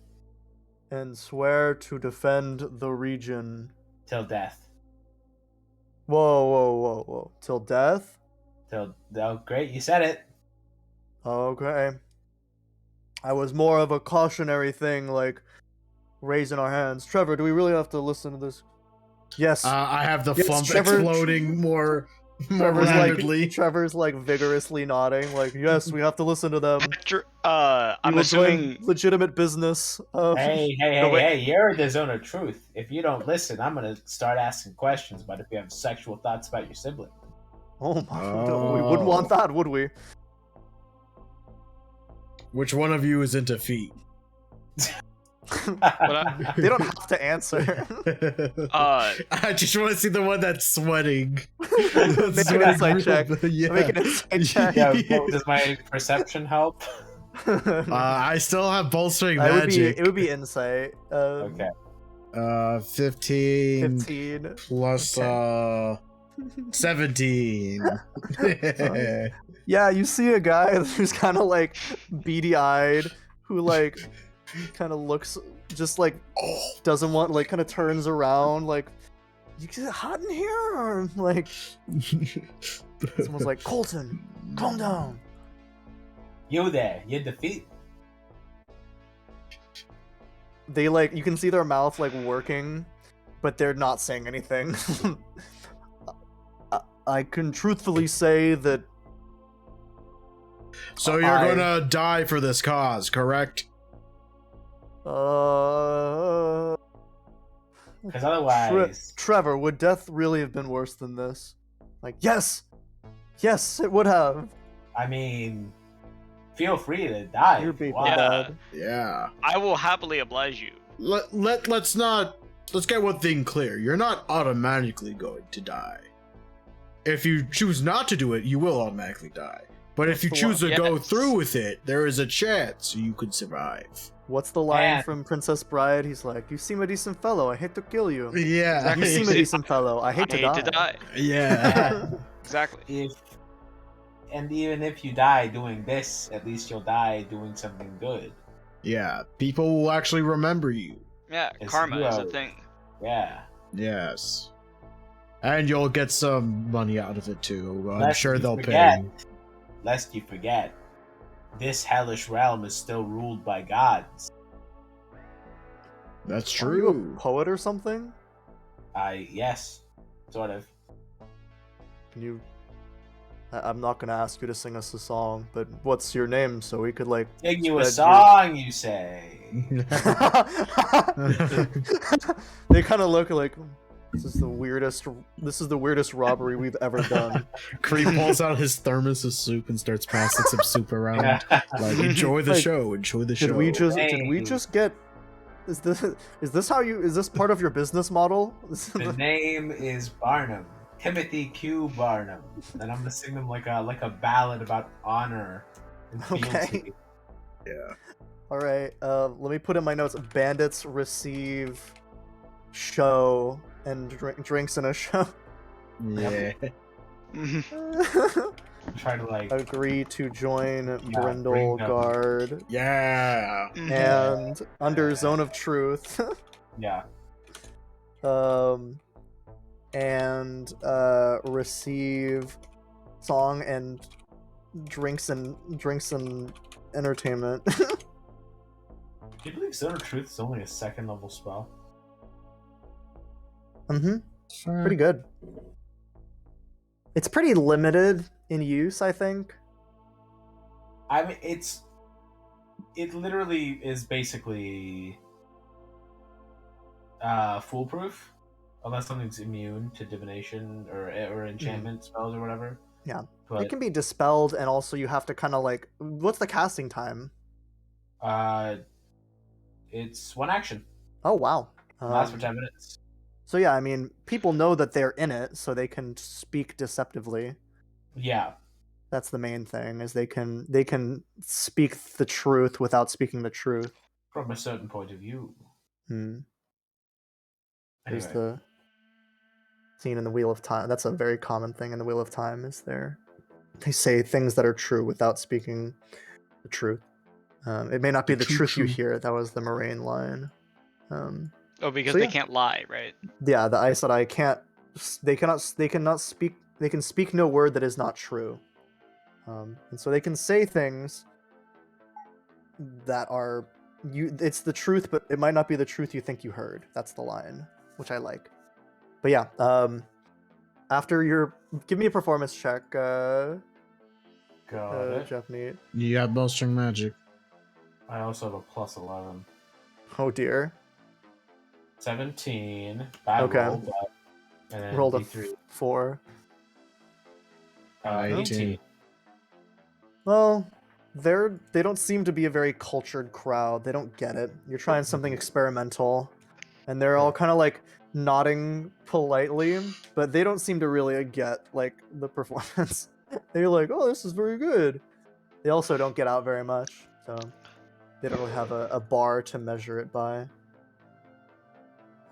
and swear to defend the region. till death. Whoa. Till death? Oh, great, you said it. Okay. I was more of a cautionary thing, like raising our hands. Trevor, do we really have to listen to this? Yes. I have the Yes, flump Trevor- exploding more Trevor's rapidly. Trevor's like vigorously nodding, like, yes, we have to listen to them. I'm We will join assuming. legitimate business. Hey, you're in the zone of truth. If you don't listen, I'm gonna start asking questions about if you have sexual thoughts about your sibling. Oh my, we wouldn't want that, would we? Which one of you is into feet? They don't have to answer. I just want to see the one that's sweating. Make an insight check. Yeah. Make an insight check. Yeah, does my perception help? I still have bolstering It magic. would be insight. Okay. 15 15. plus 17. Yeah, you see a guy who's kind of like beady-eyed, who like kind of looks just like doesn't want, like kind of turns around, like, you get hot in here, or like someone's like, Colton, calm down. You there, you defeat. They like, you can see their mouth like working, but they're not saying anything. I can truthfully say that. So you're gonna die for this cause, correct? Because otherwise, Trevor, would death really have been worse than this? Like, yes, it would have. I mean, feel free to die. You're if you being want. bad. Yeah. I will happily oblige you. Let's get one thing clear. You're not automatically going to die. If you choose not to do it, you will automatically die. But if you choose to go through with it, there is a chance you could survive. What's the line And- from Princess Bride? He's like, "You seem a decent fellow. I hate to kill you. Yeah. You seem a decent fellow. I hate to die." Yeah. Exactly. Even if you die doing this, at least you'll die doing something good. Yeah. People will actually remember you. Yeah, It's karma is a heroes. thing. Yeah. Yes. And you'll get some money out of it too. I'm Lest sure you they'll forget- pay. Lest you forget, this hellish realm is still ruled by gods. That's Are you true. a poet or something? Yes, sort of. Can you? I'm not gonna ask you to sing us a song, but what's your name so we could like? Sing you a spread your- song, you say. They kind of look like, this is the weirdest robbery we've ever done. Creep pulls out his thermos of soup and starts passing some soup around. Like, enjoy the Like, show. Enjoy the show. Did we Hey. just get? Is this part of your business model? The name is Barnum, Timothy Q. Barnum, and I'm gonna sing them like a ballad about honor and fealty. Okay. Yeah. All right. Let me put in my notes. Bandits receive show and drinks in a show. Yeah. Try to like Agree to join bring Brindle them. Guard Yeah. and under Zone of Truth. yeah. And receive song and drinks and entertainment. Do you believe Zone of Truth is only a 2nd level spell? Mm-hmm. Pretty good. It's pretty limited in use, I think. I mean, it literally is basically foolproof, unless something's immune to divination or enchantment spells or whatever. Yeah. But It can be dispelled, and also you have to kind of like... What's the casting time? it's 1 action. Oh, wow. Lasts for 10 minutes. So yeah, I mean, people know that they're in it, so they can speak deceptively. Yeah. That's the main thing, is they can speak the truth without speaking the truth. From a certain point of view. Hmm. There's Anyway. the scene in the Wheel of Time. That's a very common thing in the Wheel of Time, is they say things that are true without speaking the truth. It may not be the truth you hear. That was the Moraine line. Oh, because So, they yeah. can't lie, right? Yeah, the Aes Sedai can't. They cannot speak. They can speak no word that is not true. And so they can say things that are it's the truth, but it might not be the truth you think you heard. That's the line, which I like. But yeah, give me a performance check, Got it. Jeff Neat. You got bowstring magic. I also have a plus 11. Oh dear. 17. Bad Okay. roll, but... And then Rolled a D3. 4. 18. Well, they don't seem to be a very cultured crowd. They don't get it. You're trying something experimental, and they're all kind of like nodding politely, but they don't seem to really get like the performance. They're like, "Oh, this is very good." They also don't get out very much, so they don't really have a bar to measure it by.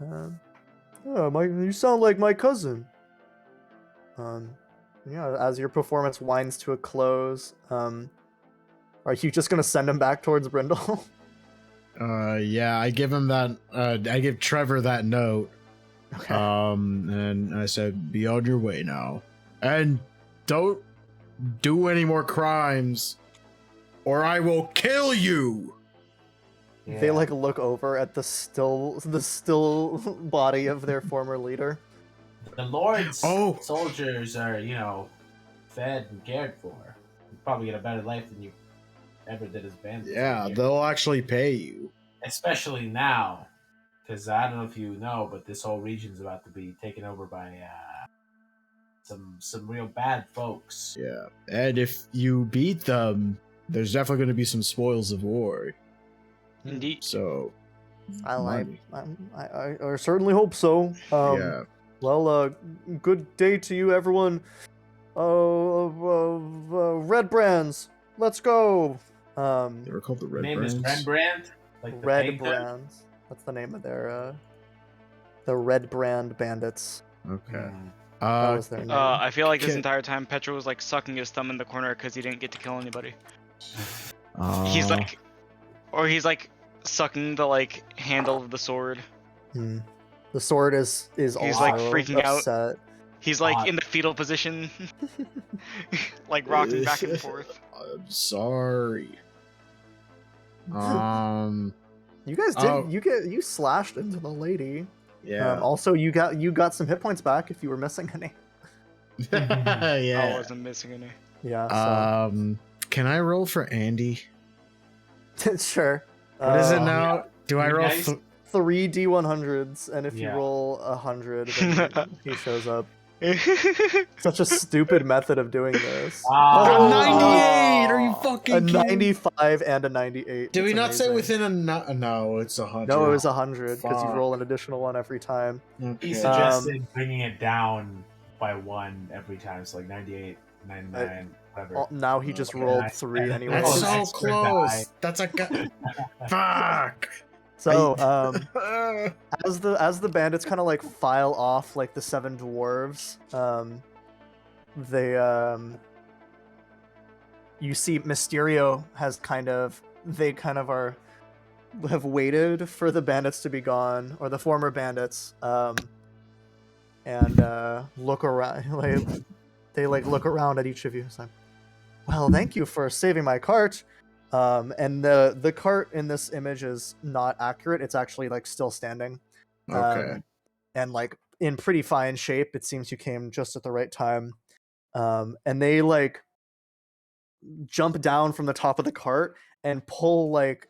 You sound like my cousin. Yeah, as your performance winds to a close, are you just gonna send him back towards Brindle? Yeah, I give him that. I give Trevor that note. Okay. And I said, "Be on your way now, and don't do any more crimes, or I will kill you." Yeah. They like look over at the still body of their former leader. The Lord's Oh. soldiers are, fed and cared for. You probably get a better life than you ever did as bandits. Yeah, here. they'll actually pay you. Especially now, because I don't know if you know, but this whole region's about to be taken over by some real bad folks. Yeah, and if you beat them, there's definitely going to be some spoils of war. Indeed. So, I money. certainly hope so. Yeah. Well, good day to you, everyone. Red brands, let's go. They were called the Red Name Brands. is Rembrandt. Like the Red painter? brands. That's the name of their the Red Brand Bandits. Okay. Mm. That was their name. I feel like this Okay. entire time Petro was like sucking his thumb in the corner because he didn't get to kill anybody. He's like sucking the like handle of the sword. Hmm. The sword is He's, also like, freaking out. upset. He's like in the fetal position, like rocking back and forth. I'm sorry. You guys did. You slashed into the lady. Yeah. Also, you got some hit points back if you were missing any. I Yeah. wasn't missing any. Yeah. Can I roll for Andy? So. Sure. What is it Uh, now? Do I roll? Nice. 3 D100s, and if you Yeah. roll 100, then he shows up. Such a stupid method of doing this. A Oh. 98! Are you fucking A kidding? 95 and a 98. Did we It's not say amazing. within a no? It's 100. No, it was 100 because you Fuck. roll an additional one every time. Okay. He suggested bringing it down by 1 every time, so like 98, 99, whatever. Now he just Okay. rolled 3 anyway. That's Oh, so extra close. die. That's a fuck. So, as the bandits kind of like file off like the 7 dwarves, you see Mysterio has have waited for the bandits to be gone, or the former bandits, and look around. They look around at each of you. It's like, well, thank you for saving my cart. And the cart in this image is not accurate. It's actually like still standing. Okay. And like in pretty fine shape. It seems you came just at the right time. And they like jump down from the top of the cart and pull like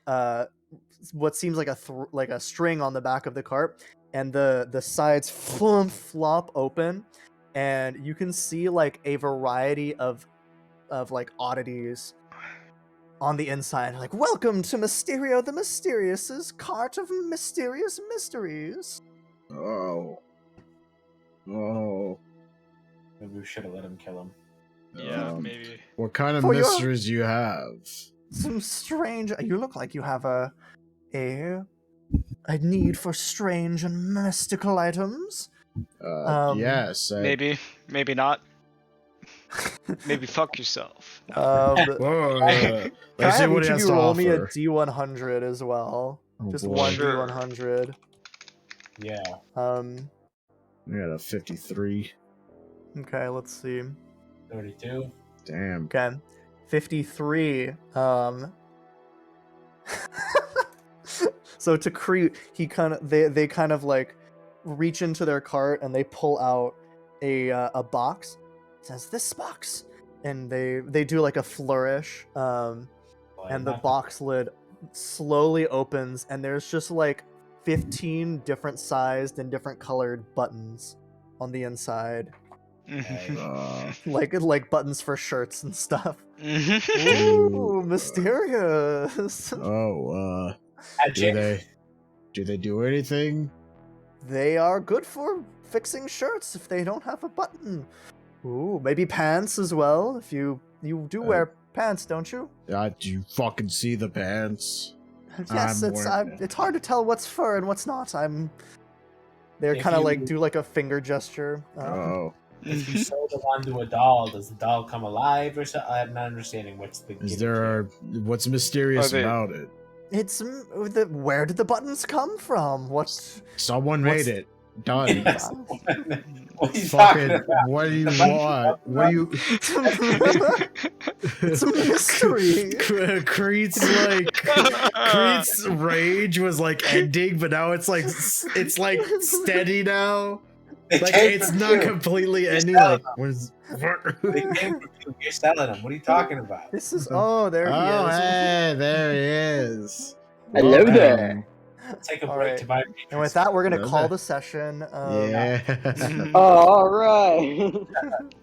what seems like a string on the back of the cart, and the sides flop open, and you can see like a variety of like oddities on the inside, like welcome to Mysterio the Mysterious's cart of mysterious mysteries. Oh. Oh. Maybe we should have let him kill him. Yeah, maybe. What kind of For your- mysteries do you have? Some strange. You look like you have a need for strange and mystical items. Yes. Maybe not. Maybe fuck yourself. Whoa. Can I Let's see have what each he of has you to roll me a offer. D100 as well? Oh, Just boy. one Sure. D100. Yeah. We got a 53. Okay, let's see. 32. Damn. Okay, 53. So to Crete, they kind of like reach into their cart and they pull out a box. It says this box, and they do like a flourish. And the box lid slowly opens, and there's just like 15 different sized and different colored buttons on the inside, like buttons for shirts and stuff. Ooh, mysterious. Do they do anything? They are good for fixing shirts if they don't have a button. Ooh, maybe pants as well. If you do wear pants, don't you? Do you fucking see the pants? Yes, it's hard to tell what's fur and what's not. They're kind of like do like a finger gesture. If you sew them onto a doll, does the doll come alive or something? I'm not understanding what's mysterious about it? It's where did the buttons come from? Someone made it. Done. Yes. What are you Fucking, talking about? what do you want? What do you? It's a mystery. Creed's rage was like ending, but now it's like steady now. Like it's not completely ending. Like They came from you. You're selling them. What are you talking about? This is there he is. Hey, there he is. Hello there. Take a All break right. to buy. And with that, we're gonna call the session. Yeah. Oh, all right.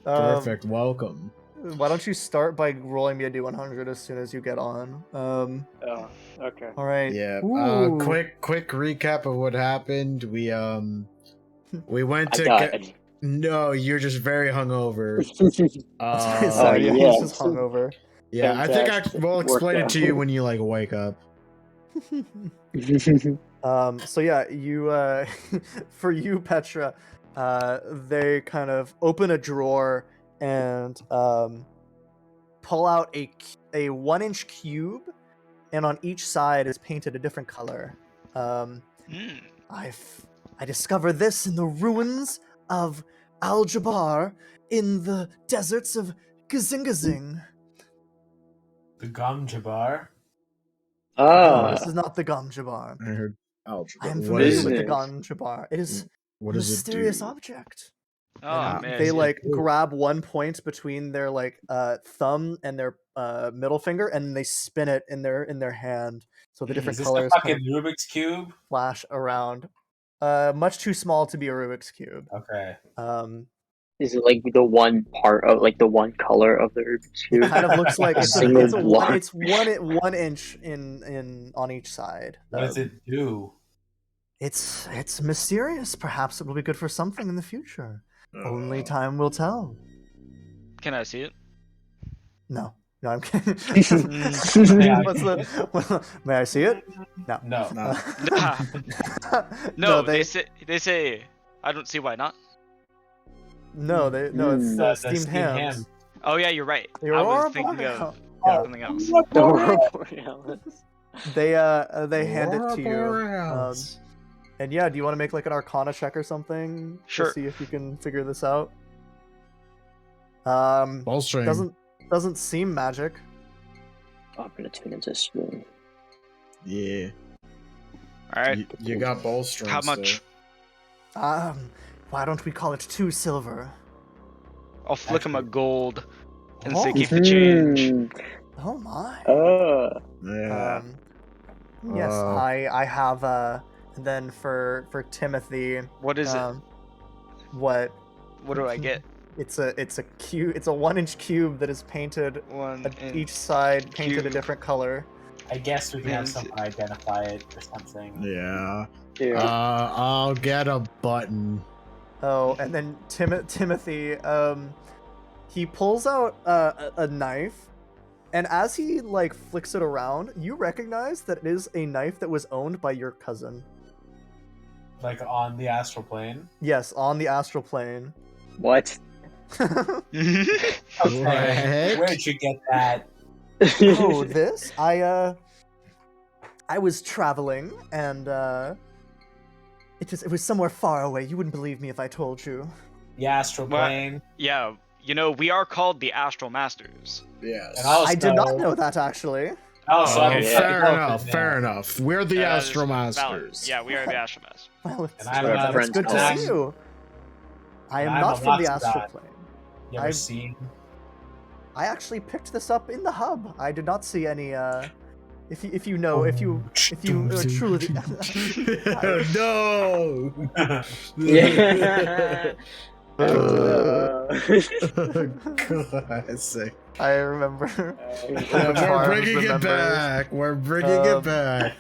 Perfect. Welcome. Why don't you start by rolling me a D100 as soon as you get on? Oh, okay. All right. Yeah. Ooh. Quick recap of what happened. We went I to died. No, you're just very hungover. So yeah, yeah. he's just hungover. Yeah, I think we'll explain it Workout. to you when you like wake up. So yeah, you for you, Petra, they kind of open a drawer and pull out a 1-inch cube, and on each side is painted a different color. I discovered this in the ruins of Al-Jabbar in the deserts of Gazingazing. The Gum Jabbar. No, this is not the Gum Jabbar. I heard algebra. I am What familiar is with it? the Gum Jabbar. It is What a does it mysterious do? object. Oh And man. they like grab one point between their like thumb and their middle finger, and they spin it in their hand, so the different Is this colors a kind fucking of Rubik's Cube? flash around. Much too small to be a Rubik's cube. Okay. Is it like the one part of like the one color of the Rubik's It Cube? kind of looks like it's Single a block. one. It's 1 inch in on each side. What does it do? It's mysterious. Perhaps it will be good for something in the future. Only time will tell. Can I see it? No, I'm kidding. Yeah. May I see it? No. No. No, they they say I don't see why not. it's The steamed hams. Oh yeah, you're right. The I Aurora was thinking of Boreal. something else. The Aurora Borealis. They hand it to you. And yeah, do you want to make like an Arcana check or something? Sure. To see if you can figure this out. Ball string. Doesn't seem magic. I'm gonna tune into string. Yeah. All right. You got ball strings. How much? Why don't we call it 2 silver? I'll flick him a gold and Oh. say keep the change. Oh my. Yeah. Yes, I have and then for Timothy. What is it? What? What do I get? It's a cube. It's a 1-inch cube that is painted each side painted a different color. I guess we can have someone identify it or something. Yeah. Yeah. I'll get a button. Oh, and then Timothy, he pulls out a knife, and as he like flicks it around, you recognize that it is a knife that was owned by your cousin. Like on the astral plane. Yes, on the astral plane. What? Okay. Where'd you get that? Oh, this? I was traveling, and it was somewhere far away. You wouldn't believe me if I told you. The astral What? plane. Yeah, you know, we are called the Astral Masters. Yes. And also, I did not know that actually. Also, Oh, yeah. fair enough. We're the Astral Valid. Masters. Yeah, we are the Astral Masters. Well, it's, And I'm it's good to friends. see you. I am I'm not a from the Lost astral God. plane. You ever I've- seen? I actually picked this up in the hub. I did not see any. If you know, if you truly. No. Yeah. Classic. I remember. We're Charles bringing it remembers. back. We're bringing it back.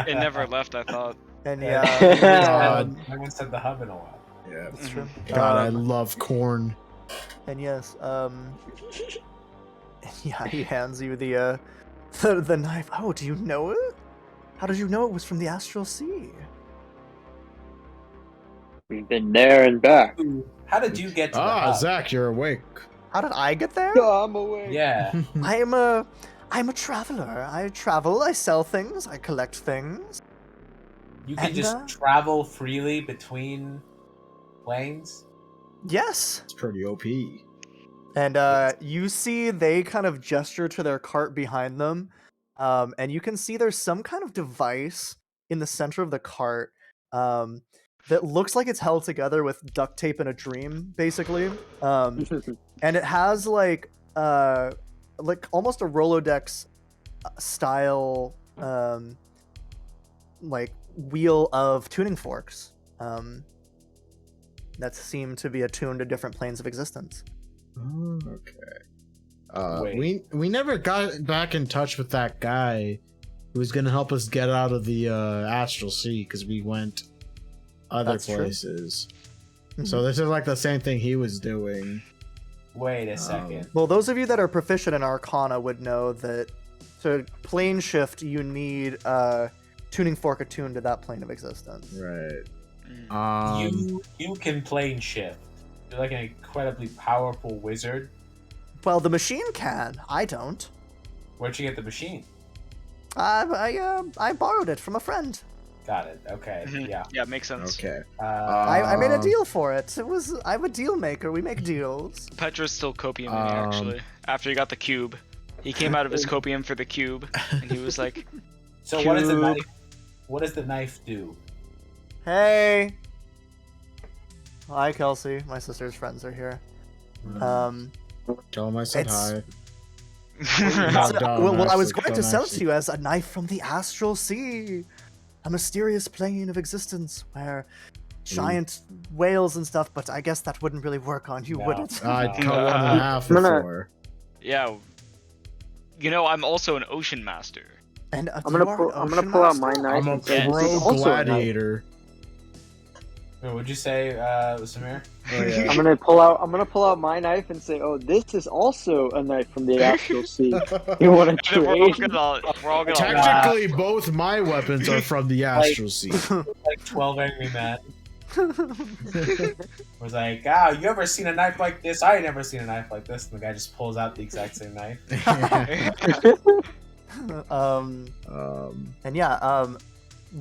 It never left, I thought. And Yeah. yeah, God. I haven't said the hub in a while. Yeah. that's true. God, I love corn. And yes, yeah, he hands you the knife. Oh, do you know it? How did you know it was from the astral sea? We've been there and back. How did you get to the hub? Zach, you're awake. How did I get there? I'm awake. Yeah. I'm a traveler. I travel. I sell things. I collect things. You can And, just travel freely between planes. Yes. It's pretty OP. And you see they kind of gesture to their cart behind them, and you can see there's some kind of device in the center of the cart that looks like it's held together with duct tape in a dream, basically. And it has like almost a Rolodex style like wheel of tuning forks that seem to be attuned to different planes of existence. Oh, okay. Wait. We never got back in touch with that guy who was gonna help us get out of the astral sea because we went other That's true. places. So this is like the same thing he was doing. Wait a second. Well, those of you that are proficient in Arcana would know that to plane shift, you need tuning fork attuned to that plane of existence. Right. You can plane shift. You're like an incredibly powerful wizard. Well, the machine can. I don't. Where'd you get the machine? I borrowed it from a friend. Got it. Okay. Mhm. Yeah. Yeah, makes sense. Okay. I made a Um, deal for it. I'm a deal maker. We make deals. Petra's still copium me, actually. After he got the cube. He came out of his copium for the cube, and he was like, So what does the Cube. knife? What does the knife do? Hey. Hi, Kelsey. My sister's friends are here. Tell him I said It's- hi. So- Dumb, well, I was actually, going to don't sell it actually. to you as a knife from the astral sea, a mysterious plane of existence where giant whales and stuff. But I guess that wouldn't really work on you, No. would it? I'd cut one in half I'm gonna- before. yeah. You know, I'm also an ocean master. And I'm gonna pull out my knife I'm a and say, Yes. "This is pro also a knife." gladiator. Wait, what'd you say, Samir? Oh, yeah. I'm gonna pull out my knife and say, "Oh, this is also a knife from the astral sea." You want And to then we're all trade? gonna Technically, both my weapons are from the astral sea. Like 12 Angry Men. Was like, you ever seen a knife like this? I ain't never seen a knife like this. And the guy just pulls out the exact same knife. And yeah,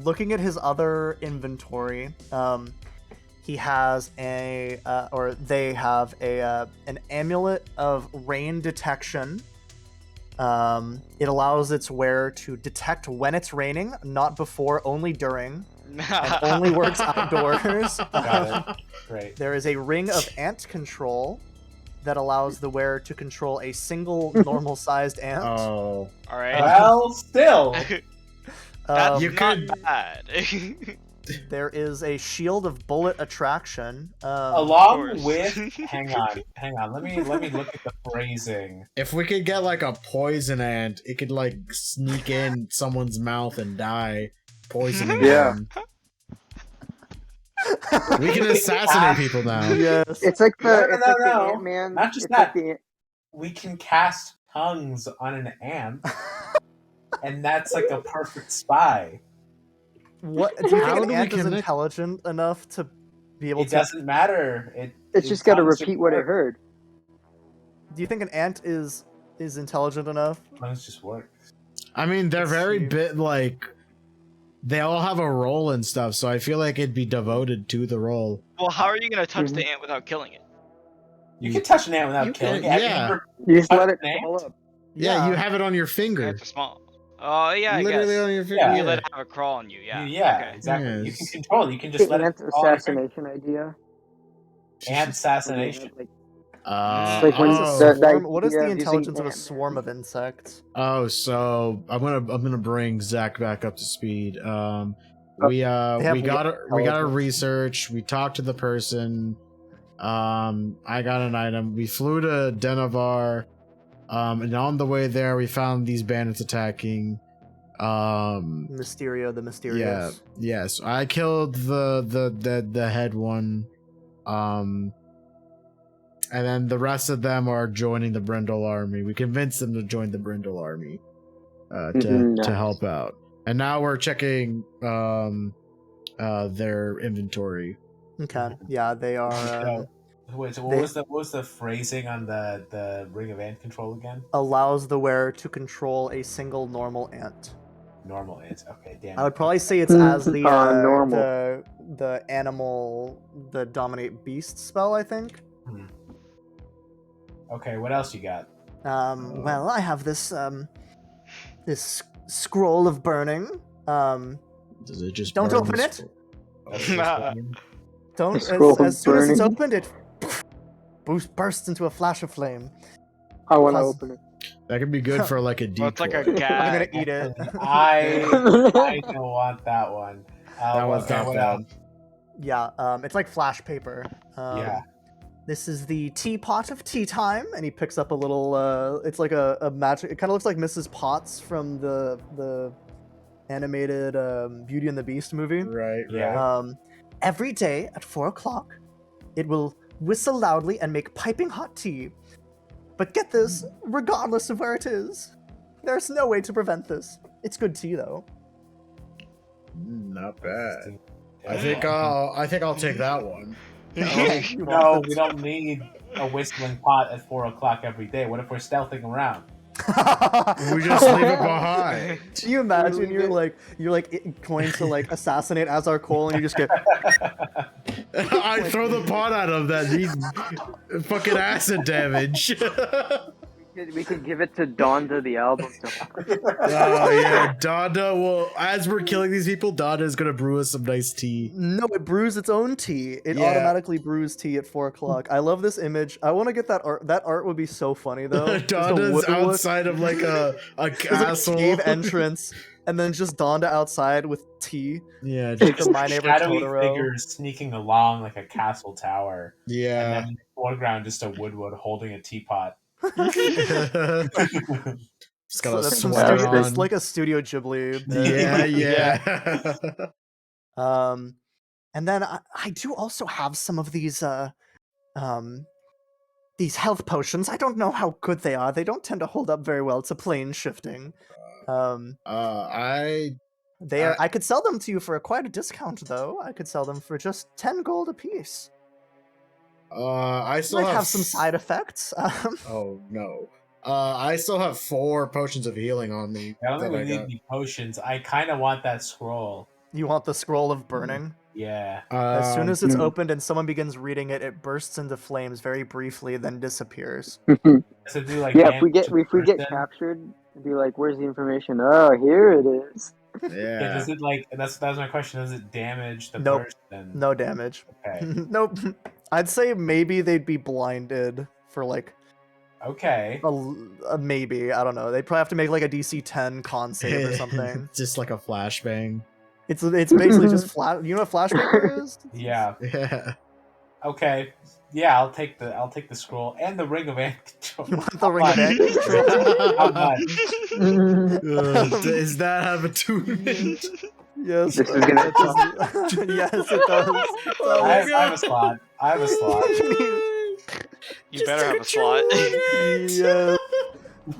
looking at his other inventory, he has they have an amulet of rain detection, It allows its wearer to detect when it's raining, not before, only during, and only works outdoors. Got it. Great. There is a ring of ant control that allows the wearer to control a single normal-sized ant. Oh. All right. Well, still. That's Um, You not could- bad. there is a shield of bullet attraction. Along course. with, hang on. Let me look at the phrasing. If we could get like a poison ant, it could like sneak in someone's mouth and die, poisoning Yeah. them. We can assassinate people now. Yes. It's like No, the no. Ant-Man. Not just it's that. Like We can cast tongues on an ant, and that's like a perfect spy. What do you How think do an we ant is connect- intelligent enough to be able It to? doesn't matter. it's just got to tongues repeat just what it work. heard. Do you think an ant is intelligent enough? Tongues just work. I mean, they're Let's very see. bit like they all have a role and stuff, so I feel like it'd be devoted to the role. Well, how are you gonna touch the Mhm. ant without killing it? You can touch an ant without You killing can- it. Have you yeah. ever- You just let it Ant? crawl up. Yeah, you have it on your finger. Ants are small. Oh yeah, I Literally guess. on your finger. Yeah. You let it have a crawl on you. Yeah. Okay. exactly. You can Yes. control it. You can just let it Ant crawl on your finger. assassination idea. Ant assassination. Like, Like when what it's is, the- a swarm, the what is idea the of using intelligence of a ant. swarm of insects? Oh, so I'm gonna bring Zach back up to speed. We have we got our intelligence. research. We talked to the person. I got an item. We flew to Dennovar. And on the way there, we found these bandits attacking. Mysterio, the mysterious. Yes. I killed the head one. And then the rest of them are joining the Brindle army. We convinced them to join the Brindle army to Nice. help out. And now we're checking their inventory. Okay. Yeah, they are. Wait, so They- what was the phrasing on the ring of ant control again? Allows the wearer to control a single normal ant. Normal ants. Okay, damn. I would probably say it's Mm, as the normal. the animal, the dominate beast spell. I think. Okay, what else you got? Well, I have this this scroll of burning. Does it just Don't burn open the it. scroll? Don't scroll as soon as it's burning. opened, it bursts into a flash of flame. I want to Cause- open it. That could be good for like a decoy. Well, it's like a I'm gag. gonna eat it. I don't want that one. That one's okay, not what bad. else? Yeah, it's like flash paper. Yeah. This is the teapot of tea time, and he picks up a little. It's like a magic. It kind of looks like Mrs. Potts from the animated Beauty and the Beast movie. Right. Yeah. Every day at 4 o'clock, it will whistle loudly and make piping hot tea. But get this, regardless of where it is, there's no way to prevent this. It's good tea, though. Not bad. I Damn. think I'll take that one. You No, want we don't need a whistling pot at 4 o'clock every day. What if we're stealthing around? We just leave it behind. Do you imagine leave you're it- going to like assassinate Azar Cole and you just get I throw the pot at him that needs fucking acid damage. We could give it to Donda the album. Oh yeah, Donda will. As we're killing these people, Donda is gonna brew us some nice tea. no, it brews its own tea. It Yeah. automatically brews tea at 4 o'clock. I love this image. I want to get that art. That art would be so funny though. Just a Donda's wood- outside of like a There's castle. like a cave entrance, and then just Donda outside with tea. Yeah, Like just, the My Neighbor Shadowy Totoro. figures sneaking along like a castle tower. yeah. And then in the foreground, just a Woodwood holding a teapot. Just got a That's some sweater studio, on. it's like a Studio Ghibli. yeah. And then I do also have some of these health potions. I don't know how good they are. They don't tend to hold up very well to plane shifting. I I could sell them to you for quite a discount, though. I could sell them for just 10 gold apiece. I still Might have some side effects. Oh no. I still have 4 potions of healing on me. I don't think that we I need got. the potions. I kind of want that scroll. You want the scroll of burning? Yeah. As soon as it's Hmm. opened and someone begins reading it, it bursts into flames very briefly, then disappears. As Does it do like Yeah, damage if to the we get person? captured, it'd be like, where's the information? Oh, here it is. Yeah, Yeah. does it like that was my question. Does it damage the Nope. person? No damage. Okay. Nope. I'd say maybe they'd be blinded for like Okay. a maybe. I don't know. They'd probably have to make like a DC 10 con save or something. Just like a flashbang. It's basically just flat. You know what flashbanger is? Yeah. Yeah. Okay. Yeah, I'll take the scroll and the ring of ant control. You want the ring of ant control? How much? Does that have attunement? Yes. This is gonna it does. Yes, it does. Oh I my have a slot. I have a slot. You better have a slot. Yes.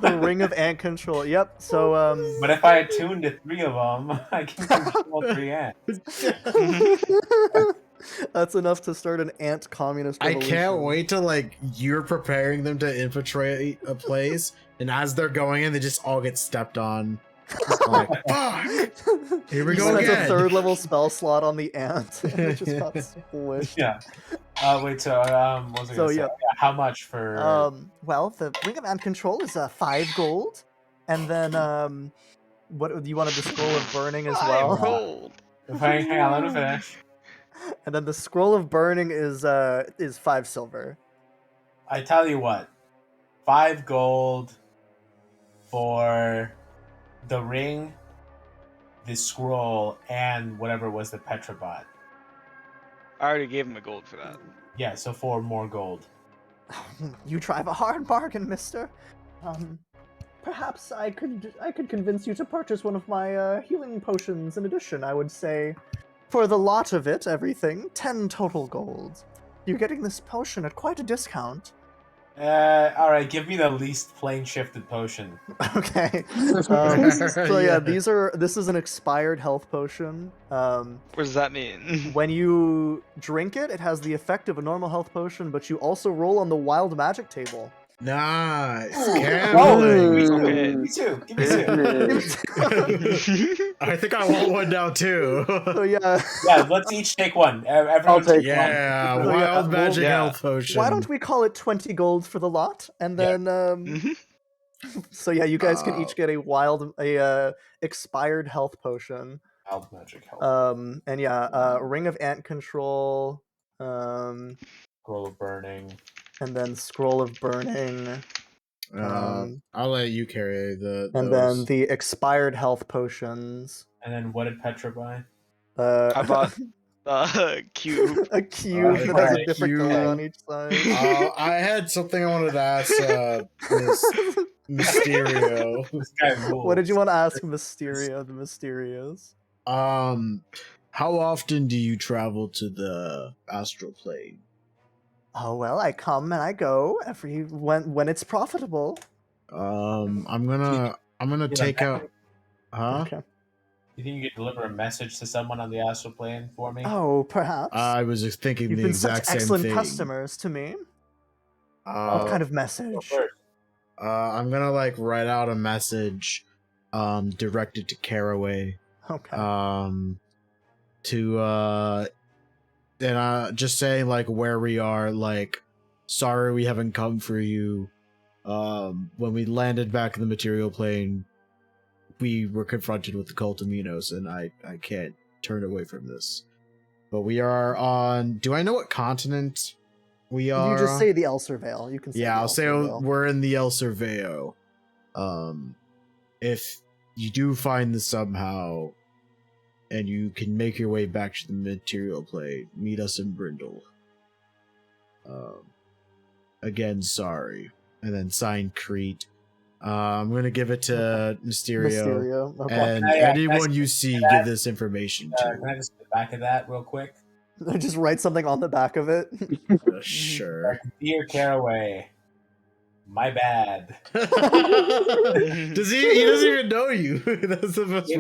The ring of ant control. Yep. So But if I attune to 3 of them, I can control 3 ants. that's enough to start an ant communist I revolution. can't wait till like you're preparing them to infiltrate a place, and as they're going in, they just all get stepped on. Like, fuck! Here we You go spent a again. third level spell slot on the ant. And it just got squished. Yeah. Wait. So what was I So, gonna say? yeah. How much for? Well, the ring of ant control is 5 gold, and then what you wanted the scroll of burning as well. Gold. Hang on, let me finish. And then the scroll of burning is 5 silver. I tell you what, 5 gold for the ring, the scroll, and whatever was the Petrobot. I already gave him a gold for that. Yeah, so 4 more gold. You drive a hard bargain, mister. Perhaps I could convince you to purchase one of my healing potions in addition. I would say, for the lot of it, everything, 10 total gold. You're getting this potion at quite a discount. All right, give me the least plane shifted potion. Okay. So yeah, Yeah. this is an expired health potion. What does that mean? When you drink it, it has the effect of a normal health potion, but you also roll on the wild magic table. Nice. Ooh, Gambling. Okay. Give me 2. Give me 2. Business. I think I want one now too. So yeah, Yeah, let's each take one. Everyone take Yeah, one. wild Well, magic yeah. health potion. why don't we call it 20 gold for the lot, and then Mhm. so yeah, you guys can each get a expired health potion. Wild magic help. And yeah, ring of ant control, Scroll of burning. and then scroll of burning, I'll let you carry and then the expired health potions. And then what did Petra buy? I bought cube. a cube that has a Alright, different cube. color on each side. I had something I wanted to ask Miss Mysterio. This guy rules. What did you want to ask Mysterio, the Mysterios? How often do you travel to the astral plane? Oh well, I come and I go when it's profitable. I'm gonna take out. Huh? Okay. You think you could deliver a message to someone on the astral plane for me? Oh, perhaps. I was just thinking You've the been such exact same excellent thing. customers to me. What kind of Go message? first. I'm gonna like write out a message, directed to Caraway. Okay. Just saying like where we are, like sorry we haven't come for you. When we landed back in the material plane, we were confronted with the cult of Minos, and I can't turn away from this. But we are on. Do I know what continent we are? You just say the El Surveil. You can say Yeah, the I'll El say Surveil. we're in the El Surveio. If you do find this somehow, and you can make your way back to the material plane, meet us in Brindle. Again, sorry. And then sign Crete. I'm gonna give it to Mysterio. Mysterio. Okay. And Yeah, anyone you see, give this information Can I to. just get back of that real quick? Just write something on the back of it. Sure. Dear Caraway, my bad. Does he doesn't even know you. That's the best It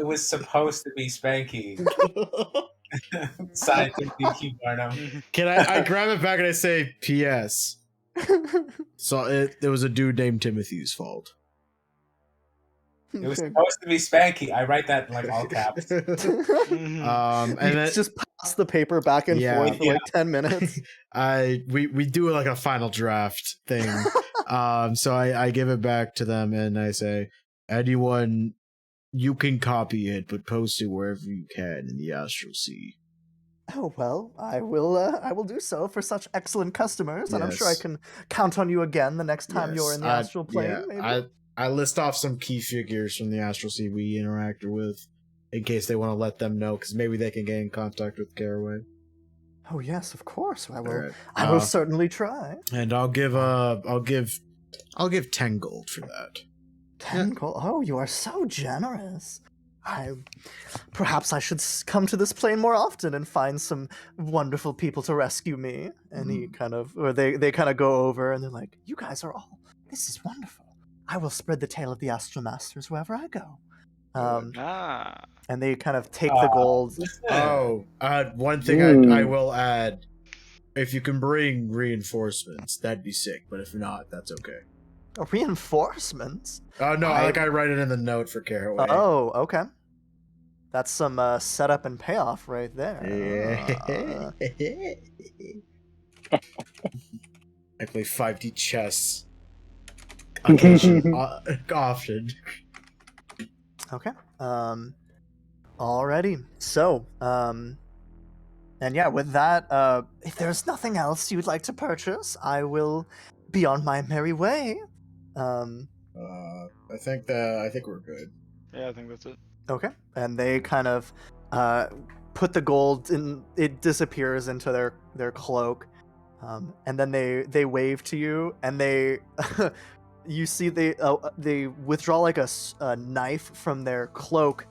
was supposed to be Spanky. part. Signed DQ Barnum. Can I grab it back and I say P.S. So it was a dude named Timothy's fault. It was supposed to be Spanky. I write that in like all caps. And You then just pass the paper back and Yeah. forth for like 10 minutes. we do like a final draft thing. So I give it back to them and I say, anyone, you can copy it, but post it wherever you can in the Astral Sea. Oh well, I will do so for such excellent customers, and I'm sure I Yes. can count on you again the next time you're in the astral plane. Maybe. I list off some key figures from the Astral Sea we interacted with, in case they want to let them know, because maybe they can get in contact with Caraway. Oh yes, of course. I will. Alright. I will certainly try. And I'll give 10 gold for that. 10 gold. Oh, you are so generous. Perhaps I should come to this plane more often and find some wonderful people to rescue me. And he kind of, or they kind of go over and they're like, "You guys are all. This is wonderful. I will spread the tale of the Astral Masters wherever I go." And they kind of take the gold. One thing I will add: if you can bring reinforcements, that'd be sick. But if not, that's okay. Reinforcements? Oh no, I write it in the note for Caraway. Oh, okay. That's some setup and payoff right there. I play 5D chess often. Okay. Alrighty. So, and yeah, with that, if there's nothing else you'd like to purchase, I will be on my merry way. I think we're good. Yeah, I think that's it. Okay. And they kind of put the gold in. It disappears into their cloak, and then they wave to you, and they you see they withdraw like a knife from their cloak,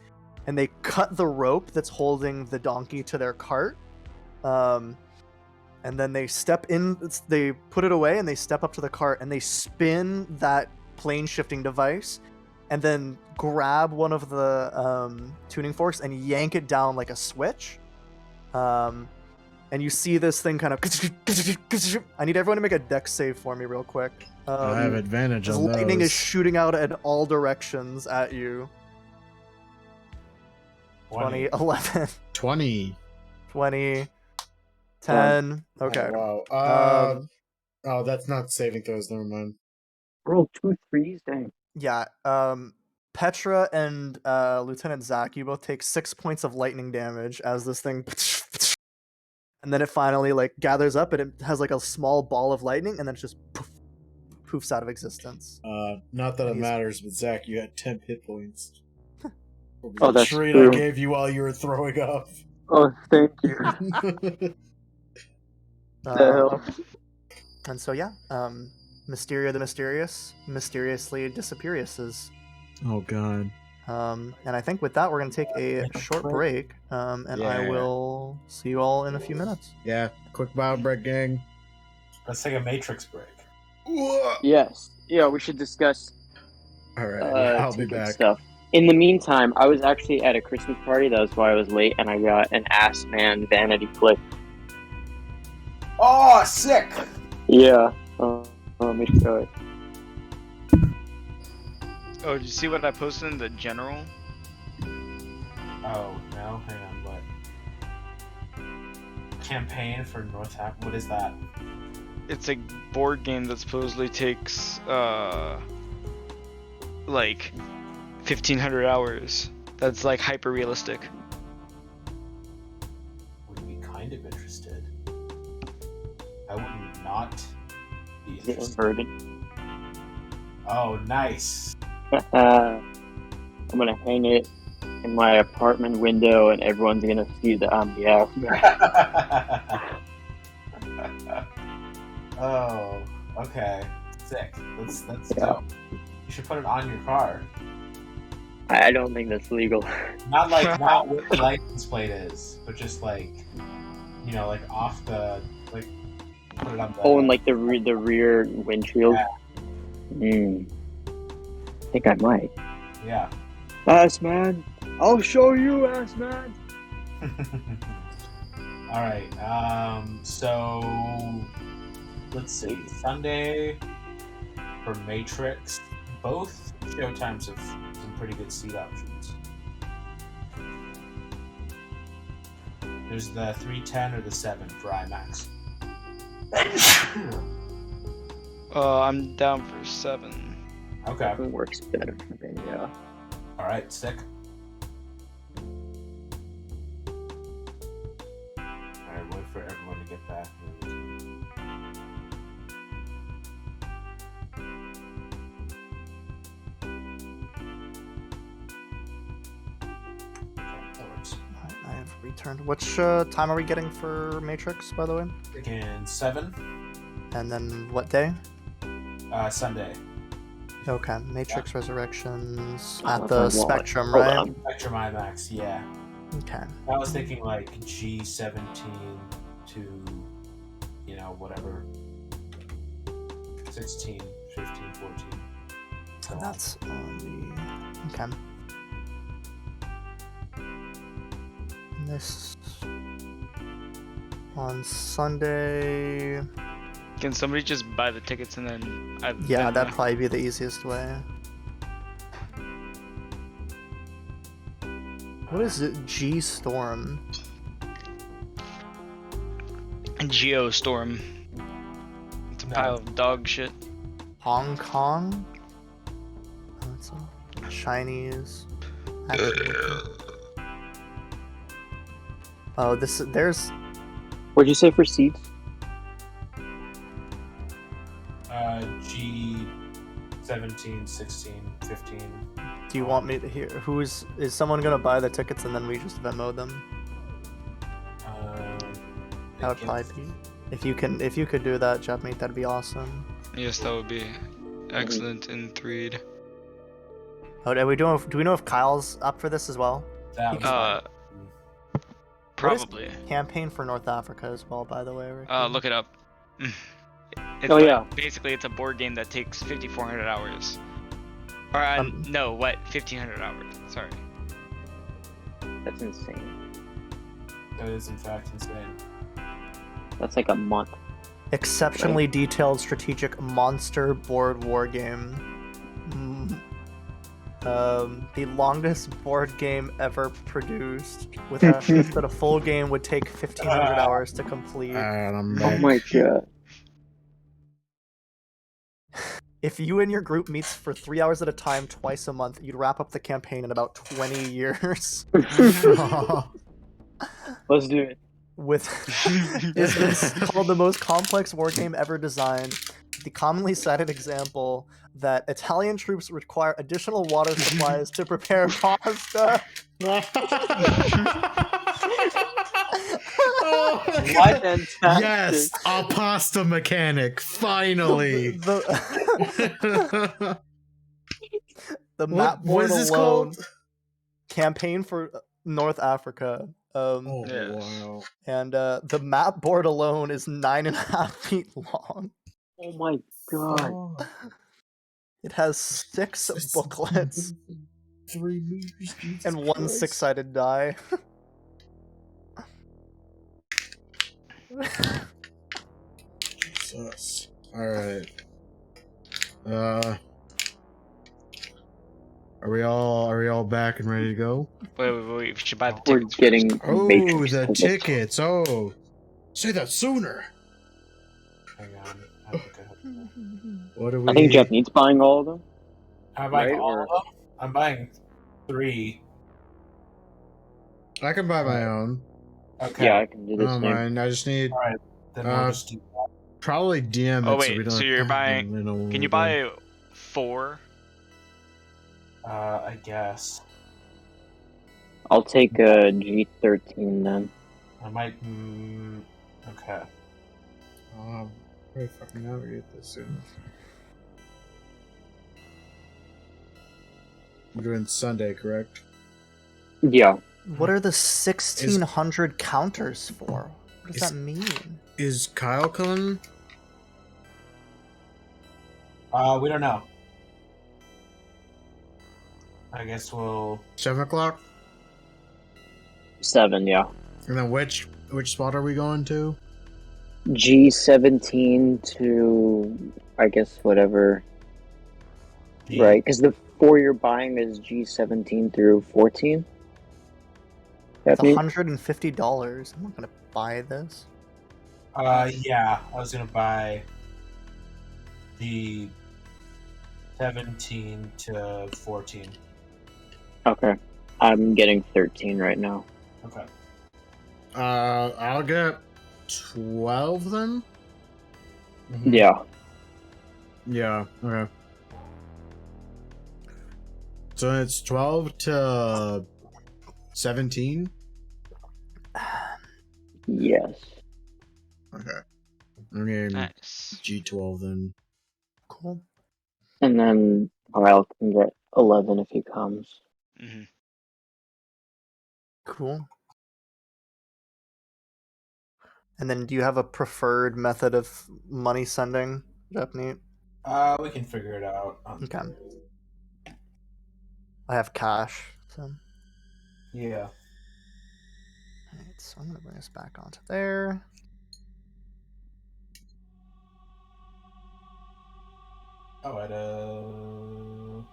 and they cut the rope that's holding the donkey to their cart. And then they step in, they put it away, and they step up to the cart, and they spin that plane shifting device, and then grab one of the tuning forks and yank it down like a switch. And you see this thing kind of... I need everyone to make a dex save for me real quick. I have advantage on those. Lightning is shooting out in all directions at you. 20, 11. 20. 20. 10. Okay. Oh, wow. Oh, that's not saving throws. Never mind. Roll 2 3s, dang. Yeah. Petra and Lieutenant Zach, you both take 6 points of lightning damage as this thing, and then it finally like gathers up and it has like a small ball of lightning, and then it just poofs out of existence. Not that it matters, but Zach, you had 10 hit points. Oh, that's treat true. I gave you while you were throwing up. Oh, thank you. And so yeah, Mysteria the Mysterious mysteriously disappears. Oh god. And I think with that we're gonna take a short break. And I will see you all in a few minutes. Yeah, quick bio break, gang. Let's take a Matrix break. Yes. Yeah, we should discuss. All right, I'll be ticket back. Stuff. In the meantime, I was actually at a Christmas party. That was why I was late, and I got an Ass Man vanity clip. Oh, sick! Yeah. Let me show it. Oh, did you see what I posted in the general? Oh, no? Hang on, what? Campaign for Northampton? What is that? It's a board game that supposedly takes, like, 1,500 hours. That's, like, hyper-realistic. Would be kind of interested. I wouldn't not be interested. Inverted. Oh, nice. I'm gonna hang it in my apartment window, and everyone's gonna see that I'm the Ass Man. Oh, okay. Sick. That's dope. You should put it on your car. I don't think that's legal. Not what the license plate is, but just like, you know, like off the, like, put it on the... Oh, and like the rear windshield? Yeah. I think I might. Yeah. Ass Man! I'll show you, Ass Man! Alright, so... Let's see. Sunday for Matrix. Both showtimes have some pretty good seat options. There's the 310 or the 7 for IMAX. I'm down for 7. Okay. It works better for me, yeah. All right, stick. All right, wait for everyone to get back. That works. Alright, I have returned. Which time are we getting for Matrix, by the way? Again, 7. And then what day? Sunday. Okay, Matrix Resurrections Oh, at that's the my wallet. Spectrum, Hold right? on. Spectrum IMAX, yeah. Okay. I was thinking like G17 to, you know, whatever. 16, 15, 14. So And that's on the... Okay. And this... On Sunday... Can somebody just buy the tickets and then? Yeah, that'd probably be the easiest way. What is it? G-Storm? Geostorm. It's a pile of dog shit. Hong Kong? Oh, it's a Chinese. Actually, oh, there's... What'd you say for seats? G17, 16, 15. Do you want me to hear? Is someone gonna buy the tickets and then we just Venmo them? That would probably be. If you could do that, Jetmeat, that'd be awesome. Yes, that would be excellent in 3'd. Oh, do we know if Kyle's up for this as well? That was fine. Probably. Campaign for North Africa as well, by the way. Ricky. Look it up. Oh, yeah. Basically, it's a board game that takes 5,400 hours. Or no, what? 1,500 hours. Sorry. That's insane. That is in fact insane. That's like a month. Exceptionally detailed strategic monster board war game. The longest board game ever produced, with that a full game would take 1,500 hours to complete. Oh my god. If you and your group meets for 3 hours at a time twice a month, you'd wrap up the campaign in about 20 years. Let's do it. It's been called the most complex war game ever designed. The commonly cited example that Italian troops require additional water supplies to prepare pasta. Oh, What? Fantastic. yes, a pasta mechanic, finally. The map what board is this alone. called? Campaign for North Africa. Oh, Yes. wow. And the map board alone is 9.5 feet long. Oh my god. Oh, It has 6 booklets 3 meters, Jesus and 1 Christ. 6-sided die. Jesus. Alright. Are we all back and ready to go? Wait, we should buy the We're tickets. getting Oh, Matrix the tickets. tickets. Oh. Say that sooner. Hang on. I think I have- What do we I think Jeff needs buying all of them. Am I buying Right, all or- of them? I'm buying 3. I can buy my own. Okay. Yeah, I can do I this don't thing. mind. I just need Then we'll just do that. probably DM it Oh, so wait, we don't so you're have buying- them in a Can you little buy 4? I guess. I'll take a G13 then. I might. Okay. How do I fucking navigate this soon? We're doing Sunday, correct? Yeah. What are the 1,600 counters for? What does Is- that mean? Is Kyle coming? We don't know. I guess we'll. 7 o'clock? 7, yeah. And then which spot are we going to? G17 to, I guess, whatever. Right, because the 4 you're buying is G17 through 14. It's That means $150. I'm not gonna buy this. Yeah. I was gonna buy be 17 to 14. Okay. I'm getting 13 right now. Okay. I'll get 12 then. Mhm. Yeah. Yeah. Okay. So it's 12 to 17. Yes. Okay. Okay. Nice. G12 then. Cool. And then Kyle can get 11 if he comes. Hmm. Cool. And then do you have a preferred method of money sending, Japanese? We can figure it out. Okay. I have cash, so. Yeah. Alright, so I'm gonna bring us back onto there. Oh, at a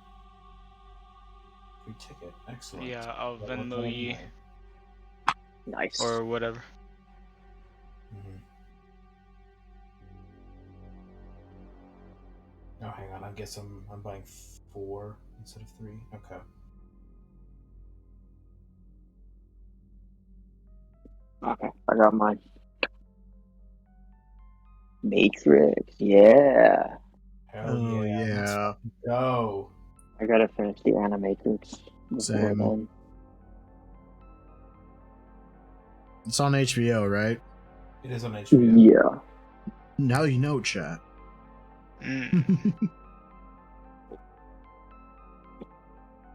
free ticket. Excellent. Yeah, I'll What can Venmo I you buy? Nice. or whatever. Mhm. Oh, hang on. I guess I'm buying 4 instead of 3. Okay. Okay, I got mine. Matrix, yeah. Hell Oh, yeah. Let's yeah. go. I gotta finish the Animatrix before Same. then. It's on HBO, right? It is on HBO. Yeah. Now you know, chat. Mm.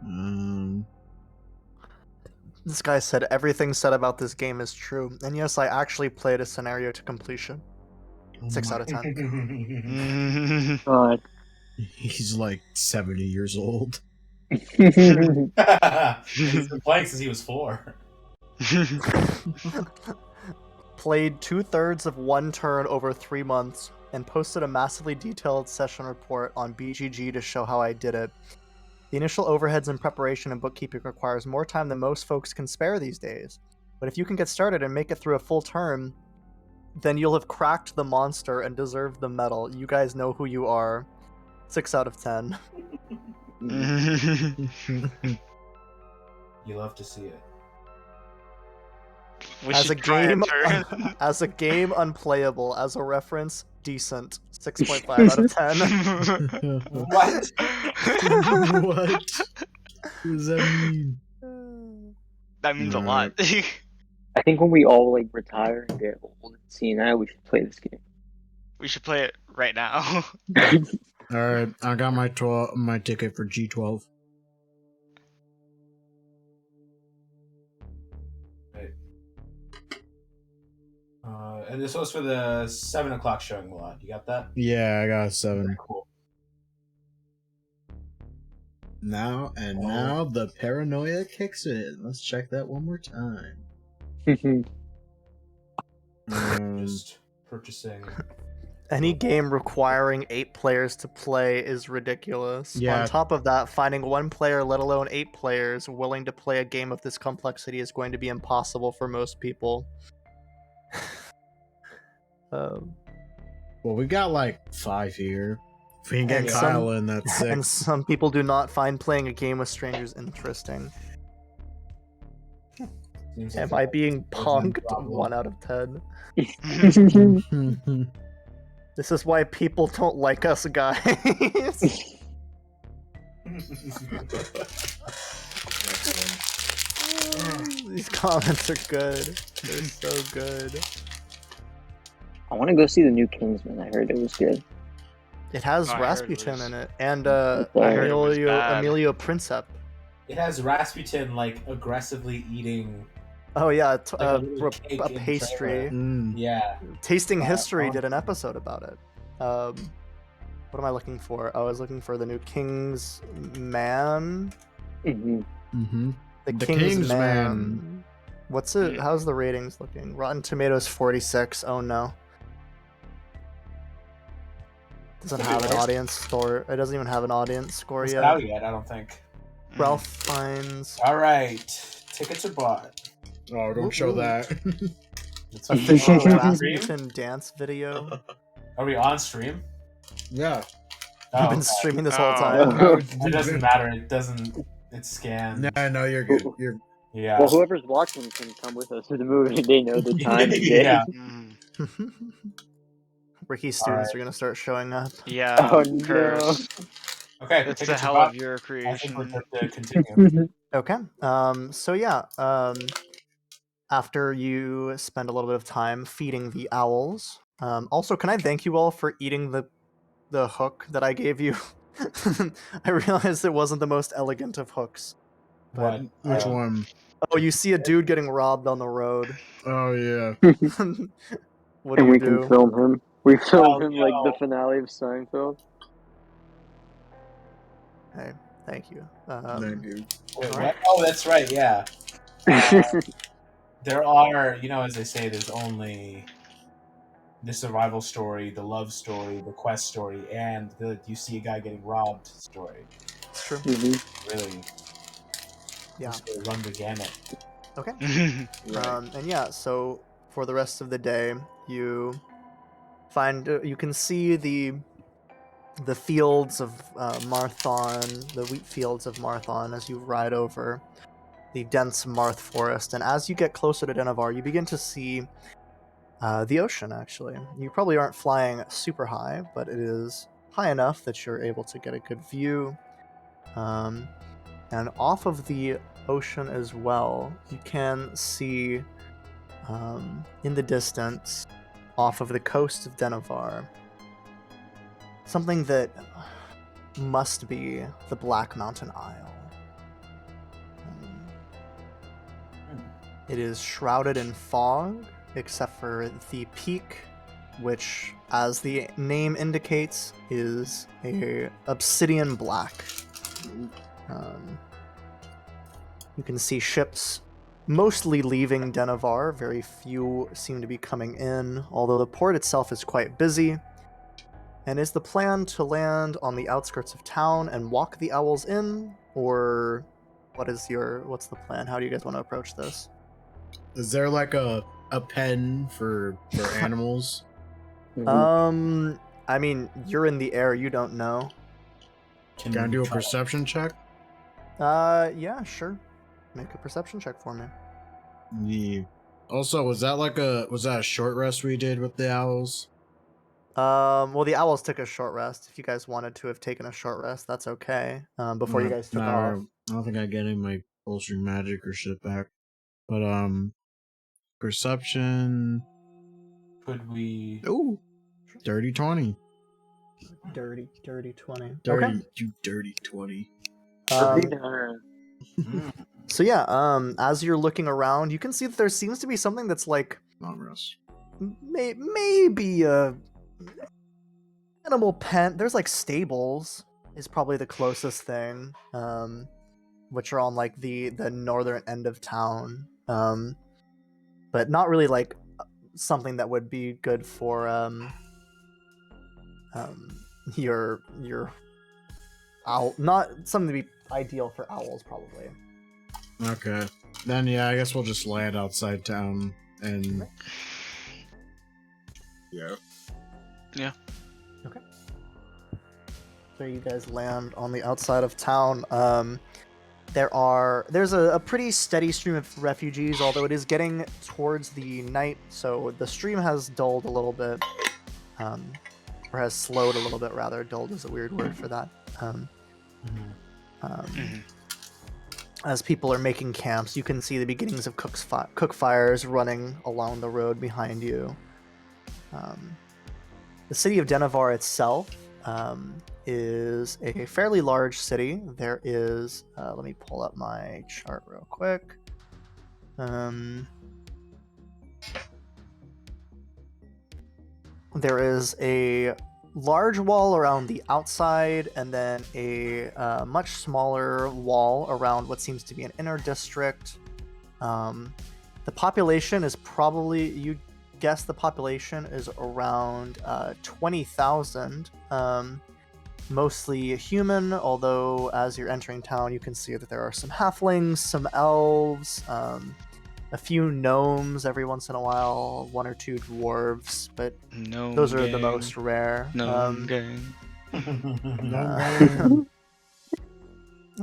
um, This guy said everything said about this game is true. And yes, I actually played a scenario to completion. oh 6 my- out of 10. God. He's like 70 years old. He's been playing since he was 4. Played 2/3 of one turn over 3 months, and posted a massively detailed session report on BGG to show how I did it. The initial overheads and preparation and bookkeeping requires more time than most folks can spare these days. But if you can get started and make it through a full turn, then you'll have cracked the monster and deserved the medal. You guys know who you are. 6 out of 10. You love to see it. We As a should try game, turn. as a game unplayable. As a reference, decent. 6.5 out of 10. What? What? What does that mean? That means a lot. I think when we all like retire and get old and senile, we should play this game. We should play it right now. Alright, I got my ticket for G12. Right. And this was for the 7 o'clock showing, Milad. You got that? Yeah, I got 7. Cool. Now the paranoia kicks in. Let's check that one more time. Just purchasing. Any game requiring 8 players to play is ridiculous. Yeah. On top of that, finding 1 player, let alone 8 players, willing to play a game of this complexity is going to be impossible for most people. Well, we got like 5 here. If we can get And Kyle in, that's 6. And some people do not find playing a game with strangers interesting. Seems Am like I being no punked? problem. 1 out of 10. This is why people don't like us, guys. These comments are good. They're so good. I want to go see the new Kingsman. I heard it was good. It has I heard it Rasputin was- in it, and I heard it was bad. Emilio Princip. It has Rasputin like aggressively eating. Oh yeah, Like a little cake a in the pastry. trailer. Mm. Yeah. Tasting History on- did an episode about it. What am I looking for? I was looking for the new King's Man. Hmm Mm-hmm. The The King's, King's Man. Man. What's it? How's the ratings looking? Rotten Tomatoes 46. Oh no. Doesn't Could be have an worse. audience score. It doesn't even have an audience score It's yet. not out yet, I don't think. Ralph Fiennes. All right. Tickets are bought. Oh, don't show Ooh. that. It's Official on stream. Rasputin dance video. Are we on stream? Yeah. You've been okay. streaming this whole Oh. time. No, It doesn't matter. It doesn't. It's scanned. no, you're good. You're Yeah. Well, whoever's watching can come with us to the movie. They know the time and Yeah. day. Mm. Ricky students are gonna start showing up. Yeah, Oh, no. curse. Okay. It's take the it to hell Bob. of your I think we're creation. good to continue. Okay. So yeah. After you spend a little bit of time feeding the owls. Also, can I thank you all for eating the hook that I gave you? I realized it wasn't the most elegant of hooks. What? which one? Oh, you see a dude getting robbed on the road. Oh yeah. What do And you we do? can film him. We film Oh, him like the yo. finale of Seinfeld. Hey, thank you. Thank you. Wait, Alright. what? Oh, that's right. Yeah. There are, as they say, there's only the survival story, the love story, the quest story, and the you see a guy getting robbed story. It's true. Mhm. Really, Yeah. just to run the gamut. Okay. Right. And yeah, so for the rest of the day, you find you can see the fields of Marthon, the wheat fields of Marthon, as you ride over the dense Marth forest. And as you get closer to Dennovar, you begin to see the ocean. Actually, you probably aren't flying super high, but it is high enough that you're able to get a good view. And off of the ocean as well, you can see in the distance, off of the coast of Dennovar, something that must be the Black Mountain Isle. It is shrouded in fog, except for the peak, which, as the name indicates, is a obsidian black. You can see ships mostly leaving Dennovar. Very few seem to be coming in, although the port itself is quite busy. And is the plan to land on the outskirts of town and walk the owls in, or what's the plan? How do you guys want to approach this? Is there like a pen for animals? Mhm. I mean, you're in the air, you don't know. Can I do a perception check? Yeah, sure. Make a perception check for me. Yeah. Also, was that a short rest we did with the owls? Well, the owls took a short rest. If you guys wanted to have taken a short rest, that's okay. Before you guys took off. I don't think I get any of my bolstering magic or shit back. But perception. Could we? Ooh, dirty 20. Dirty 20. Dirty, Okay. you dirty 20. So yeah, as you're looking around, you can see that there seems to be something that's like Long rest. maybe a animal pen. There's like stables is probably the closest thing, which are on like the northern end of town, but not really like something that would be good for your owl. Not something to be ideal for owls, probably. Okay. Then yeah, I guess we'll just land outside town and yeah. Yeah. Okay. So you guys land on the outside of town. There's a pretty steady stream of refugees, although it is getting towards the night, so the stream has dulled a little bit, or has slowed a little bit rather. Dulled is a weird word for that. As people are making camps, you can see the beginnings of cook fires running along the road behind you. The city of Dennovar itself is a fairly large city. There is, let me pull up my chart real quick. There is a large wall around the outside, and then a much smaller wall around what seems to be an inner district. The population is probably, you guess the population is around 20,000. Mostly human, although as you're entering town, you can see that there are some halflings, some elves, a few gnomes every once in a while, one or two dwarves, but those are the most rare. Gnome gang.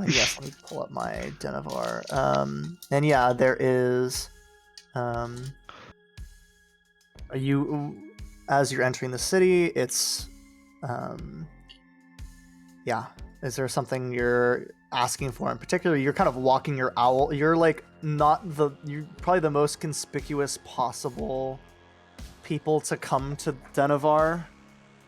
Yes, let me pull up my Dennovar. And yeah, there is. You, as you're entering the city, it's. Yeah. Is there something you're asking for in particular? You're kind of walking your owl. You're like you're probably the most conspicuous possible people to come to Dennovar.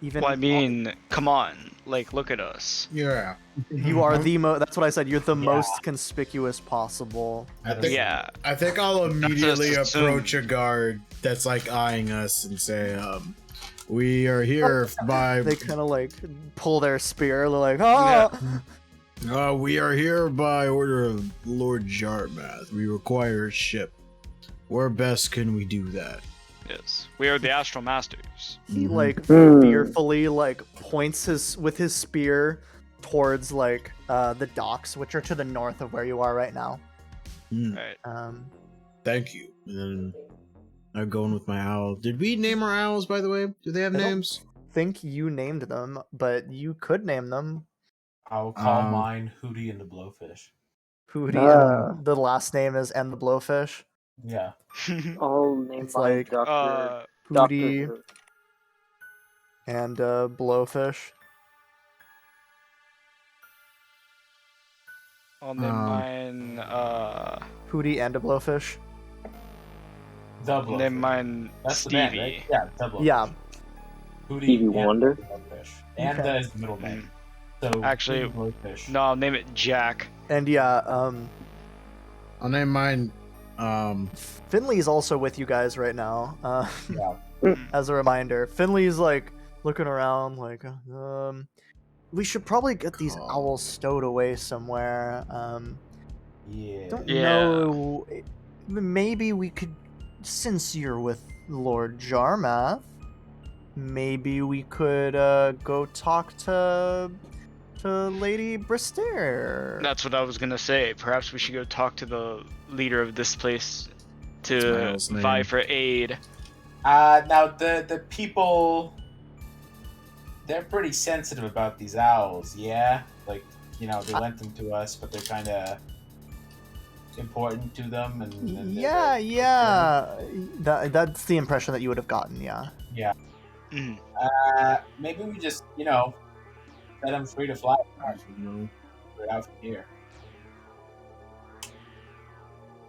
Even Well, I mean, come on, like look at us. Yeah. you are the most. That's what I said. You're the Yeah. most conspicuous possible. I think Yeah. I think I'll immediately just approach a assume. guard that's like eyeing us and say, we are here by They kind of like pull their spear. They're like, ah. we are here by order of Lord Jarmath. We require a ship. Where best can we do that? Yes, we are the Astral Masters. He like Hmm. fearfully like points with his spear towards like the docks, which are to the north of where you are right now. Hmm, Right. thank you. And then I'm going with my owl. Did we name our owls, by the way? Do they have I don't- names? Think you named them, but you could name them. I'll call Um, mine Hootie and the Blowfish. Hootie Ah. and the last name is and the Blowfish. Yeah. I'll name It's mine like, Doctor Hootie Who. and Blowfish. I'll name mine. Hootie and a Blowfish. The I'll Blowfish. name mine That's the Stevie. band, right? Yeah, the Blowfish. Yeah. Hootie Stevie and Wonder? the Blowfish. And Okay. the is the middle name. So Actually, Hootie Blowfish. No, I'll name it Jack. And yeah, I'll name mine. Finley's also with you guys right now. Yeah. As a reminder, Finley's like looking around, like, we should probably get these Oh. owls stowed away somewhere. Yeah. Don't Yeah. know. Maybe we could, since you're with Lord Jarmath, maybe we could go talk to Lady Brister. That's what I was gonna say. Perhaps we should go talk to the leader of this place my to owl's vie name. for aid. Now the people, they're pretty sensitive about these owls. Yeah, like they lent them to us, but they're kind of important to them. And they're- Yeah. That's the impression that you would have gotten. Yeah. Yeah. Mhm. Maybe we just set them free to fly right out from here.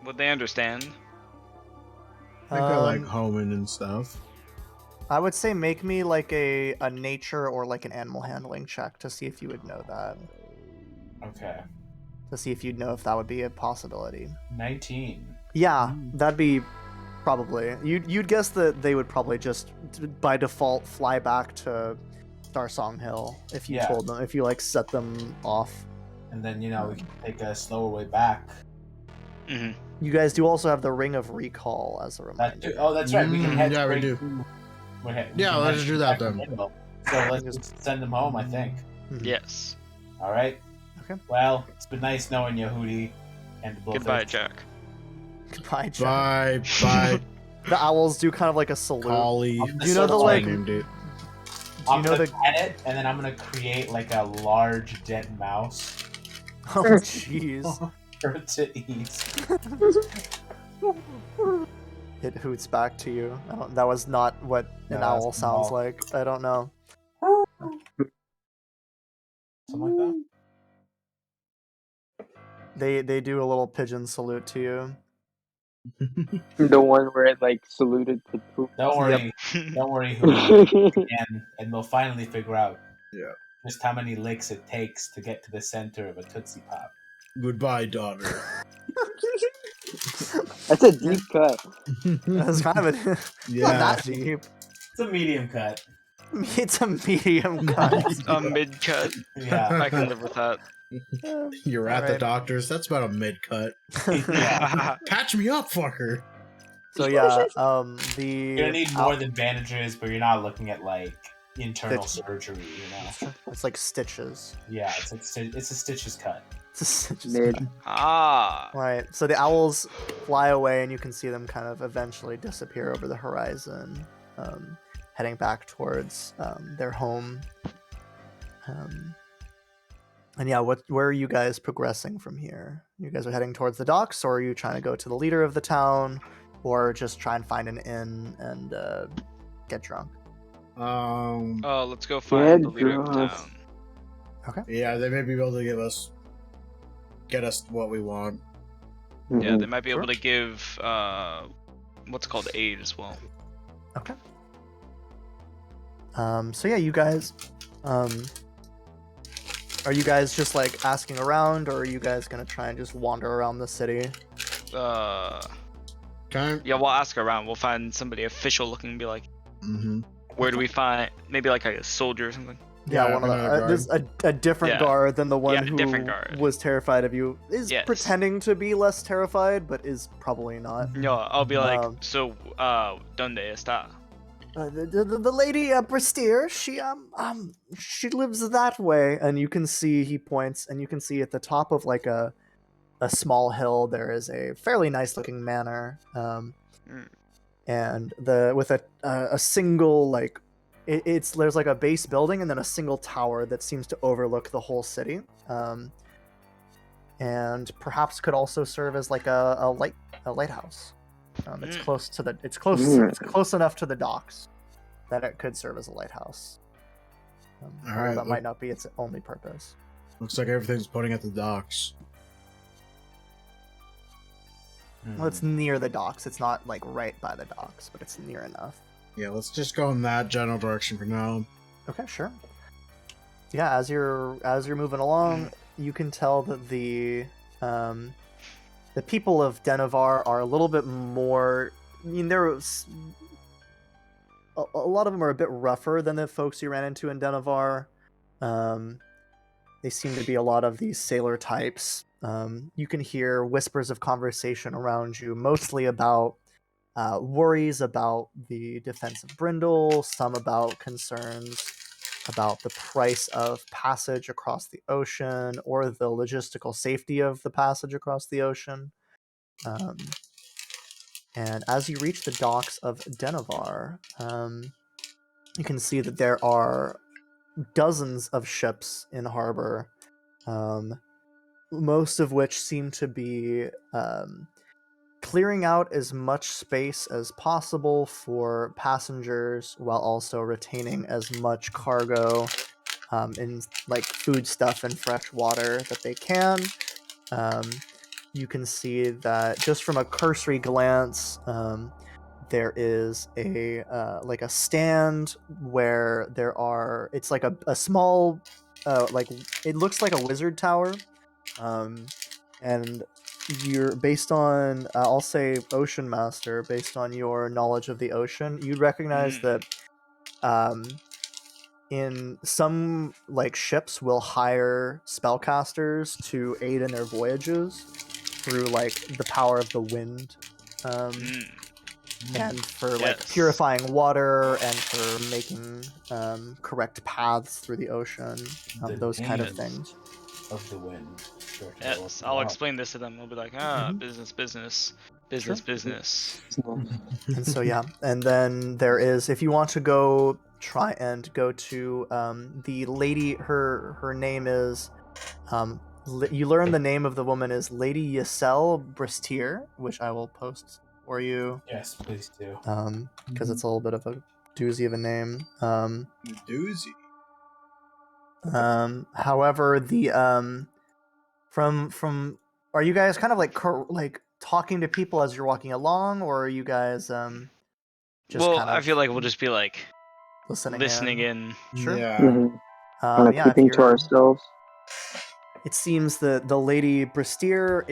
Would they understand? I think I like Um, homing and stuff. I would say make me like a nature or like an animal handling check to see if you would know that. Okay. To see if you'd know if that would be a possibility. 19. Yeah, that'd be probably. You'd guess that they would probably just by default fly back to Starsong Hill if you Yeah. told them, if you like set them off. And then we can take a slower way back. Hmm. You guys do also have the Ring of Recall as a That reminder. too. Oh, that's right. We can head yeah, we straight do. to- we Yeah, can let's head do that back to then. Kendall. So let's just send them home, I think. Mhm. Yes. All right. Okay. Well, it's been nice knowing you, Hootie, and the Goodbye, Blowfish. Jack. Goodbye, Jack. Bye, bye, The owls do kind of like a salute. Collie. Do you know the, That's what I like- named it. Do you I'm know gonna the? pet it, and then I'm gonna create like a large dead mouse Oh jeez. for it to eat. It hoots back to you. That was not what an No, owl that's sounds not. like. I don't know. Something like that. They do a little pigeon salute to you. The one where it like saluted to poop. Don't worry, don't worry, Hootie, and we'll finally figure out Yeah. just how many licks it takes to get to the center of a Tootsie Pop. Goodbye, daughter. That's a deep cut. That's kind of a not Yeah. that deep. It's a medium cut. It's a medium cut. A mid cut. Yeah. I can live with that. You're at the Alright. doctor's. That's about a mid cut. Yeah. Patch me up, fucker. So yeah, the You're gonna need more than bandages, but you're not looking at like internal surgery, It's like stitches. Yeah, it's a stitches cut. It's a stitches Mid. cut. Ah. Right. So the owls fly away, and you can see them kind of eventually disappear over the horizon, heading back towards their home. And yeah, where are you guys progressing from here? You guys are heading towards the docks, or are you trying to go to the leader of the town, or just try and find an inn and get drunk? Let's go find the Get leader of the drunk. town. Yeah, they may be able to get us what we want. Yeah, they might be Sure. able to give what's called aid as well. Okay. So yeah, you guys, are you guys just like asking around, or are you guys gonna try and just wander around the city? Okay. Yeah, we'll ask around. We'll find somebody official looking and be like, Mm-hmm. where do we find maybe like a soldier or something? Yeah, Yeah, one of the another there's a different Yeah. guard than the one Yeah, who different guard. was terrified of you. Is Yes. pretending to be less terrified, but is probably not. No, I'll be like, Um, so, ¿dónde está? The lady Prestige, she lives that way, and you can see, he points, and you can see at the top of like a small hill there is a fairly nice looking manor, and with a single like there's like a base building and then a single tower that seems to overlook the whole city, and perhaps could also serve as like a lighthouse. It's close to the it's close enough to the docks that it could serve as a lighthouse. All right, that might not be its only purpose. Looks like everything's pointing at the docks. Well, it's near the docks. It's not like right by the docks, but it's near enough. Yeah, let's just go in that general direction for now. Okay, sure. Yeah, as you're moving along, you can tell that the people of Dennovar are a little bit more. I mean, there's a lot of them are a bit rougher than the folks you ran into in Dennovar. They seem to be a lot of these sailor types. You can hear whispers of conversation around you, mostly about worries about the defense of Brindle, some about concerns about the price of passage across the ocean or the logistical safety of the passage across the ocean. And as you reach the docks of Dennovar, you can see that there are dozens of ships in harbor, most of which seem to be clearing out as much space as possible for passengers while also retaining as much cargo in like food stuff and fresh water that they can. You can see that just from a cursory glance, there is a like a stand where it's like a small like it looks like a wizard tower, and you're based on I'll say Ocean Master, based on your knowledge of the ocean, you'd recognize that in some like ships will hire spellcasters to aid in their voyages through like the power of the wind, and for like purifying water and for making correct paths through the ocean, those kind of things. Of the wind. Yes, I'll explain this to them. I'll be like, business. And so yeah, and then there is, if you want to go try and go to the lady, her name is you learn the name of the woman is Lady Yeselle Bristier, which I will post for you. Yes, please do. Because it's a little bit of a doozy of a name. Doozy. However, the from are you guys kind of like talking to people as you're walking along, or are you guys just well, kind of I feel like we'll just be like listening in. Sure. Yeah. Kind of Yeah, if keeping to you're- ourselves. It seems that the Lady Bristier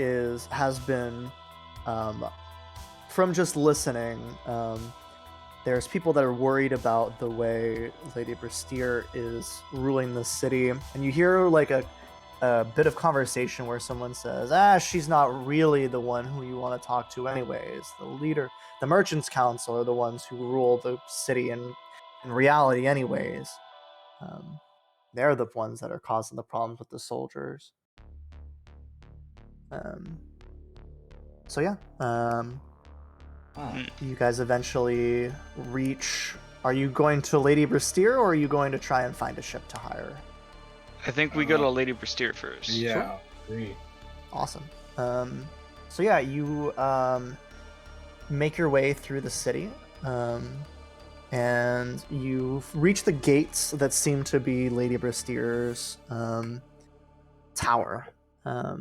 has been, from just listening, there's people that are worried about the way Lady Bristier is ruling the city, and you hear like a bit of conversation where someone says, she's not really the one who you want to talk to anyways. The Merchants Council are the ones who rule the city in reality anyways. They're the ones that are causing the problems with the soldiers. So yeah, you guys eventually reach. Are you going to Lady Bristier, or are you going to try and find a ship to hire? I think we go to Lady Prestige first. Yeah. Agree. Awesome. So yeah, you make your way through the city, and you reach the gates that seem to be Lady Bristeer's tower. Let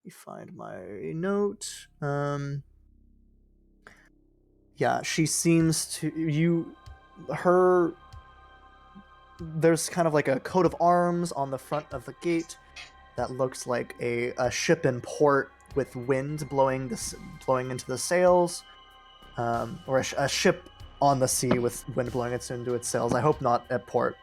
me find my note. Yeah, she seems to there's kind of like a coat of arms on the front of the gate that looks like a ship in port with wind blowing into the sails, or a ship on the sea with wind blowing into its sails. I hope not at port.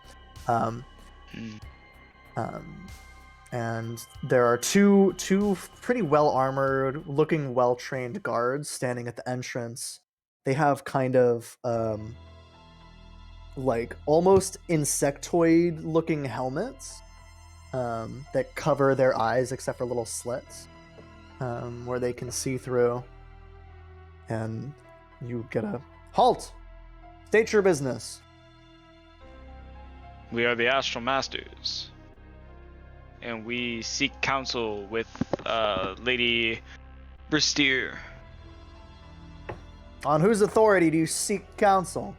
And there are two pretty well armored, looking well trained guards standing at the entrance. They have kind of like almost insectoid looking helmets that cover their eyes except for little slits where they can see through. And you get a halt. State your business. We are the Astral Masters, and we seek counsel with Lady Bristeer. On whose authority do you seek counsel?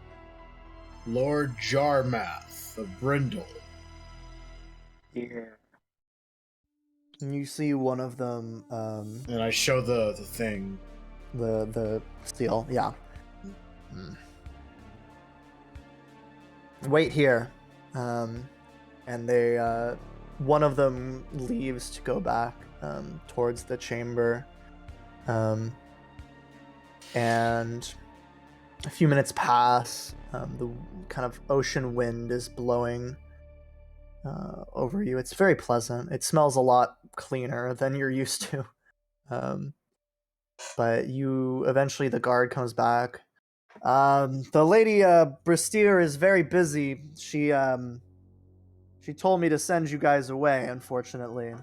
Lord Jarmath of Brindle. Yeah. And you see one of them, And I show the thing. the seal. Yeah. Wait here. And they, one of them leaves to go back towards the chamber. And a few minutes pass. The kind of ocean wind is blowing over you. It's very pleasant. It smells a lot cleaner than you're used to. But eventually the guard comes back. The lady Bristeer is very busy. She told me to send you guys away, unfortunately.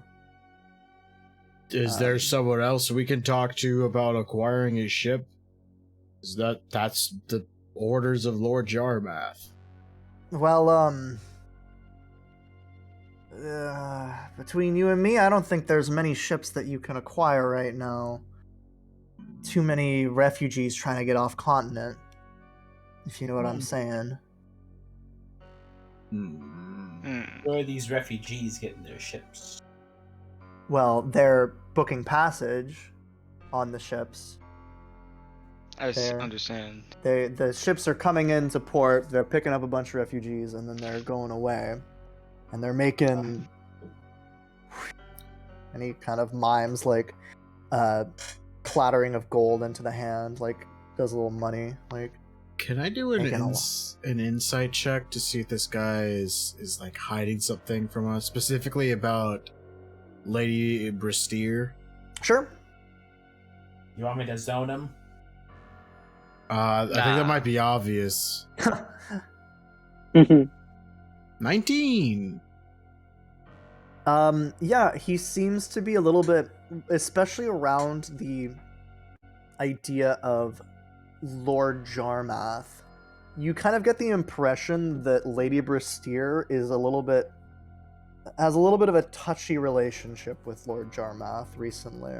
Is there someone else we can talk to about acquiring a ship? That's the orders of Lord Jarmath? Well, between you and me, I don't think there's many ships that you can acquire right now. Too many refugees trying to get off continent, if you know what I'm saying. Where are these refugees getting their ships? Well, they're booking passage on the ships. I There. understand. The ships are coming into port, they're picking up a bunch of refugees, and then they're going away. And they're making... And he kind of mimes, like, clattering of gold into the hand, like, does a little money, like... Can I do an Making a insight check to see if this guy is like hiding something from us, specifically about Lady Bristeer? Sure. You want me to zone him? I think that might be obvious. 19! Yeah, he seems to be a little bit, especially around the idea of Lord Jarmath. You kind of get the impression that Lady Bristeer has a little bit of a touchy relationship with Lord Jarmath recently.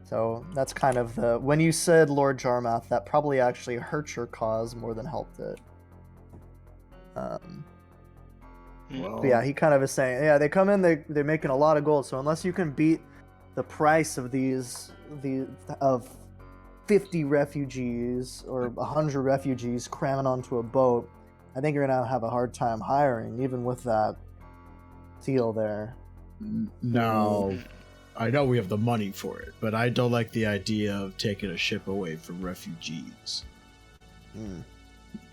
So that's kind of when you said Lord Jarmath, that probably actually hurt your cause more than helped it. But yeah, he kind of is saying, yeah, they come in, they're making a lot of gold, so unless you can beat the price of of 50 refugees or 100 refugees cramming onto a boat, I think you're gonna have a hard time hiring, even with that seal there. No, I know we have the money for it, but I don't like the idea of taking a ship away from refugees.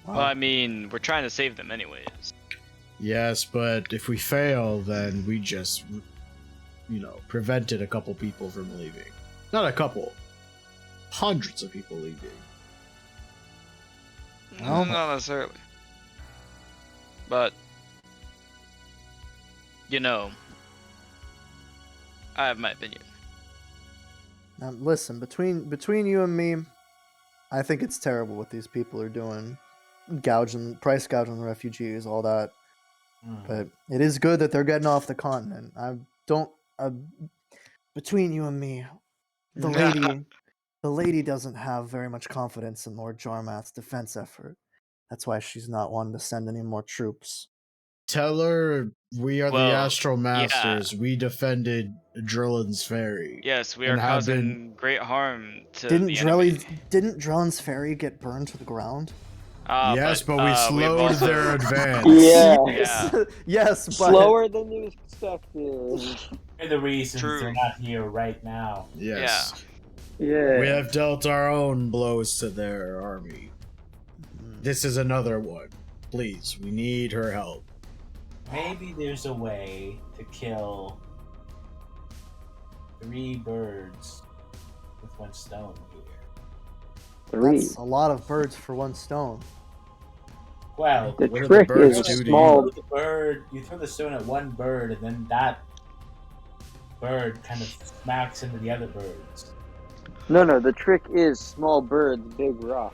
Well, I mean, we're trying to save them anyways. Yes, but if we fail, then we just, prevented a couple people from leaving. Not a couple. Hundreds of people leaving. Not necessarily. But, I have my opinion. Now, listen, between you and me, I think it's terrible what these people are doing. price gouging the refugees, all that. Hmm. But it is good that they're getting off the continent. Between you and me, the lady doesn't have very much confidence in Lord Jarmath's defense effort. That's why she's not wanting to send any more troops. Tell her we are the Well, Astral yeah. Masters. We defended Drillin's Ferry. Yes, we are And have causing great harm to Didn't the enemy. Drellin's ferry get burned to the ground? Yes, but we we've slowed also- their advance. Yeah. Yeah. Yes, but Slower than you expected. They're the reasons True. they're not here right now. Yes. Yeah. We have dealt our own blows to their army. This is another one. Please, we need her help. Maybe there's a way to kill 3 birds with 1 stone here. 3. that's a lot of birds for 1 stone. Well, The What do the trick birds is do to small. you throw the stone at 1 bird, and then that bird kind of smacks into the other birds. No, the trick is small birds, big rock.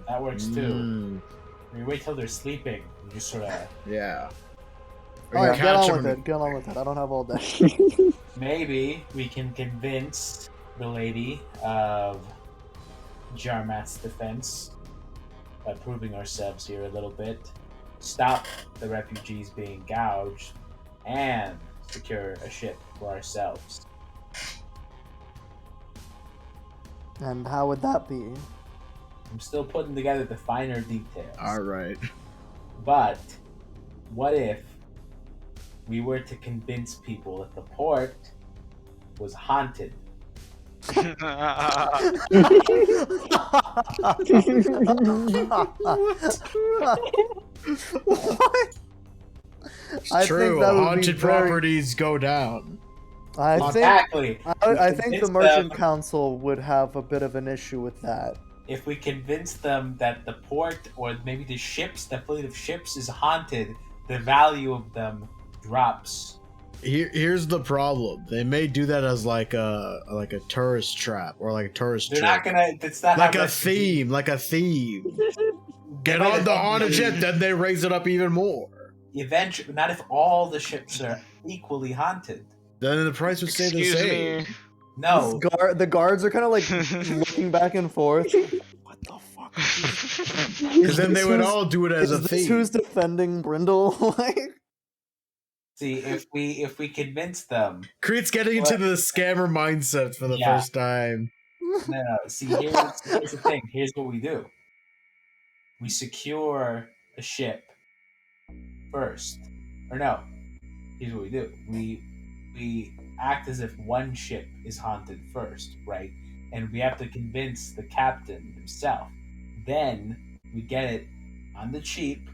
That works too. Mm, You wait till they're sleeping. You just sort of yeah. All right, You get catch on with 'em- it. Get on with it. I don't have all day. maybe we can convince the lady of Jarmath's defense by proving ourselves here a little bit, stop the refugees being gouged, and secure a ship for ourselves. And how would that be? I'm still putting together the finer details. All right. But what if we were to convince people that the port was haunted? What? It's I true. think that would be Haunted very- properties go down. I think Exactly. I think the Convince Merchant them- Council would have a bit of an issue with that. If we convince them that the port or maybe the ships, the fleet of ships is haunted, the value of them drops. Here's the problem. They may do that as like a tourist trap or like a tourist They're trip. not gonna. It's not like how a theme. Get might on the have- haunted ship, then they raise it up even more. Eventually, not if all the ships are equally haunted. Then the price would stay the Excuse same. me. No, The guards are kind of like looking back and forth. What the fuck? Because then they would all do it as a Is this theme. who's defending Brindle? Like, see if we convince them. Creed's getting into the scammer mindset for the Yeah. first time. No. See, here's the thing. Here's what we do. We secure a ship first, or no. Here's what we do. We act as if one ship is haunted first, right? And we have to convince the captain himself. Then we get it on the cheap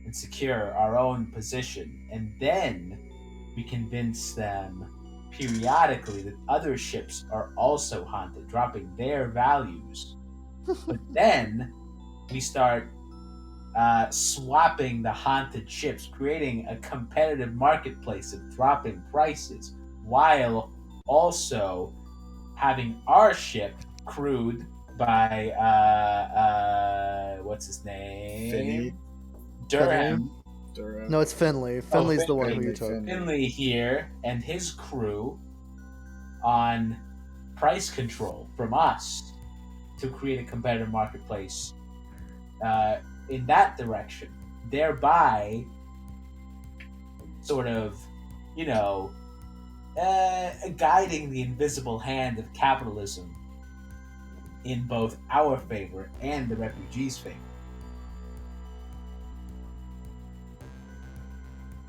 and secure our own position. And then we convince them periodically that other ships are also haunted, dropping their values. But then we start swapping the haunted ships, creating a competitive marketplace of dropping prices, while also having our ship crewed by what's his name? Finny. Durham. no, it's Finley. Finley's the one who you Finley, took. Finley here and his crew on price control from us to create a competitive marketplace in that direction, thereby sort of, guiding the invisible hand of capitalism in both our favor and the refugees' favor.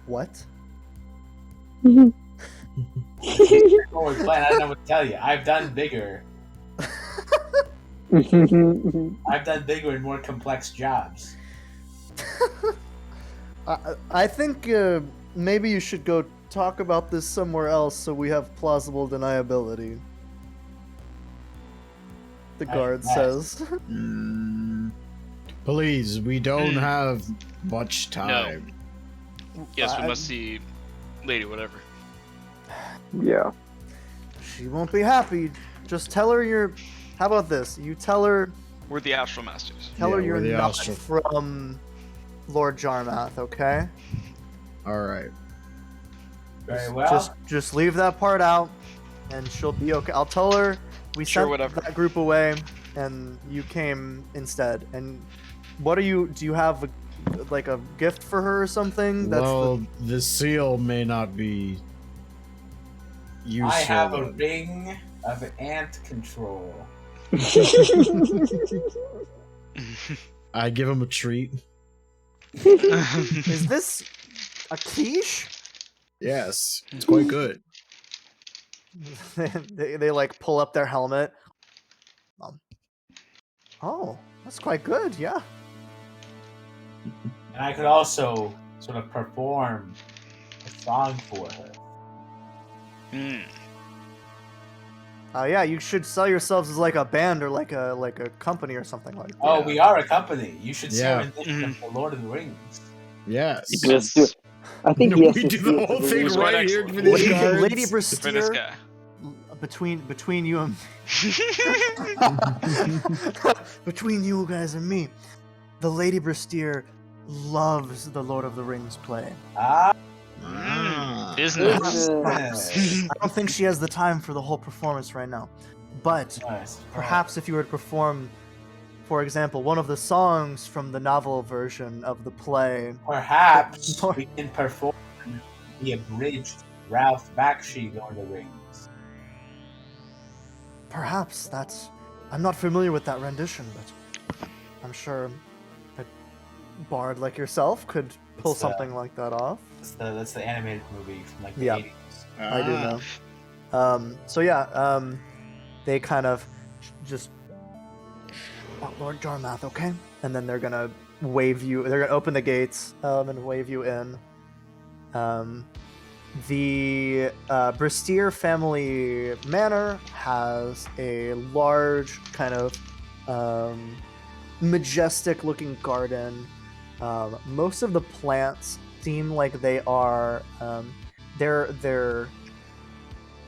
What? Forward plan, I don't know what to tell you. I've done bigger and more complex jobs. I think maybe you should go talk about this somewhere else so we have plausible deniability. The guard says. Please, we don't have much time. Yes, we must see lady, whatever. Yeah. She won't be happy. Just tell her you're. How about this? You tell her We're the Astral Masters. Tell her Yeah, you're we're the not Astral. from Lord Jarmath, okay? All right. Very well. Just leave that part out, and she'll be okay. I'll tell her we Sure, sent whatever. that group away, and you came instead. And what are you? Do you have like a gift for her or something? Well, the seal may not be useful. I have a ring of ant control. I give him a treat. Is this a quiche? Yes, it's quite good. they like pull up their helmet. Oh, that's quite good. Yeah. And I could also sort of perform a song for her. Yeah, you should sell yourselves as like a band or like a company or something like that. Oh, we are a company. You should Yeah. serve in the Lord of the Rings. Yes. Let's do it. I think he has we to do see the it whole to thing believe it. right here for Excellent. these cards. Lady For this Brastier, guy. between you and between you guys and me, the Lady Brastier loves the Lord of the Rings play. Business. Yes. I don't think she has the time for the whole performance right now, but Nice. perhaps if you were to perform, for example, one of the songs from the novel version of the play. Perhaps we can perform the abridged Ralph Bakshi Lord of the Rings. Perhaps that's. I'm not familiar with that rendition, but I'm sure a bard like yourself could pull It's, something like that off. That's the animated movie from like the Yeah. 80s. I do know. So yeah, they kind of just. Oh, Lord Jarmath, okay? And then they're gonna wave you. They're gonna open the gates and wave you in. The Brastier family manor has a large, kind of majestic-looking garden. Most of the plants seem like they are. They're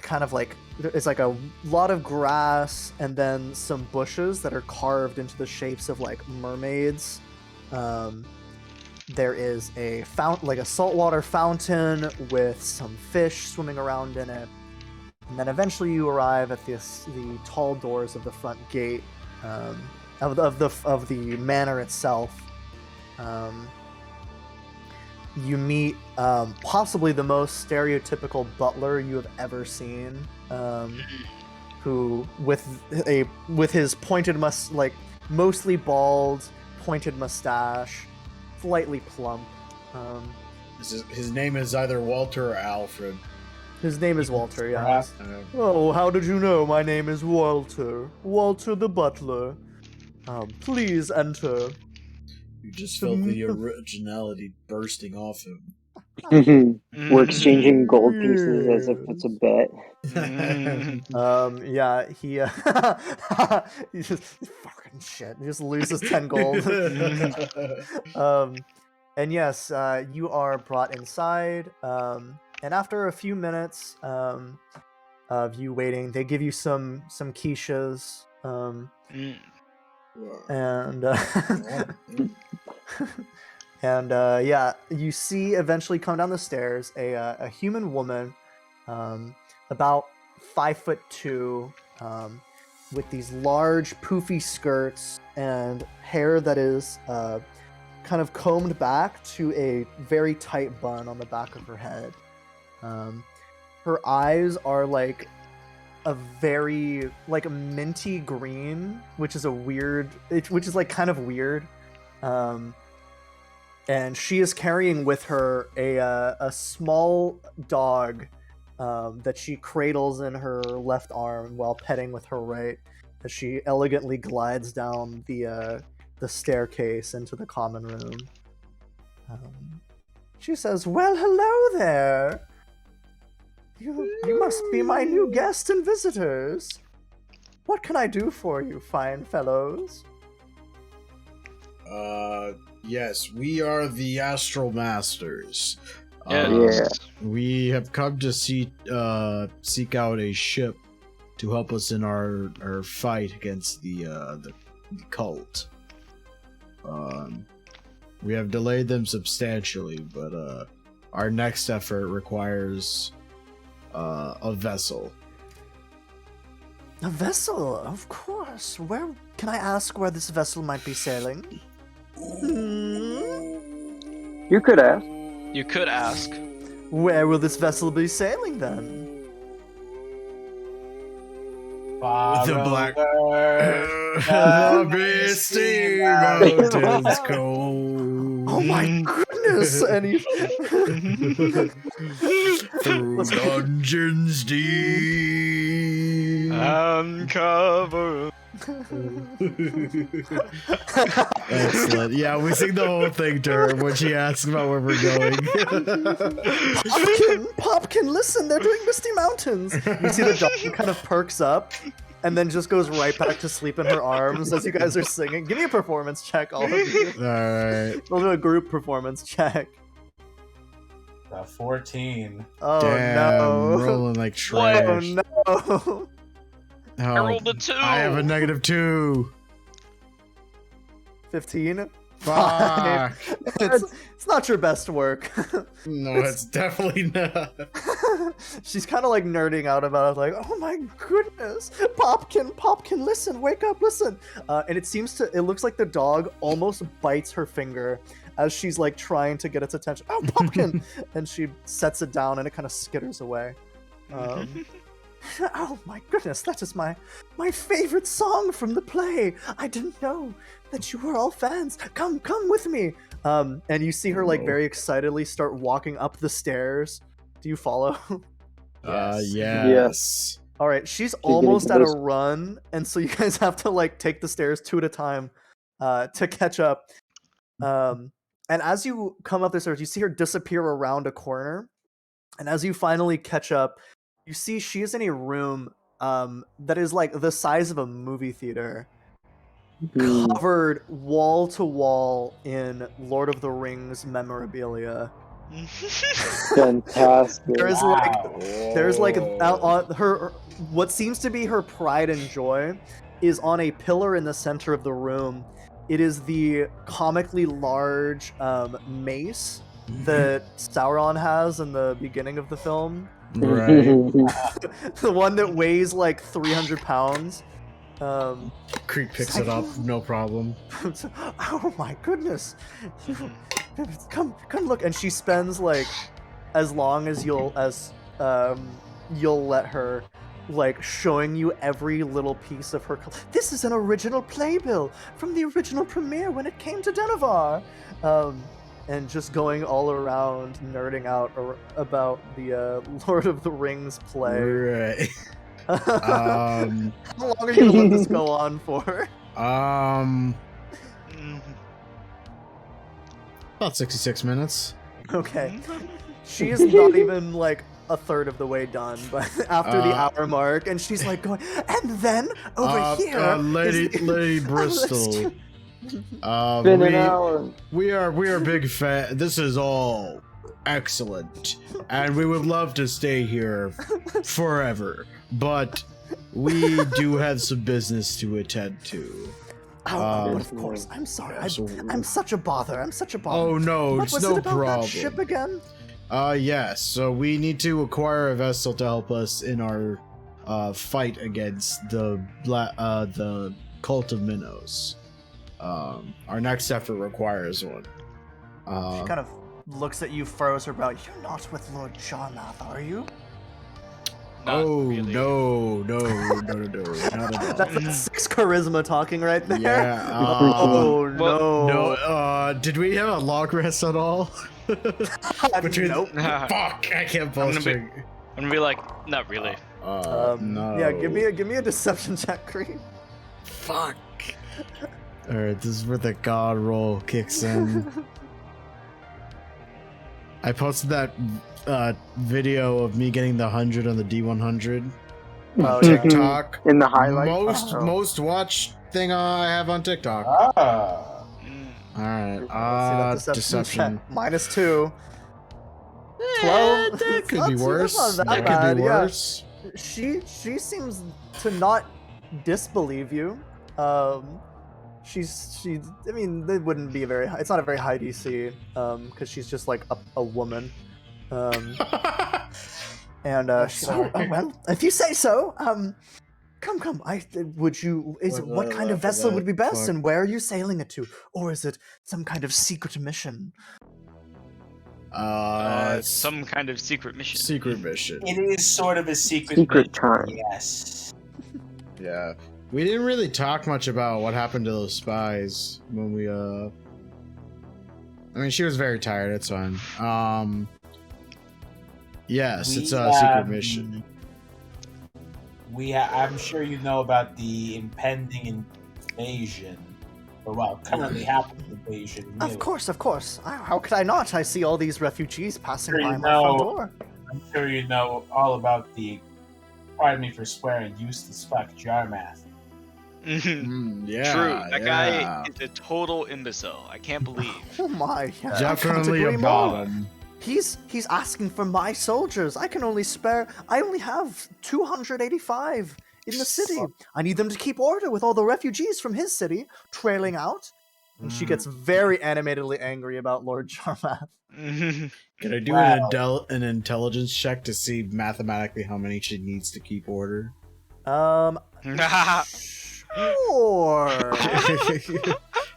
kind of like it's like a lot of grass and then some bushes that are carved into the shapes of like mermaids. There is a like a saltwater fountain with some fish swimming around in it, and then eventually you arrive at the tall doors of the front gate of the manor itself. You meet possibly the most stereotypical butler you have ever seen, who with his pointed mostly bald, pointed mustache, slightly plump. His name is either Walter or Alfred. His name is Walter. Yeah. Perhaps. Oh, how did you know my name is Walter? Walter the butler. Please enter. You just felt the originality bursting off him. We're exchanging gold pieces as if it's a bet. Yeah, he he just fucking shit. He just loses 10 gold. And yes, you are brought inside. And after a few minutes of you waiting, they give you some quiches. And and yeah, you see eventually come down the stairs a human woman, about 5'2", with these large poofy skirts and hair that is kind of combed back to a very tight bun on the back of her head. Her eyes are like a very like a minty green, which is like kind of weird. And she is carrying with her a small dog that she cradles in her left arm while petting with her right, as she elegantly glides down the staircase into the common room. She says, "Well, hello there. You must be my new guests and visitors. What can I do for you, fine fellows?" Yes, we are the Astral Masters. Yeah. We have come to seek out a ship to help us in our fight against the cult. We have delayed them substantially, but our next effort requires a vessel. A vessel, of course. Where can I ask where this vessel might be sailing? You could ask. You could ask. Where will this vessel be sailing then? The black Far the misty mountains cold. Oh my goodness! And he... Through dungeons deep. Uncover. Excellent. Yeah, we sing the whole thing to her when she asks about where we're going. Popkin, listen, they're doing Misty Mountains. You see the dog kind of perks up and then just goes right back to sleep in her arms as you guys are singing. Give me a performance check, all of you. Alright. We'll do a group performance check. 14. Oh Damn, no. rolling like Oh trash. no. I rolled a 2. I have a -2. 15? Fuck. It's not your best work. No, it's definitely not. She's kind of like nerding out about it, like, oh my goodness, Popkin, listen, wake up, listen. And it looks like the dog almost bites her finger as she's like trying to get its attention. Oh, Popkin! And she sets it down and it kind of skitters away. Oh my goodness, that is my favorite song from the play. I didn't know that you were all fans. Come with me. And you see her like very excitedly start walking up the stairs. Do you follow? Yes. All right, she's getting almost at close. a run, and so you guys have to like take the stairs 2 at a time to catch up. And as you come up the stairs, you see her disappear around a corner. And as you finally catch up, you see she is in a room that is like the size of a movie theater, covered wall to wall in Lord of the Rings memorabilia. Fantastic. There's like out on her, what seems to be her pride and joy is on a pillar in the center of the room. It is the comically large mace that Sauron has in the beginning of the film. Right. The one that weighs like 300 pounds. Creek picks it up, no problem. Oh my goodness. Come look. And she spends like as long as you'll let her, like showing you every little piece of her. This is an original playbill from the original premiere when it came to Dennovar. And just going all around nerding out about the Lord of the Rings play. Right. How long are you gonna let this go on for? About 66 minutes. Okay. She is not even like a third of the way done, but after the hour mark, and she's like going, and then over here, Lady Bristol. Been an hour. We are big fan. This is all excellent, and we would love to stay here forever. But we do have some business to attend to. Oh, but of course. I'm sorry. I'm such a bother. Oh no, What it's was no it about problem. that ship again? Yes. So we need to acquire a vessel to help us in our fight against the cult of Minos. Our next effort requires one. She kind of looks at you, furrows her brow. You're not with Lord Jarnath, are you? Not really. No, not at all. That's like 6 charisma talking right there. Yeah. Oh well, No. Did we have a long rest at all? Between Nope. Fuck! I can't bowstring. I'm gonna be like, not really. No. Yeah, give me a deception check, Creed. Fuck. Alright, this is where the god roll kicks in. I posted that video of me getting the 100 on the D100 Oh, yeah. TikTok. In the highlights. Most watched thing I have on TikTok. Ah. Alright, Let's see that deception. check. -2. 12. That could be worse. That's not That bad, could be yeah. worse. She seems to not disbelieve you. I mean, it wouldn't be it's not a very high DC, because she's just like a woman. And she's like, oh well, if you say so. Come. What kind of vessel would be best, and where are you sailing it to, or is it some kind of secret mission? Some kind of secret mission. Secret mission. It is sort of a secret mission, time. yes. Yeah. We didn't really talk much about what happened to those spies when we I mean, she was very tired, it's fine. Yes, it's a secret mission. I'm sure you know about the impending invasion. Or, well, currently happening invasion. Really. Of course. How could I not? I see all these refugees passing Sure by you my front know. door. I'm sure you know all about the, pardon me for swearing, useless fuck Jarmath. Yeah. True. That guy is a total imbecile. I can't believe. Oh my! Yeah, I can't Definitely agree a more. bottom. He's asking for my soldiers. I only have 285 in the city. I need them to keep order with all the refugees from his city trailing out. And she gets very animatedly angry about Lord Jarmath. Can I do an intelligence check to see mathematically how many she needs to keep order? Sure.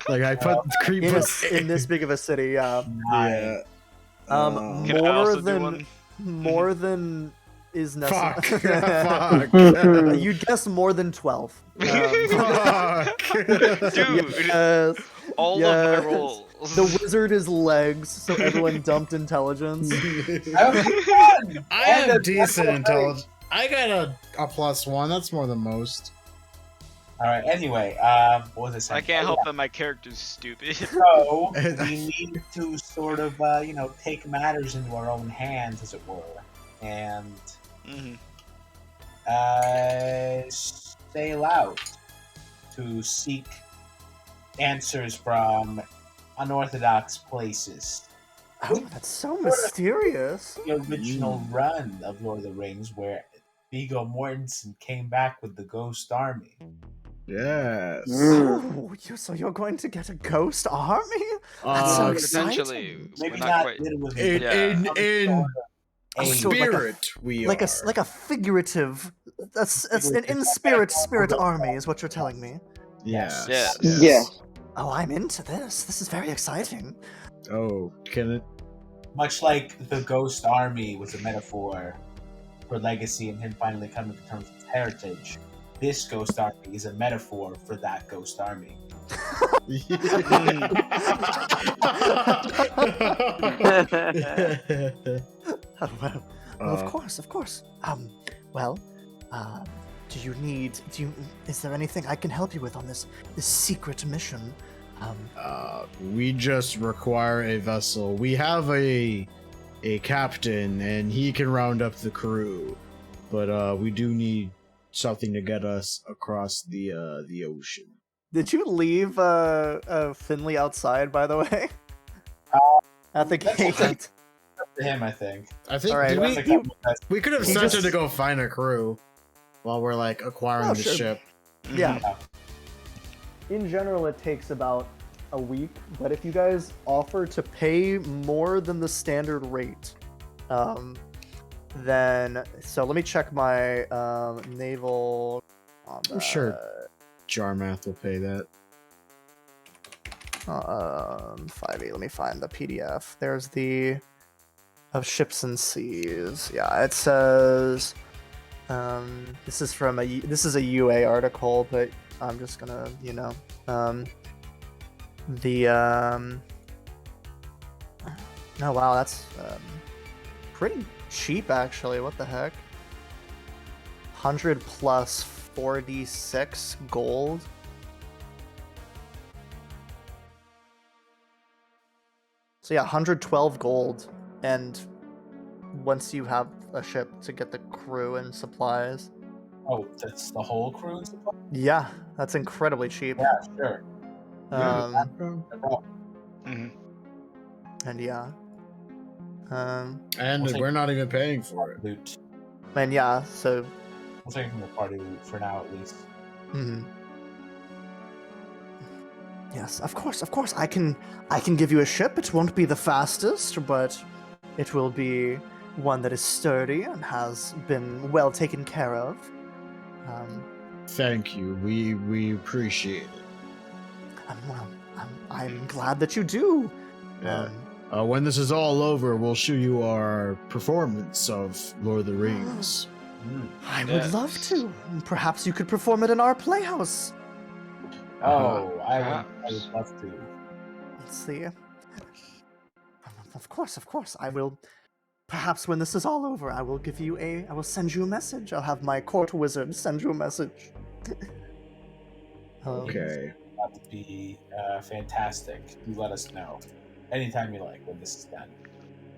Like I put creep in this big of a city, yeah. Yeah. Can I also do one? More than is Fuck. necessary. Fuck. You'd guess more than 12. Fuck. Dude, Yes. all of Yes. my rolls. The wizard is legs, so everyone dumped intelligence. I have decent intelligence. I got a +1. That's more than most. Alright, anyway, what was I saying? I can't help that my character's stupid. So, we need to sort of, take matters into our own hands, as it were. And, sail out to seek answers from unorthodox places. Oh, that's so mysterious. The original run of Lord of the Rings, where Viggo Mortensen came back with the Ghost Army. Yes. Oh, so you're going to get a ghost army? That's so exciting. Potentially. Maybe We're not quite... literally. In So spirit, like a figurative, an in spirit army is what you're telling me. Yes. Yes. Yeah. Oh, I'm into this. This is very exciting. Oh, can it? Much like the Ghost Army was a metaphor for legacy and him finally coming to terms with his heritage, this Ghost Army is a metaphor for that Ghost Army. Well, of course. Is there anything I can help you with on this secret mission? We just require a vessel. We have a captain, and he can round up the crew, but we do need something to get us across the ocean. Did you leave Finley outside, by the way? At the gate? Up to him, I think. I think All right. we could have he sent just- her to go find a crew while we're like acquiring the sure. ship. Yeah. In general, it takes about a week, but if you guys offer to pay more than the standard rate, then let me check my naval. I'm sure Jarmath will pay that. 5e. Let me find the PDF. There's the of ships and seas. Yeah, it says. This is a UA article, but I'm just gonna, oh wow, that's pretty cheap actually. What the heck? 100 plus 4d6 gold. So yeah, 112 gold, and once you have a ship to get the crew and supplies. Oh, that's the whole crew and supply? Yeah, that's incredibly cheap. Yeah, sure. And yeah. And we're not even paying for it. Loot. And yeah, so. We'll take it from the party loot for now, at least. Yes, of course, of course. I can give you a ship. It won't be the fastest, but it will be one that is sturdy and has been well taken care of. Thank you. We appreciate it. I'm glad that you do. Yeah. When this is all over, we'll show you our performance of Lord of the Rings. I would love to. Perhaps you could perform it in our playhouse. Oh, I would love to. Let's see. Of course. I will. Perhaps when this is all over, I will send you a message. I'll have my court wizard send you a message. Okay. That would be fantastic. You let us know anytime you like when this is done.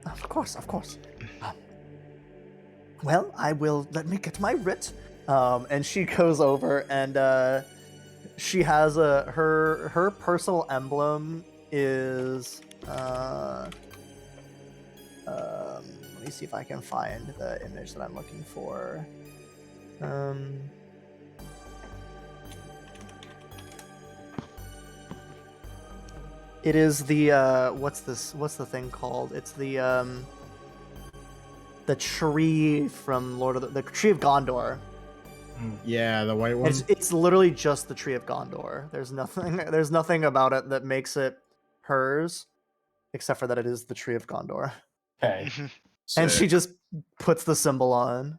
Of course. Well, I will. Let me get my writ. And she goes over and she has her personal emblem is let me see if I can find the image that I'm looking for. It is the what's the thing called? It's the tree from the tree of Gondor. Yeah, the white one. It's literally just the tree of Gondor. There's nothing about it that makes it hers, except for that it is the tree of Gondor. Okay. And she just puts the symbol on.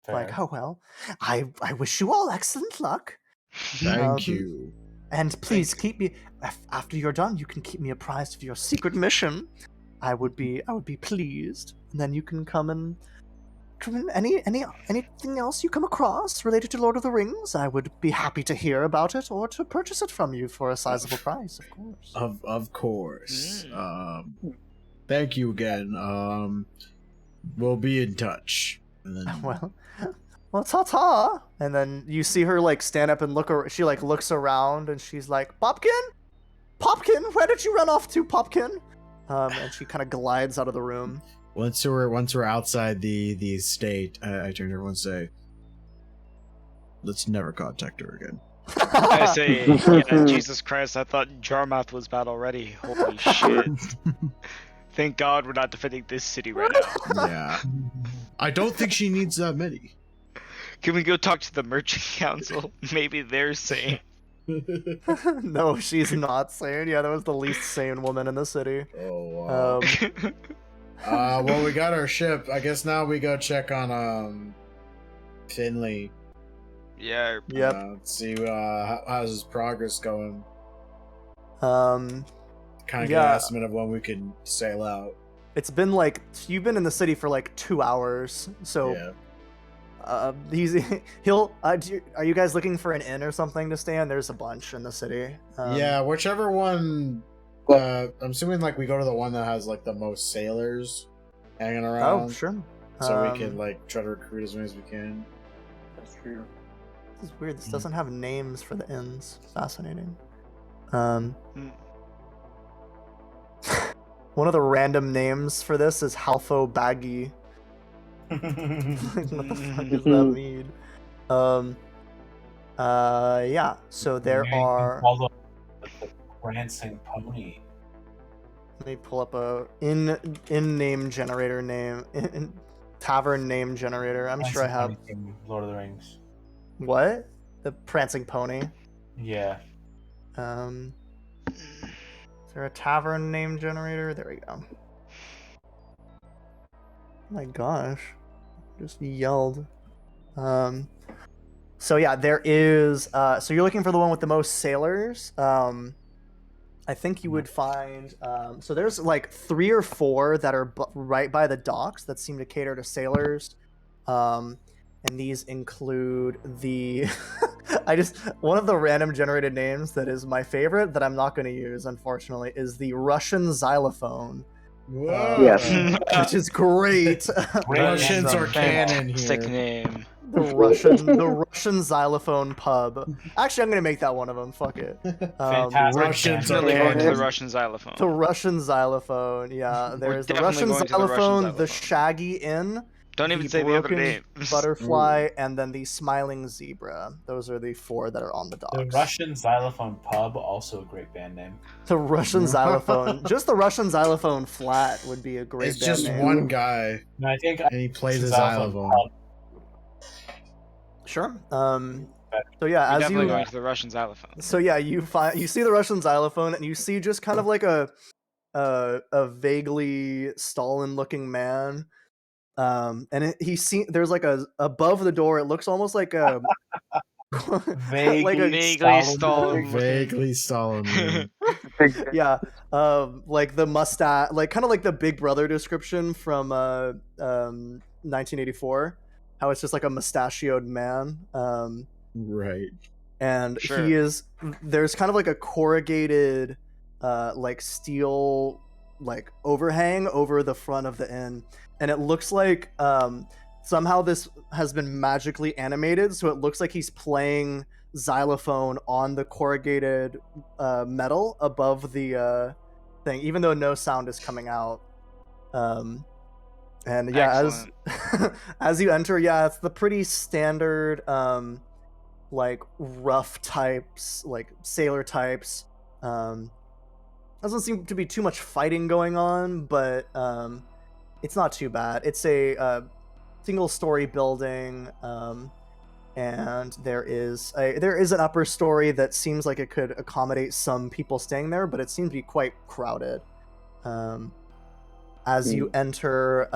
Fair. Like, oh well, I wish you all excellent luck. Thank you. And please keep me after you're done. You can keep me apprised of your secret mission. I would be pleased. And then you can come in anything else you come across related to Lord of the Rings. I would be happy to hear about it or to purchase it from you for a sizable price, of course. Of course. Thank you again. We'll be in touch. And then... Well, ta-ta! And then you see her, like, stand up and she, like, looks around, and she's like, Popkin? Popkin, where did you run off to, Popkin? And she kind of glides out of the room. Once we're outside the estate, I turn to her and say, let's never contact her again. I say, yeah, Jesus Christ, I thought Jarmuth was bad already. Holy shit. Thank God we're not defending this city right now. Yeah. I don't think she needs that many. Can we go talk to the Merchant Council? Maybe they're sane. No, she's not sane. Yeah, that was the least sane woman in the city. Oh, wow. Well, we got our ship. I guess now we go check on, Finley. Yeah. Yep. See, how's his progress going? Kind of get an estimate of when we can sail out. It's been you've been in the city for 2 hours, so... Yeah. Are you guys looking for an inn or something to stay in? There's a bunch in the city. Yeah, whichever one. I'm assuming we go to the one that has the most sailors hanging around. Oh, sure. So we can try to recruit as many as we can. That's true. This is weird. This doesn't have names for the inns. Fascinating. One of the random names for this is Halfo Baggy. What the fuck does that mean? Yeah. So there are. The prancing pony. Let me pull up a in name generator name, tavern name generator. I'm sure I have. Lord of the Rings. What? The prancing pony. Yeah. Is there a tavern name generator? There we go. Oh my gosh. Just yelled. So yeah, there is so you're looking for the one with the most sailors. I think you would find so there's 3 or 4 that are right by the docks that seem to cater to sailors. And these include the one of the random generated names that is my favorite that I'm not going to use, unfortunately, is the Russian xylophone. Whoa. Yes. Which is great. Russians are canon here. Sick name. The Russian xylophone pub. Actually, I'm gonna make that one of them. Fuck it. Fantastic. Russians are Definitely going to the canon. Russian xylophone. The Russian xylophone. Yeah, there's the definitely Russian going to the Russian xylophone, the xylophone. Shaggy Inn, Don't even the say the other broken names. butterfly, and then the smiling zebra. Those are the 4 that are on the The docks. Russian Xylophone Pub, also a great band name. The Russian xylophone. Just the Russian xylophone flat would be a great It's band just name. one guy, No, I think and he plays Russian a xylophone. Pub. Sure. So yeah, We're as definitely you going to the Russian xylophone. so yeah, you see the Russian xylophone, and you see just kind of like a vaguely Stalin-looking man. And there's like a above the door. It looks almost like a Vaguely Stalin. Vaguely Stalin. Man. yeah, like the mustache, like kind of like the Big Brother description from 1984. How it's just like a mustachioed man. Right. And Sure. there's kind of like a corrugated like steel like overhang over the front of the inn, and it looks like somehow this has been magically animated, so it looks like he's playing xylophone on the corrugated metal above the thing, even though no sound is coming out. And yeah, Excellent. as you enter, yeah, it's the pretty standard like rough types, like sailor types. Doesn't seem to be too much fighting going on, but it's not too bad. It's a single-story building, and there is an upper story that seems like it could accommodate some people staying there, but it seems to be quite crowded. As you enter,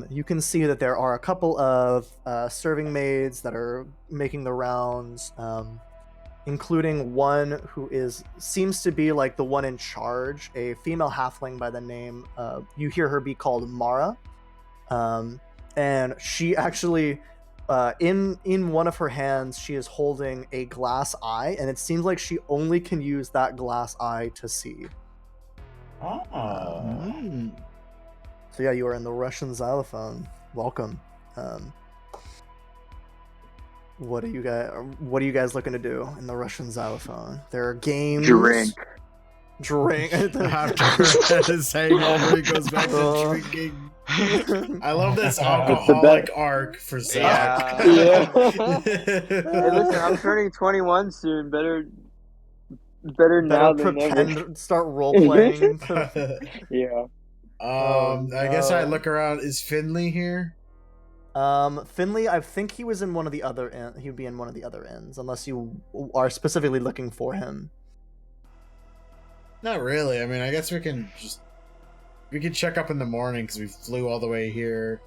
you can see that there are a couple of serving maids that are making the rounds, including one who seems to be like the one in charge, a female halfling by the name, you hear her be called Mara, and she actually, in one of her hands, she is holding a glass eye, and it seems like she only can use that glass eye to see. Oh. So yeah, you are in the Russian xylophone. Welcome. What are you guys looking to do in the Russian xylophone? There are games. Drink. After his hangover, he goes back to drinking. I love this alcoholic arc for Zach. Yeah. Hey, listen, I'm turning 21 soon. Better now than never. Start role playing. Yeah. I guess I no. look around. Is Finley here? Finley, I think he was in one of the other he'd be in one of the other ends, unless you are specifically looking for him. Not really. I mean, I guess we can check up in the morning because we flew all the way here.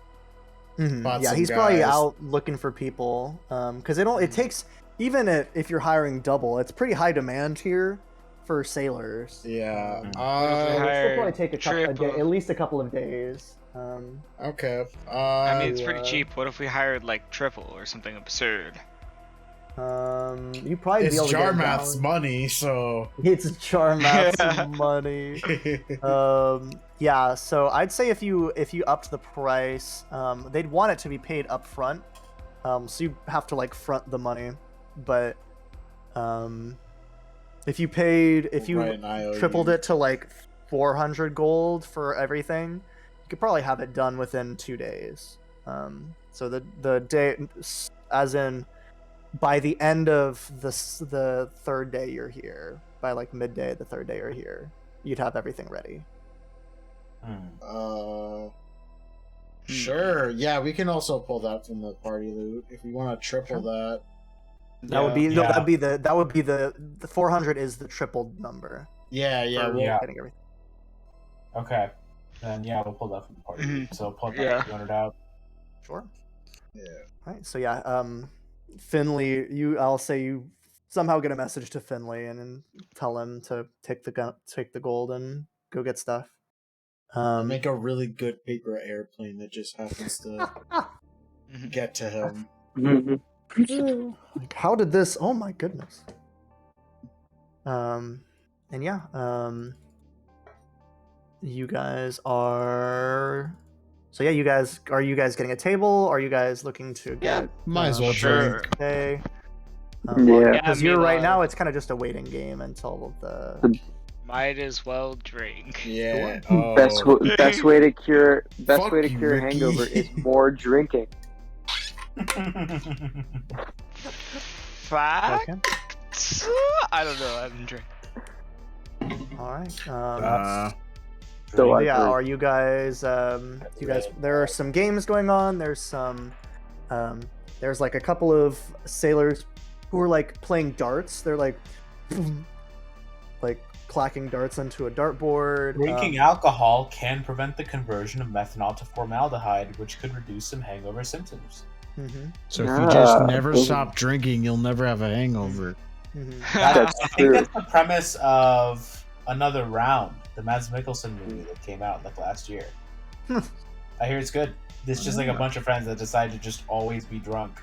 Yeah, he's probably out looking for people. Because it takes, even if you're hiring double, it's pretty high demand here for sailors. Yeah. It'll probably take at least a couple of days. Okay. I mean, it's pretty yeah. cheap. What if we hired like triple or something absurd? You probably It's be able to get it Jarmath's down. money, so It's Jarmath's money. Yeah, so I'd say if you upped the price, they'd want it to be paid up front. So you have to like front the money. But if you tripled it to like 400 gold for everything, you could probably have it done within 2 days. So the day, as in by the end of the third day you're here, by like midday the third day you're here, you'd have everything ready. Sure. Yeah, we can also pull that from the party loot if we want to triple that. That would be the 400 is the tripled number. Yeah. For Well, getting everything. Okay. Then yeah, we'll pull that from the party. Mhm. So pull that Yeah. 200 out. Sure. Yeah. All right. So yeah, Finley, I'll say you somehow get a message to Finley and then tell him to take the gold and go get stuff. Make a really good paper airplane that just happens to get to him. Like, how did this? Oh my goodness. And yeah, you guys are. So yeah, are you guys getting a table? Are you guys looking to get? Might as well Sure. drink. Okay. Yeah. Because you're right now, it's kind of just a waiting game until the Might as well drink. Yeah. Best Oh. best way to cure Fuck you, Ricky. hangover is more drinking. Fact? Okay. I don't know. I haven't drank. All right. So I've Yeah, heard. are you guys? You guys? There are some games going on. There's some. There's like a couple of sailors who are like playing darts. They're like clacking darts into a dartboard. Drinking alcohol can prevent the conversion of methanol to formaldehyde, which could reduce some hangover symptoms. So if you just Ah, never boom. stop drinking, you'll never have a hangover. That's I think true. that's the premise of Another Round, the Mads Mikkelsen movie that came out like last year. I hear it's good. It's just like a bunch of friends that decide to just always be drunk.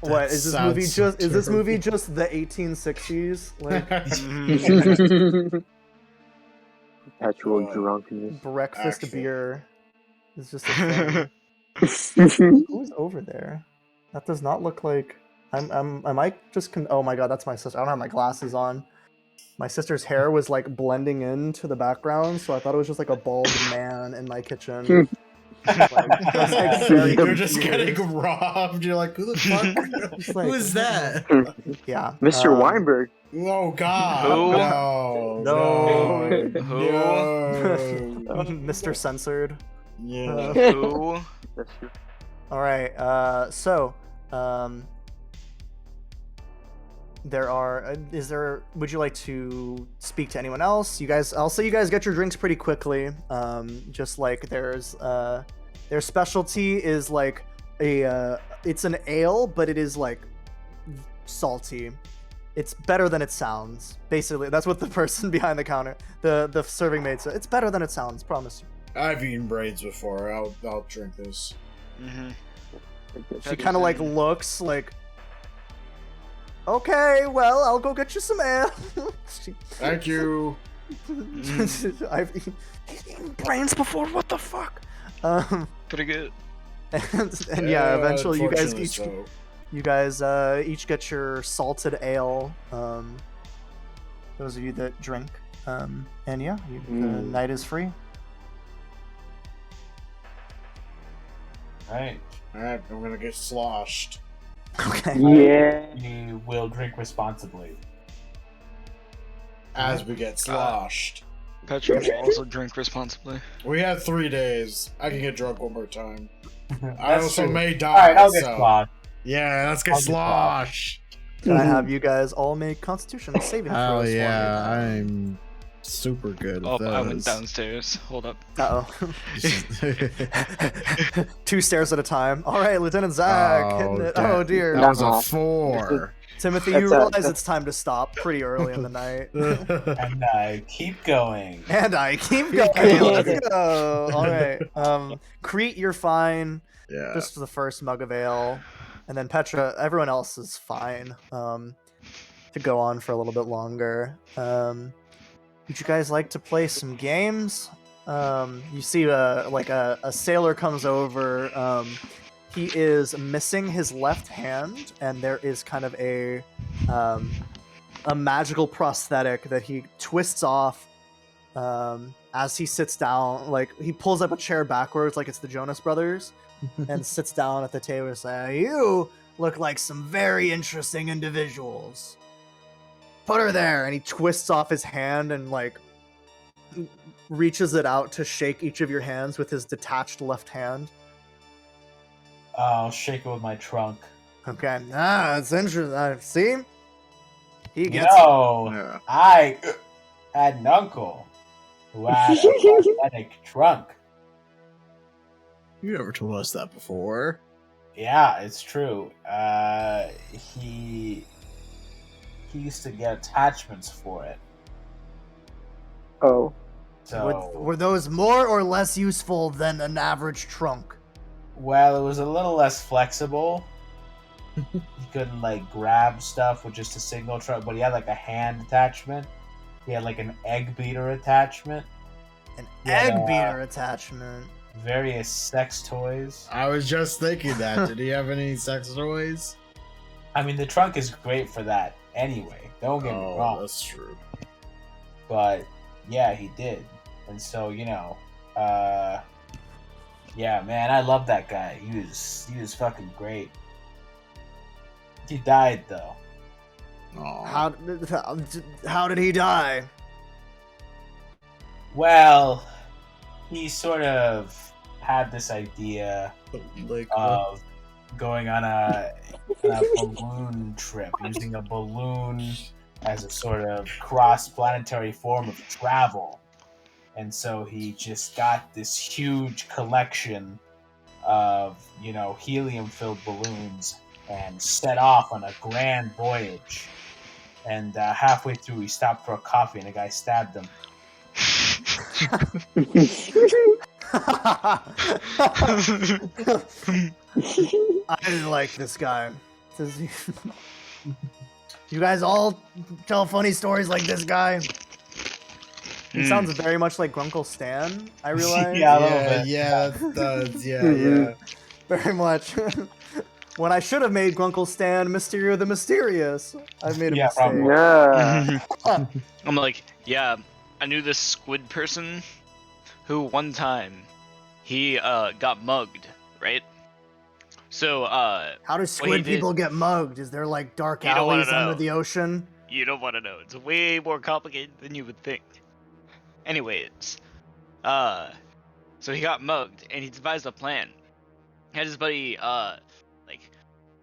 What is this movie? sounds Just is this terrible. movie just the 1860s? Like Perpetual drunkenness. breakfast Actually. beer is just a thing. Who's over there? That does not look like. Am I just? Oh my god, that's my sister. I don't have my glasses on. My sister's hair was like blending into the background, so I thought it was just like a bald man in my kitchen. Like, just, like, very You're just confused. getting robbed. You're like, who the fuck? Just like, Who is that? Yeah, Mr. Weinberg. Oh God! Who? No! No. Who? No! Mr. Censored. Yeah. Who? That's true. All right. There are. Would you like to speak to anyone else? You guys. I'll say you guys get your drinks pretty quickly. Just like their specialty is like it's an ale, but it is like salty. It's better than it sounds. Basically, that's what the person behind the counter, the serving maid said. It's better than it sounds. Promise you. I've eaten braids before. I'll drink this. She kind of like looks like. Okay, well, I'll go get you some ale. Thank you. I've eaten brains before. What the fuck? Pretty good. And yeah, eventually unfortunately so. you guys each get your salted ale. Those of you that drink. And yeah, the night is free. Right. Alright, I'm gonna get sloshed. Okay. Yeah. You will drink responsibly. As we get sloshed. Petra will also drink responsibly. We had 3 days. I can get drunk one more time. I That's also true. may die. Alright, I'll get so- sloshed. Yeah, let's get I'll get sloshed. Can I have you guys all make Constitution saving throws? Oh for me? yeah, I'm super good Oh, at those. I went downstairs. Hold up. Uh-oh. 2 stairs at a time. All right, Lieutenant Zach. hitting it. Oh dear. That was a Uh-huh. 4. Timothy, That's you a- realize that's- it's time to stop pretty early in the night. And I keep going. And I keep going. Let's go. All right. Crete, you're fine. Yeah. Just for the first mug of ale. And then Petra, everyone else is fine. To go on for a little bit longer. Would you guys like to play some games? You see a sailor comes over. He is missing his left hand, and there is kind of a magical prosthetic that he twists off as he sits down. Like he pulls up a chair backwards, like it's the Jonas Brothers, and sits down at the table and says, "You look like some very interesting individuals. Put her there." And he twists off his hand and like reaches it out to shake each of your hands with his detached left hand. I'll shake it with my trunk. Okay. It's interesting. See? He You gets know, Yeah. I had an uncle who had a prosthetic trunk. You never told us that before. Yeah, it's true. He used to get attachments for it. Oh. So, Were those more or less useful than an average trunk? well, it was a little less flexible. He couldn't like grab stuff with just a single trunk, but he had like a hand attachment. He had like an egg beater attachment. An Yeah. egg beater attachment. Various sex toys. I was just thinking that. Did he have any sex toys? I mean, the trunk is great for that anyway. Don't get me wrong. That's true. but yeah, he did. And so, yeah, man, I love that guy. He was fucking great. He died though. How did he die? Well, he sort of had this idea Like, of going on a balloon trip, using a balloon as a sort of cross-planetary form of travel. And so he just got this huge collection of, helium-filled balloons and set off on a grand voyage. And halfway through, he stopped for a coffee, and a guy stabbed him. I like this guy. You guys all tell funny stories like this guy. He sounds very much like Grunkle Stan, I realize. Yeah, a little bit. Yeah, that does. Yeah. Very much. When I should have made Grunkle Stan Mysterio the Mysterious. I've made a Yeah, mistake. probably. Yeah. I'm like, yeah, I knew this squid person who one time he got mugged, right? So How do What he squid did- people get mugged? Is there like dark You don't wanna alleys under know. the ocean? you don't want to know. It's way more complicated than you would think. Anyways, so he got mugged and he devised a plan. He had his buddy like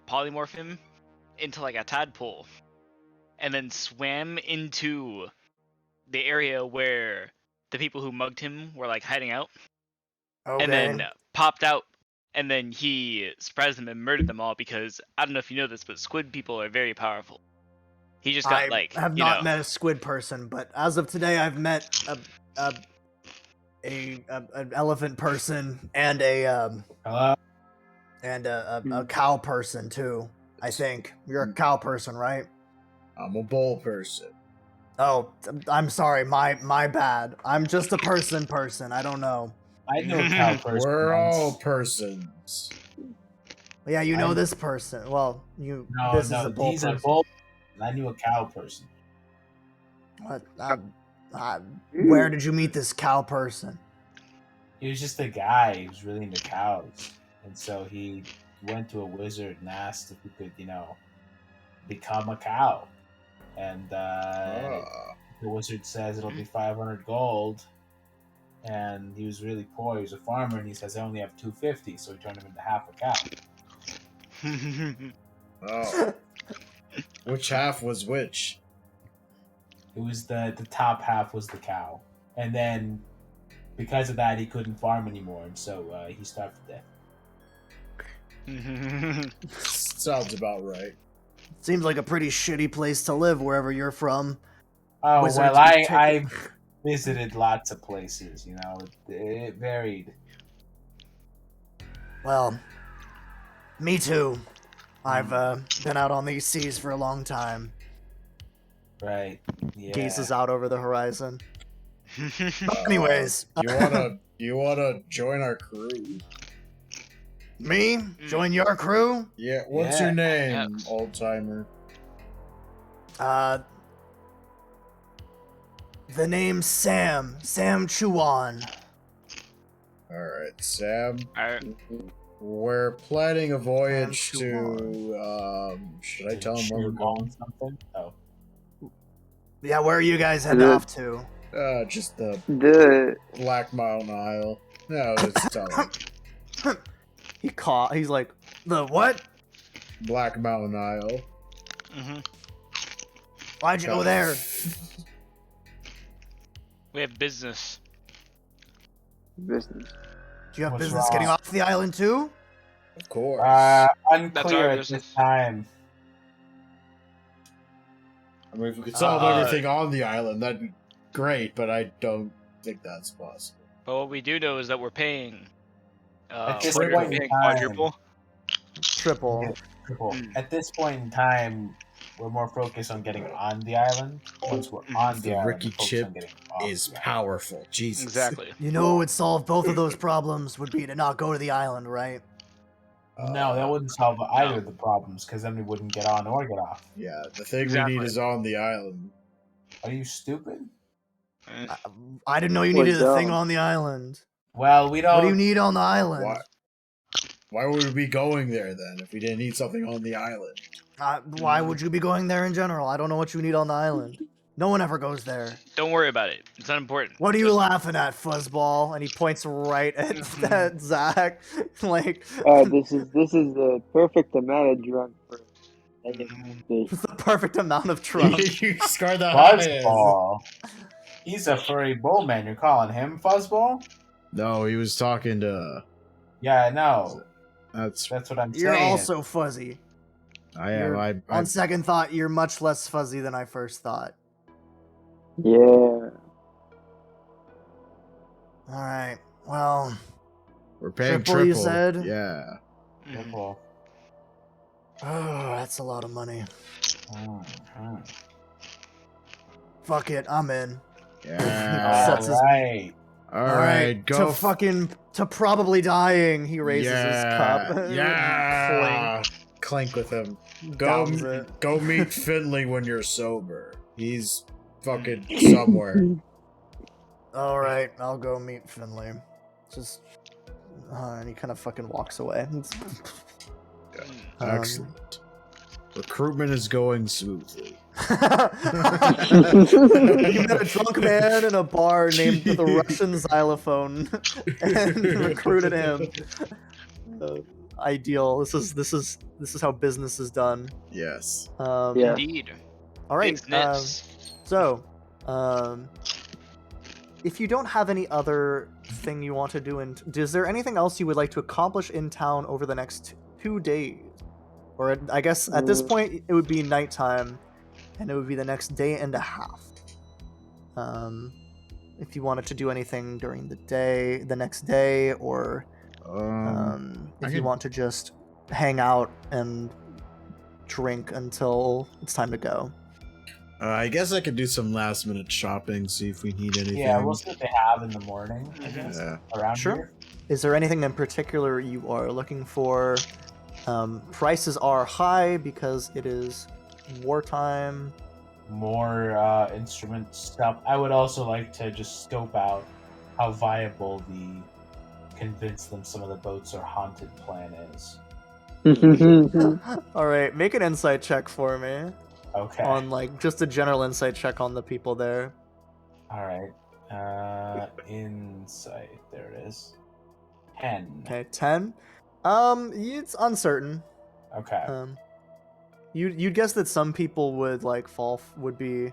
polymorph him into like a tadpole and then swam into the area where the people who mugged him were like hiding out, Okay. and then popped out, and then he surprised them and murdered them all because I don't know if you know this, but squid people are very powerful. He just got I have not met a squid person, but as of today, I've met an elephant person and a cow person too. I think you're a cow person, right? I'm a bull person. Oh, I'm sorry. My bad. I'm just a person. I don't know. I know a cow person. We're once. all persons. Yeah, you know I'm- this person. Well, No, this is a bull he's person. a bull. I knew a cow person. What? Where did you meet this cow person? He was just a guy. He was really into cows, and so he went to a wizard and asked if he could, become a cow. And the wizard says it'll be 500 gold. And he was really poor. He was a farmer, and he says I only have 250. So he turned him into half a cow. Oh. Which half was which? It was the top half was the cow, and then because of that he couldn't farm anymore, and so he starved to death. Sounds about right. Seems like a pretty shitty place to live wherever you're from. Oh Wizards well, in I visited lots of places. It varied. Well, me too. I've been out on these seas for a long time. Right. Yeah. Gazes out over the horizon. Anyways, You wanna join our crew? me join your crew. Yeah. What's Yeah. your name, Yes. old timer? The name's Sam Chuan. All right, Sam. Alright. We're planning a voyage Sam to. Should I tell him where we're going? Something? Oh. Yeah, where are you guys heading The- off to? Just the The Black Mountain Isle. No, it's tell him. He's like, the what? Black Mountain Isle. Mm-hmm. Why'd you go there? We have business. business. Do you have What's business wrong? getting off the island too? Of course. Unclear our at business. this time. I mean, if we could solve everything on the island, that'd be great, but I don't think that's possible. But what we do know is that we're paying. At this we're point in paying time- quadruple. Triple. At this point in time, we're more focused on getting on the island. Once we're on the The island, Ricky we're focused chip on getting off Is the island. powerful. Jesus. Exactly. You know what would solve both of those problems would be to not go to the island, right? No, that wouldn't solve either of the problems, because then we wouldn't get on or get off. Yeah, the thing we Exactly. need is on the island. Are you stupid? I didn't know you We're needed a thing dumb. on the island. Well, we don't. What do you need on the island? Why would we be going there then if we didn't need something on the island? Why would you be going there in general? I don't know what you need on the island. No one ever goes there. Don't worry about it. It's not important. What are you Just- laughing at, fuzzball? And he points right at Zach. Like, This is the perfect amount of drunk for negative fish. it's the perfect amount of trunk. You scored the highest. Fuzzball. He's a furry bull man. You're calling him Fuzzball? No, he was talking to. Yeah, I know. That's. That's what I'm You're saying. also fuzzy. I am. You're- I On second thought, you're much less fuzzy than I first thought. Yeah. Alright, well, we're paying Triple, triple. you said? Yeah. Triple. oh, that's a lot of money. Mhm. Fuck it, I'm in. Yeah. Sets his- Alright. All right, go. To probably dying, he raises his cup. Yeah. Clink with him. Downs it. Go meet Finley when you're sober. He's fucking somewhere. Alright, I'll go meet Finley. Just. And he kind of fucking walks away. Excellent. Recruitment is going smoothly. You met a drunk man in a bar named the Russian Xylophone and recruited him. Ideal. This is how business is done. Yes. Yeah. Indeed. All right. Business. So, if you don't have any other thing you want to do, is there anything else you would like to accomplish in town over the next 2 days? Or I guess at this point it would be nighttime, and it would be the next day and a half. If you wanted to do anything during the next day, or if you want to just hang out and drink until it's time to go. I guess I could do some last minute shopping, see if we need anything. Yeah, we'll see what they have in the morning, I guess, Yeah. around Sure. here. Is there anything in particular you are looking for? Prices are high because it is wartime. More instrument stuff. I would also like to just scope out how viable the convince them some of the boats are haunted plan is. All right, make an insight check for me Okay. on like just a general insight check on the people there. All right. Insight. There it is. 10. Okay, 10. It's uncertain. Okay. You'd guess that some people would would be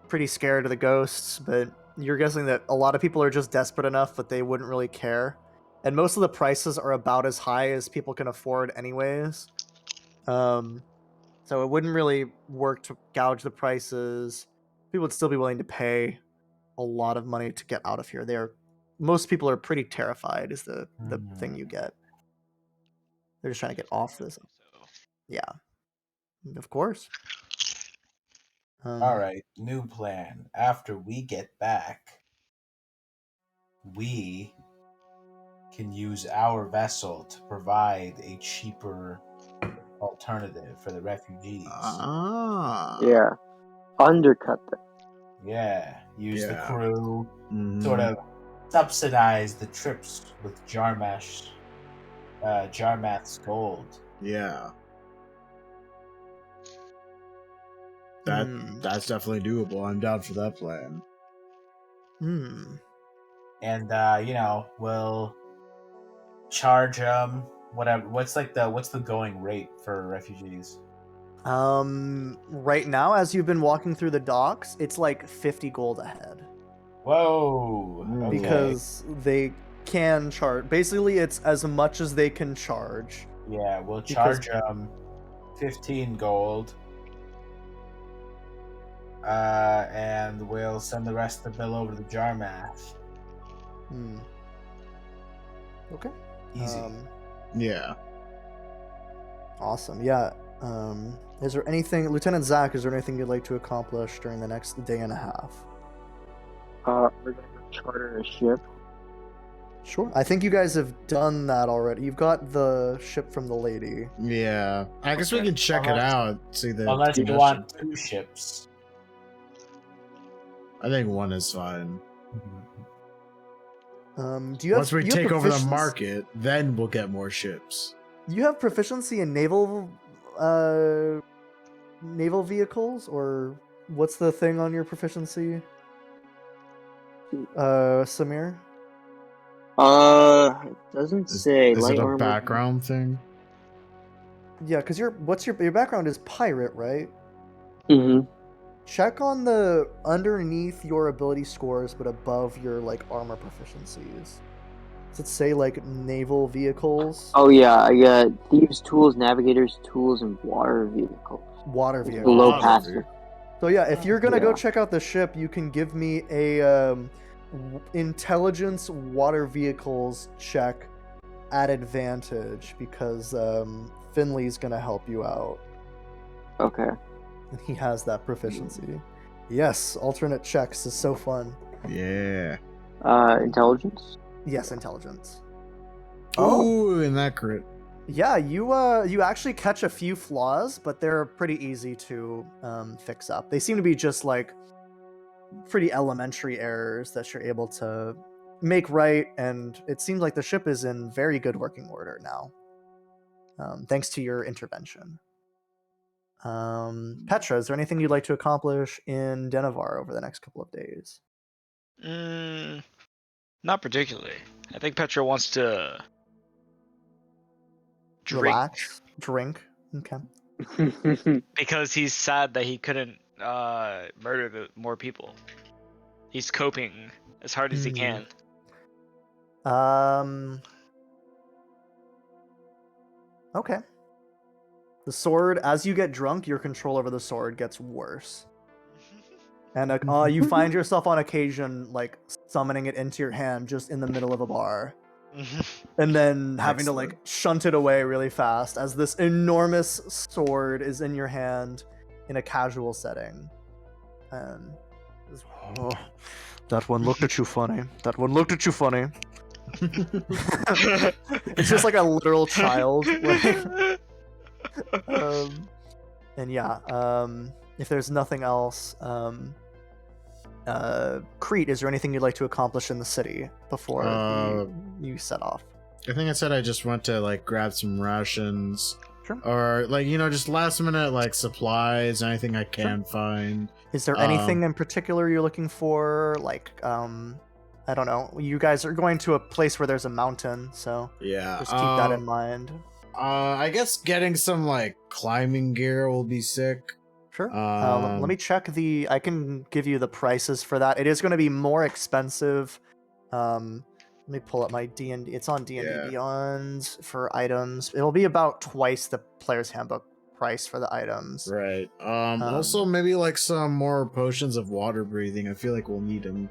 pretty scared of the ghosts, but you're guessing that a lot of people are just desperate enough that they wouldn't really care. And most of the prices are about as high as people can afford anyways. So it wouldn't really work to gouge the prices. People would still be willing to pay a lot of money to get out of here. Most people are pretty terrified is the thing you get. They're just trying to get off this. Yeah. Of course. All right. New plan. After we get back, we can use our vessel to provide a cheaper alternative for the refugees. Yeah. Undercut them. Yeah. Use the Yeah. crew, Mhm. sort of subsidize the trips with Jarmath's gold. Yeah. Hmm. That's definitely doable. I'm down for that plan. And we'll charge them whatever. What's the going rate for refugees? Right now, as you've been walking through the docks, it's like 50 gold a head. Whoa. Okay. Because they can charge. Basically, it's as much as they can charge. Yeah, we'll Because- charge them 15 gold. And we'll send the rest of the bill over to Jarmath. Okay. Easy. Yeah. Awesome. Yeah. Is there anything, Lieutenant Zach? Is there anything you'd like to accomplish during the next day and a half? We're gonna go charter a ship. Sure. I think you guys have done that already. You've got the ship from the lady. Yeah. I guess we can check it Unless- out. See the Unless you condition. want 2 ships. I think 1 is fine. Do you have, Once we you have take over the proficiency- market, then we'll get more ships. You have proficiency in naval vehicles, or what's the thing on your proficiency? Samir? It doesn't say Is light it a armor. background thing? Yeah, because your background is pirate, right? Mm-hmm. Check on the underneath your ability scores, but above your like armor proficiencies. Does it say like naval vehicles? Oh yeah, I got thieves' tools, navigators' tools, and water vehicles. Water vehicles. Below Water passive. So yeah, if you're gonna go Yeah. check out the ship, you can give me a intelligence water vehicles check at advantage because Finley's gonna help you out. Okay. And he has that proficiency. Yes, alternate checks is so fun. Yeah. Intelligence. Yes, intelligence. Oh, and that crit. Yeah, you actually catch a few flaws, but they're pretty easy to fix up. They seem to be just like pretty elementary errors that you're able to make right, and it seems like the ship is in very good working order now, thanks to your intervention. Petra, is there anything you'd like to accomplish in Dennovar over the next couple of days? Not particularly. I think Petra wants to drink Relax, drink. Okay. because he's sad that he couldn't murder more people. He's coping as hard as he can. Okay. The sword, as you get drunk, your control over the sword gets worse. And you find yourself on occasion, like, summoning it into your hand just in the middle of a bar. And then having to, like, shunt it away really fast as this enormous sword is in your hand in a casual setting. And oh, that one looked at you funny. That one looked at you funny. It's just like a literal child. Like, and yeah, if there's nothing else, Crete, is there anything you'd like to accomplish in the city before you set off? I think I said I just went to like grab some rations. Sure. Or like, you know, just last minute like supplies, anything I can find. Is there anything in particular you're looking for? Like, I don't know. You guys are going to a place where there's a mountain, so Yeah. just keep that in mind. I guess getting some like climbing gear will be sick. Sure. Let me check I can give you the prices for that. It is going to be more expensive. Let me pull up my D&D. It's on D&D Yeah. Beyond for items. It'll be about twice the player's handbook price for the items. Right. Also maybe like some more potions of water breathing. I feel like we'll need them.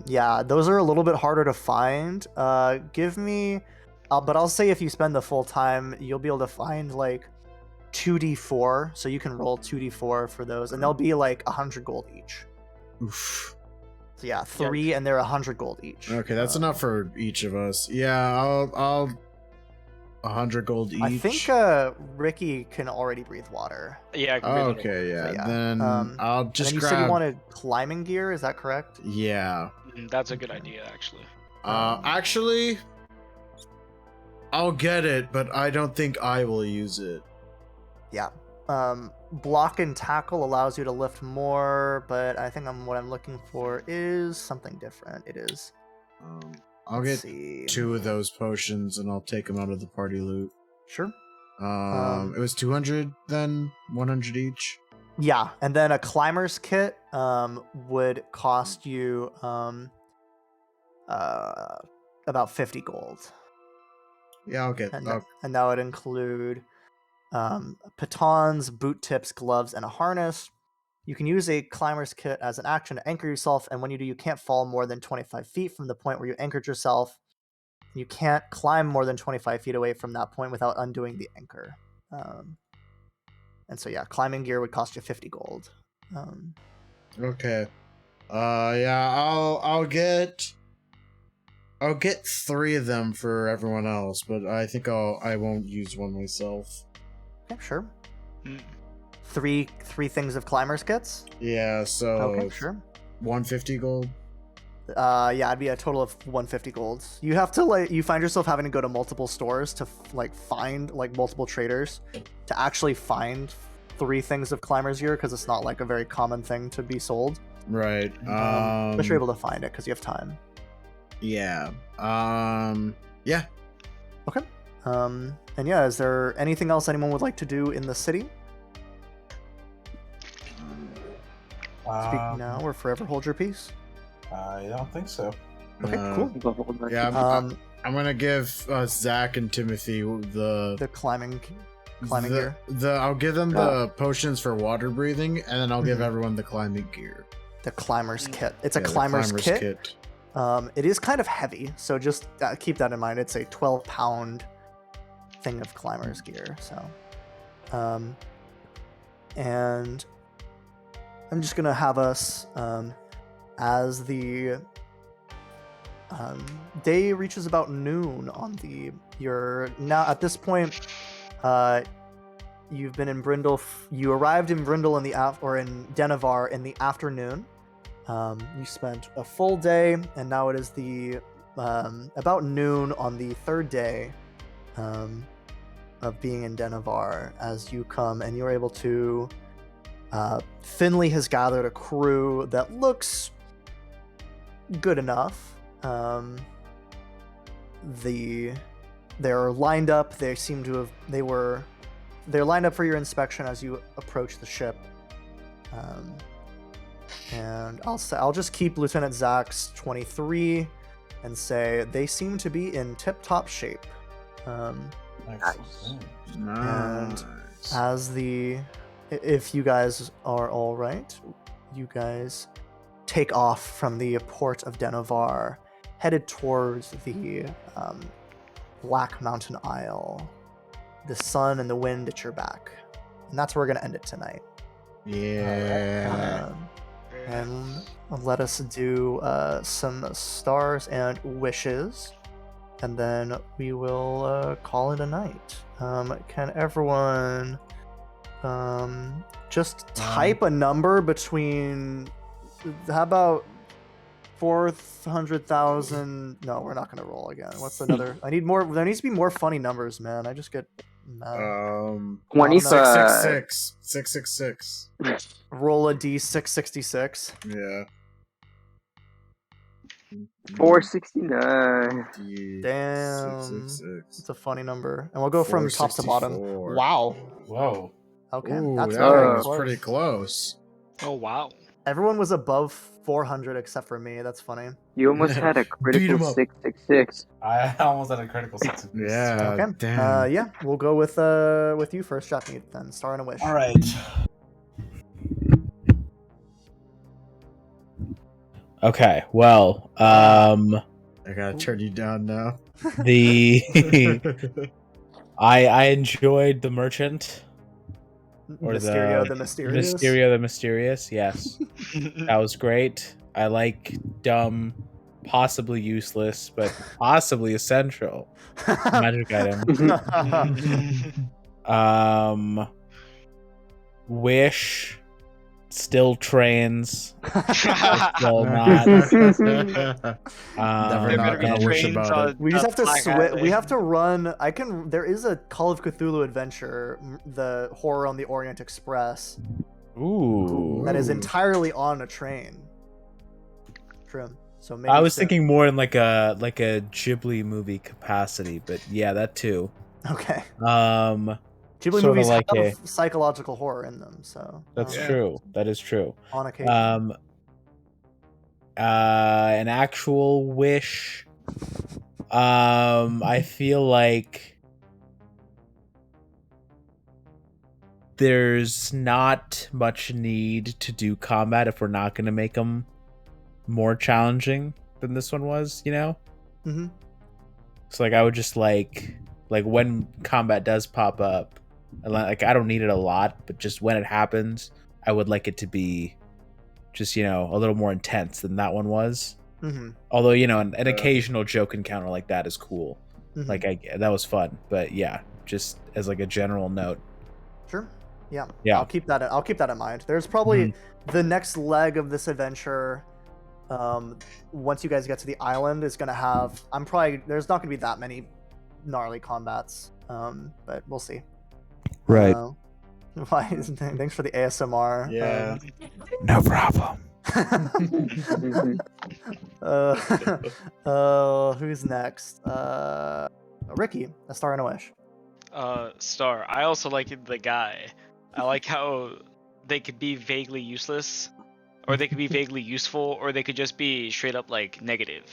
Yeah, those are a little bit harder to find. Give me, but I'll say if you spend the full time, you'll be able to find like 2d4, so you can roll 2d4 for those, and they'll be like 100 gold each. Oof. So yeah, 3, and they're 100 gold each. Okay, that's enough for each of us. Yeah, I'll 100 gold each. I think Ricky can already breathe water. Yeah. I can Oh, read it. okay, yeah. So, yeah. Then I'll And just then you grab. said you wanted climbing gear, is that correct? Yeah. That's a good idea, actually. Actually, I'll get it, but I don't think I will use it. Yeah. Block and tackle allows you to lift more, but I think what I'm looking for is something different. It is. I'll Let's get see. 2 of those potions, and I'll take them out of the party loot. Sure. It was 200, then 100 each. Yeah, and then a climber's kit would cost you about 50 gold. Yeah, I'll get. And that would include pitons, boot tips, gloves, and a harness. You can use a climber's kit as an action to anchor yourself, and when you do, you can't fall more than 25 feet from the point where you anchored yourself. You can't climb more than 25 feet away from that point without undoing the anchor. And so yeah, climbing gear would cost you 50 gold. Okay. Yeah, I'll get 3 of them for everyone else, but I think I won't use one myself. Okay, sure. Mm. Three things of climbers kits. Yeah, so Okay, sure. 150 gold. Yeah, it'd be a total of 150 golds. You have to you find yourself having to go to multiple stores to find multiple traders to actually find 3 things of climber's gear, because it's not like a very common thing to be sold. Right. But you're able to find it because you have time. Yeah. Yeah. Okay. And yeah, is there anything else anyone would like to do in the city? Speak now or forever hold your peace. I don't think so. Okay, cool. Yeah, I'm gonna give Zach and Timothy the climbing gear. I'll give them the potions for water breathing, and then I'll give everyone the climbing gear. The climber's kit. It's a climber's kit. It is kind of heavy, so just keep that in mind. It's a 12-pound thing of climber's gear. So, and I'm just gonna have us, as the day reaches about noon on you're now at this point, you've been in Brindle. You arrived in Brindle in Dennovar in the afternoon. You spent a full day, and now it is about noon on the 3rd day of being in Dennovar as you come, and you're able to. Finley has gathered a crew that looks good enough. They're lined up. They seem to have. They're lined up for your inspection as you approach the ship. And I'll just keep Lieutenant Zach's 23 and say they seem to be in tip-top shape. Nice. And if you guys are all right, you guys take off from the port of Dennovar, headed towards the Black Mountain Isle. The sun and the wind at your back. And that's where we're going to end it tonight. Yeah. And let us do some stars and wishes, and then we will call it a night. Can everyone just type a number between, how about 400,000? No, we're not going to roll again. What's another? I need more. There needs to be more funny numbers, man. I just get mad. 25. 666. Roll a D666. Yeah. 469. Damn. 666. It's a funny number. And we'll go from top to bottom. 464. Wow. Whoa. Okay. Ooh, That's that very was close. pretty close. Oh wow. Everyone was above 400 except for me. That's funny. You almost had a Beat 'em critical up. 666. I almost had a critical 6. Yeah. Okay. Damn. Yeah, we'll go with you first, Jackmeet, then. Star and a wish. All right. Okay, well, I gotta turn you down now. I enjoyed the merchant or Mysterio the Mysterious. Mysterio the Mysterious. Yes, that was great. I like dumb, possibly useless, but possibly essential magic item. Wish. Still trains. Still not. Never They're not gonna be gonna wish trains about on- it. We just have to Black switch. We Island. have to run. There is a Call of Cthulhu adventure, the Horror on the Orient Express, Ooh. that is Ooh. entirely on a train. True. So maybe I was soon. thinking more in like a Ghibli movie capacity, but yeah, that too. Okay. Sorta Ghibli movies like have psychological horror in them, so That's Yeah. true. That is true. on occasion. An actual wish. I feel like there's not much need to do combat if we're not going to make them more challenging than this one was, you know? Mhm. So like I would just like when combat does pop up, and like I don't need it a lot, but just when it happens, I would like it to be just, you know, a little more intense than that one was. Mhm. Although, you know, an occasional joke encounter like that is cool. Mhm. Like that was fun. But yeah, just as like a general note. Sure. Yeah. Yeah. I'll keep that in mind. There's probably the next leg of this adventure. Once you guys get to the island, is gonna have. There's not gonna be that many gnarly combats. But we'll see. Right. Thanks for the ASMR. Yeah. No problem. Who's next? Ricky, a star and a wish. Star. I also like the guy. I like how they could be vaguely useless, or they could be vaguely useful, or they could just be straight up like negative.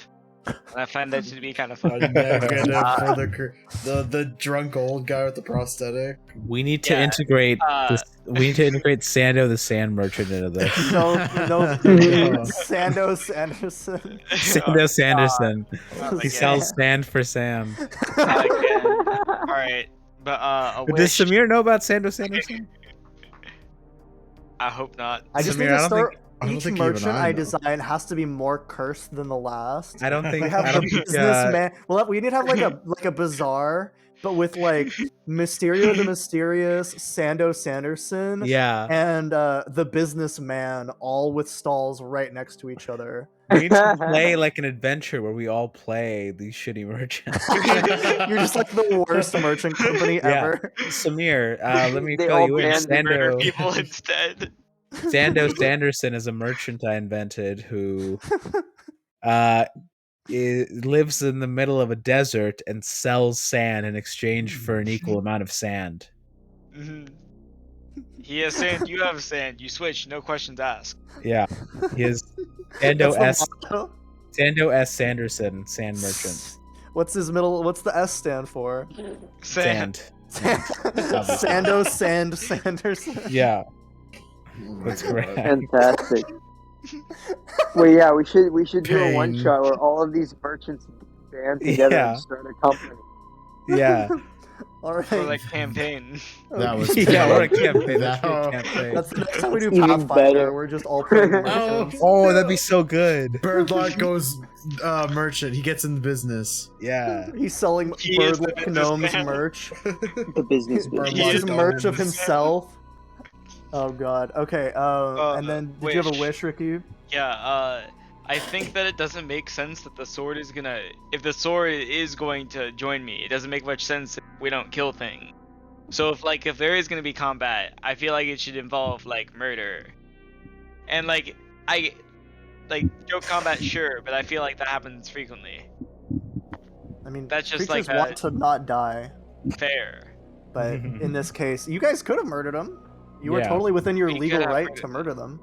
And I find that to be kind of fun. Negative for the drunk old guy with the prosthetic. We need to Yeah, integrate we need to integrate Sando the Sand Merchant into this. No, Sando Sanderson. Sando Sanderson. Not He again. sells sand for sand. Not again. All right, but a Does wish. Samir know about Sando Sanderson? I hope not. I just Samir, need I to don't start. I don't Each think even merchant I I know. design has to be more cursed than the last. I don't think. We have I the don't think. businessman. Well, we need to have like a bazaar, but with like Mysterio the Mysterious, Sando Sanderson, Yeah. and the businessman, all with stalls right next to each other. We need to play like an adventure where we all play these shitty merchants. You're just like the worst merchant company Yeah. ever. Samir, let me They fill all you in. banned Murder people instead. Sando Sanderson is a merchant I invented who lives in the middle of a desert and sells sand in exchange for an equal amount of sand. Mhm. He has sand. You have sand. You switch. No questions asked. Yeah, he is That's the motto. Sando S. Sanderson, sand merchant. What's the S stand for? Sand. Sando Sanderson. Yeah, that's correct. Fantastic. Well, yeah, we should do a Pain. one shot where all of these merchants band together Yeah. and start a company. Yeah, All right. For like campaign. That was yeah, we're a pain. campaign. That- That's the next time we do That's even Pathfinder. better. We're just all playing merchants. Oh, that'd be so good. Birdlock goes merchant. He gets in the business. Yeah. He's selling He is the Birdlock Gnome's businessman. merch. The business. Birdlock He uses Gnomes. merch of himself. Oh god. Okay. And then did you have a wish. wish, Ricky? Yeah. I think that it doesn't make sense that the sword is gonna. If the sword is going to join me, it doesn't make much sense if we don't kill things. So if there is gonna be combat, I feel like it should involve like murder, and like joke combat, sure, but I feel like that happens frequently. I mean, That's just creatures like want to not die, Fair. but in this case, you guys could have murdered them. You were Yeah. totally within your We could legal have right murdered to murder them.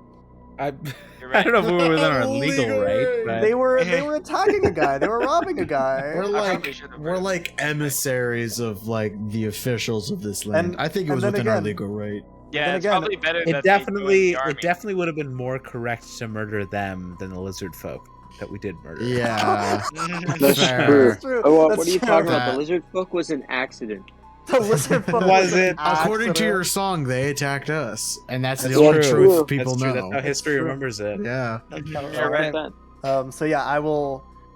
You're I right. don't know if we were within our Legal legal right, right. but They were attacking a guy. They were robbing a guy. We're probably should've we're read. like emissaries of like the officials of this land. And- I think it and was then within our again- legal right. Yeah, then it's again, probably better it that they definitely join the it definitely would have been more correct to murder them than the lizard folk that we did murder. Yeah. army. That's Fair. true. That's true. Oh, That's what are you true. talking about? That- The lizard folk was an accident. The lizard folk Was an it? According to your accident. song, they attacked us, and that's the That's only true. truth people That's true. That's know. how history true. remembers it. Yeah. You're right. So yeah,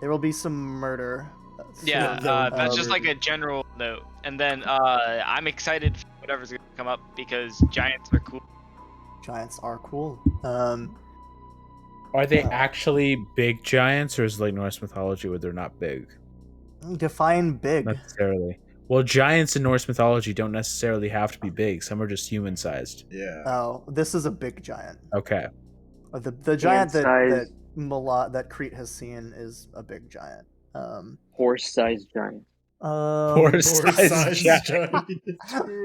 there will be some murder. Yeah, that's just like a general note. And then I'm excited for whatever's gonna come up because giants are cool. Giants are cool. Are they actually big giants, or is it like Norse mythology where they're not big Define big. necessarily? Well, giants in Norse mythology don't necessarily have to be big. Some are just human-sized. Yeah. Oh, this is a big giant. Okay. The giant Ant-sized. that Crete has seen is a big giant. Horse-sized giant. Horse-sized giant.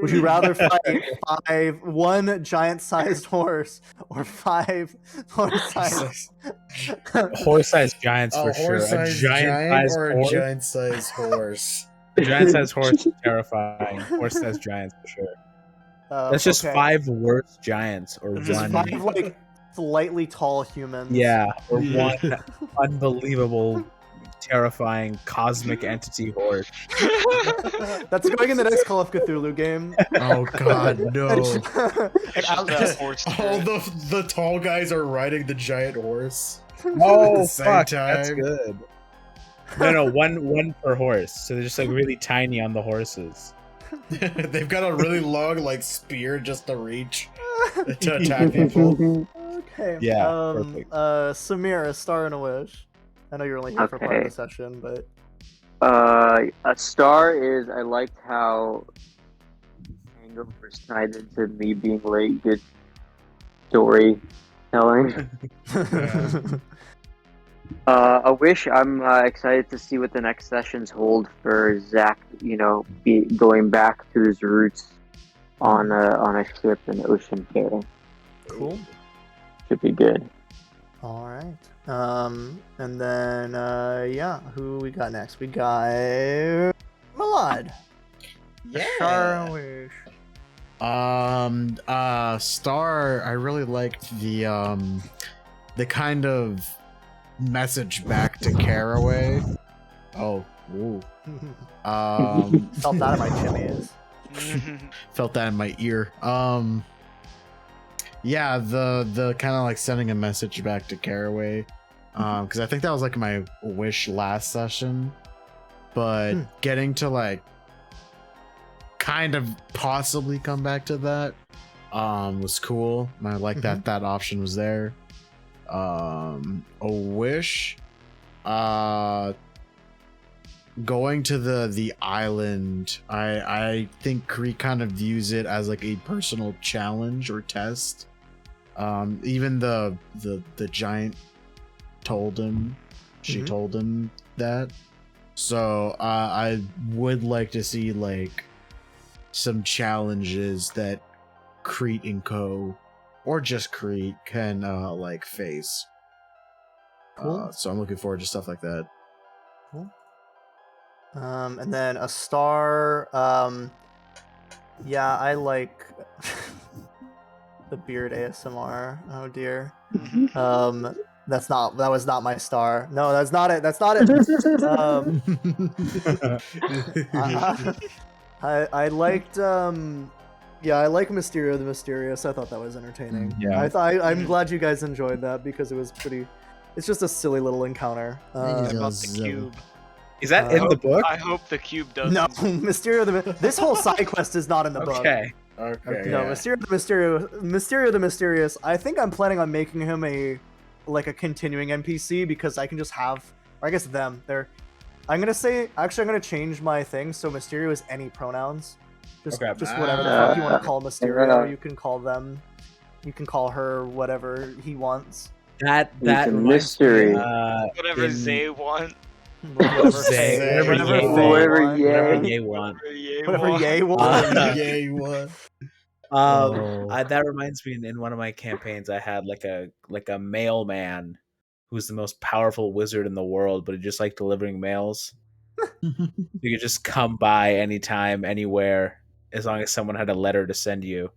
Would you rather fight one giant-sized horse or 5 horse-sized? Horse-sized giants for A sure. A horse-sized giant-sized or a horse. giant-sized horse? A giant-sized horse is terrifying. Horse-sized giants for sure. That's just okay. 5 worse giants, or Just one. 5 like slightly tall humans. Yeah, or Yeah. one unbelievable, terrifying cosmic entity horse. That's going in the next Call of Cthulhu game. Oh God, no! It's just a horse All spirit. the tall guys are riding the giant horse. Oh the same fuck, that's time. good. No, one per horse. So they're just like really tiny on the horses. They've got a really long like spear just to reach to attack people. Okay. Yeah, perfect. Samir, a star and a wish. I know you're only here for part of Okay. the session, but A star is I liked how Hangover tied into me being late. Good storytelling. A wish. I'm excited to see what the next sessions hold for Zach. Going back to his roots on a ship and ocean faring. cool. Should be good. All right. And then who we got next? We got Malad. Star and wish. Star. I really liked the kind of message back to Caraway. Oh, ooh. Felt that in my chimneys. Felt that in my ear. Yeah, the kind of like sending a message back to Caraway, because I think that was like my wish last session, but getting to like kind of possibly come back to that was cool. I like that option was there. A wish, going to the island. I think Kree kind of views it as like a personal challenge or test. Even the giant told him, she told him that. So I would like to see like some challenges that Crete and Co. or just Crete can like face. Cool. So I'm looking forward to stuff like that. Cool. And then a star. Yeah, I like the beard ASMR. Oh dear. That was not my star. No, that's not it. That's not it. I liked I like Mysterio the Mysterious. I thought that was entertaining. Yeah. I'm glad you guys enjoyed that because it was pretty. It's just a silly little encounter. About the cube. Is that in the book? I hope the cube does. No, This whole side quest is not in the book. Okay. Okay. No, Yeah. Mysterio the Mysterious. I think I'm planning on making him a continuing NPC because I can just have, or I guess them. I'm gonna change my thing so Mysterio is any pronouns. Just whatever the fuck you want to call Mysterio, you can call them. You can call her whatever he wants. That It's a reminds mystery. me, Whatever Zay want. Whatever Zay, Faye- whatever whatever Ye Faye whatever want, Ye- whatever Ye want. whatever Ye want. Yay, what? That reminds me. In one of my campaigns, I had like a mailman who's the most powerful wizard in the world, but he just liked delivering mails. You could just come by anytime, anywhere, as long as someone had a letter to send you.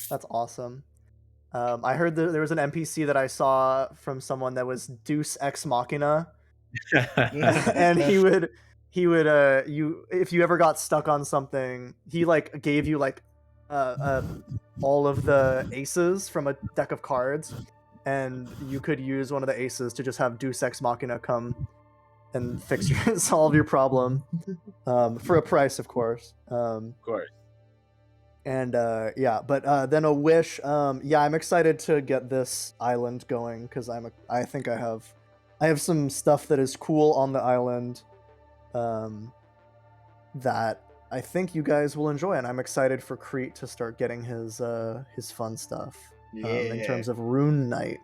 That's awesome. I heard that there was an NPC that I saw from someone that was Deus Ex Machina, and he would if you ever got stuck on something, he like gave you like all of the aces from a deck of cards, and you could use one of the aces to just have Deus Ex Machina come and solve your problem for a price, of course. Of course. And then a wish. I'm excited to get this island going because I think I have some stuff that is cool on the island, that I think you guys will enjoy, and I'm excited for Crete to start getting his fun stuff. In terms of Rune Knight,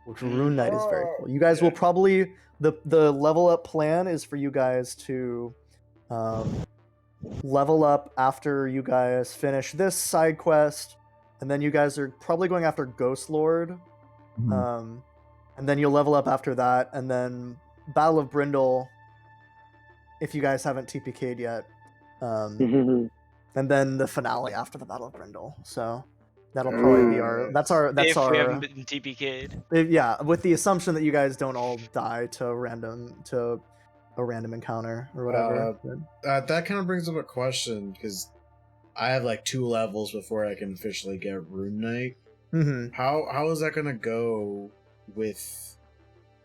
which Rune Knight is very cool. You guys will probably the level up plan is for you guys to level up after you guys finish this side quest, and then you guys are probably going after Ghost Lord, and then you'll level up after that, and then Battle of Brindle if you guys haven't TPK'd yet, and then the finale after the Battle of Brindle. So that'll probably be our If we haven't been TPK'd. yeah, with the assumption that you guys don't all die to a random encounter or whatever. That kind of brings up a question because I have like 2 levels before I can officially get Rune Knight. How is that gonna go with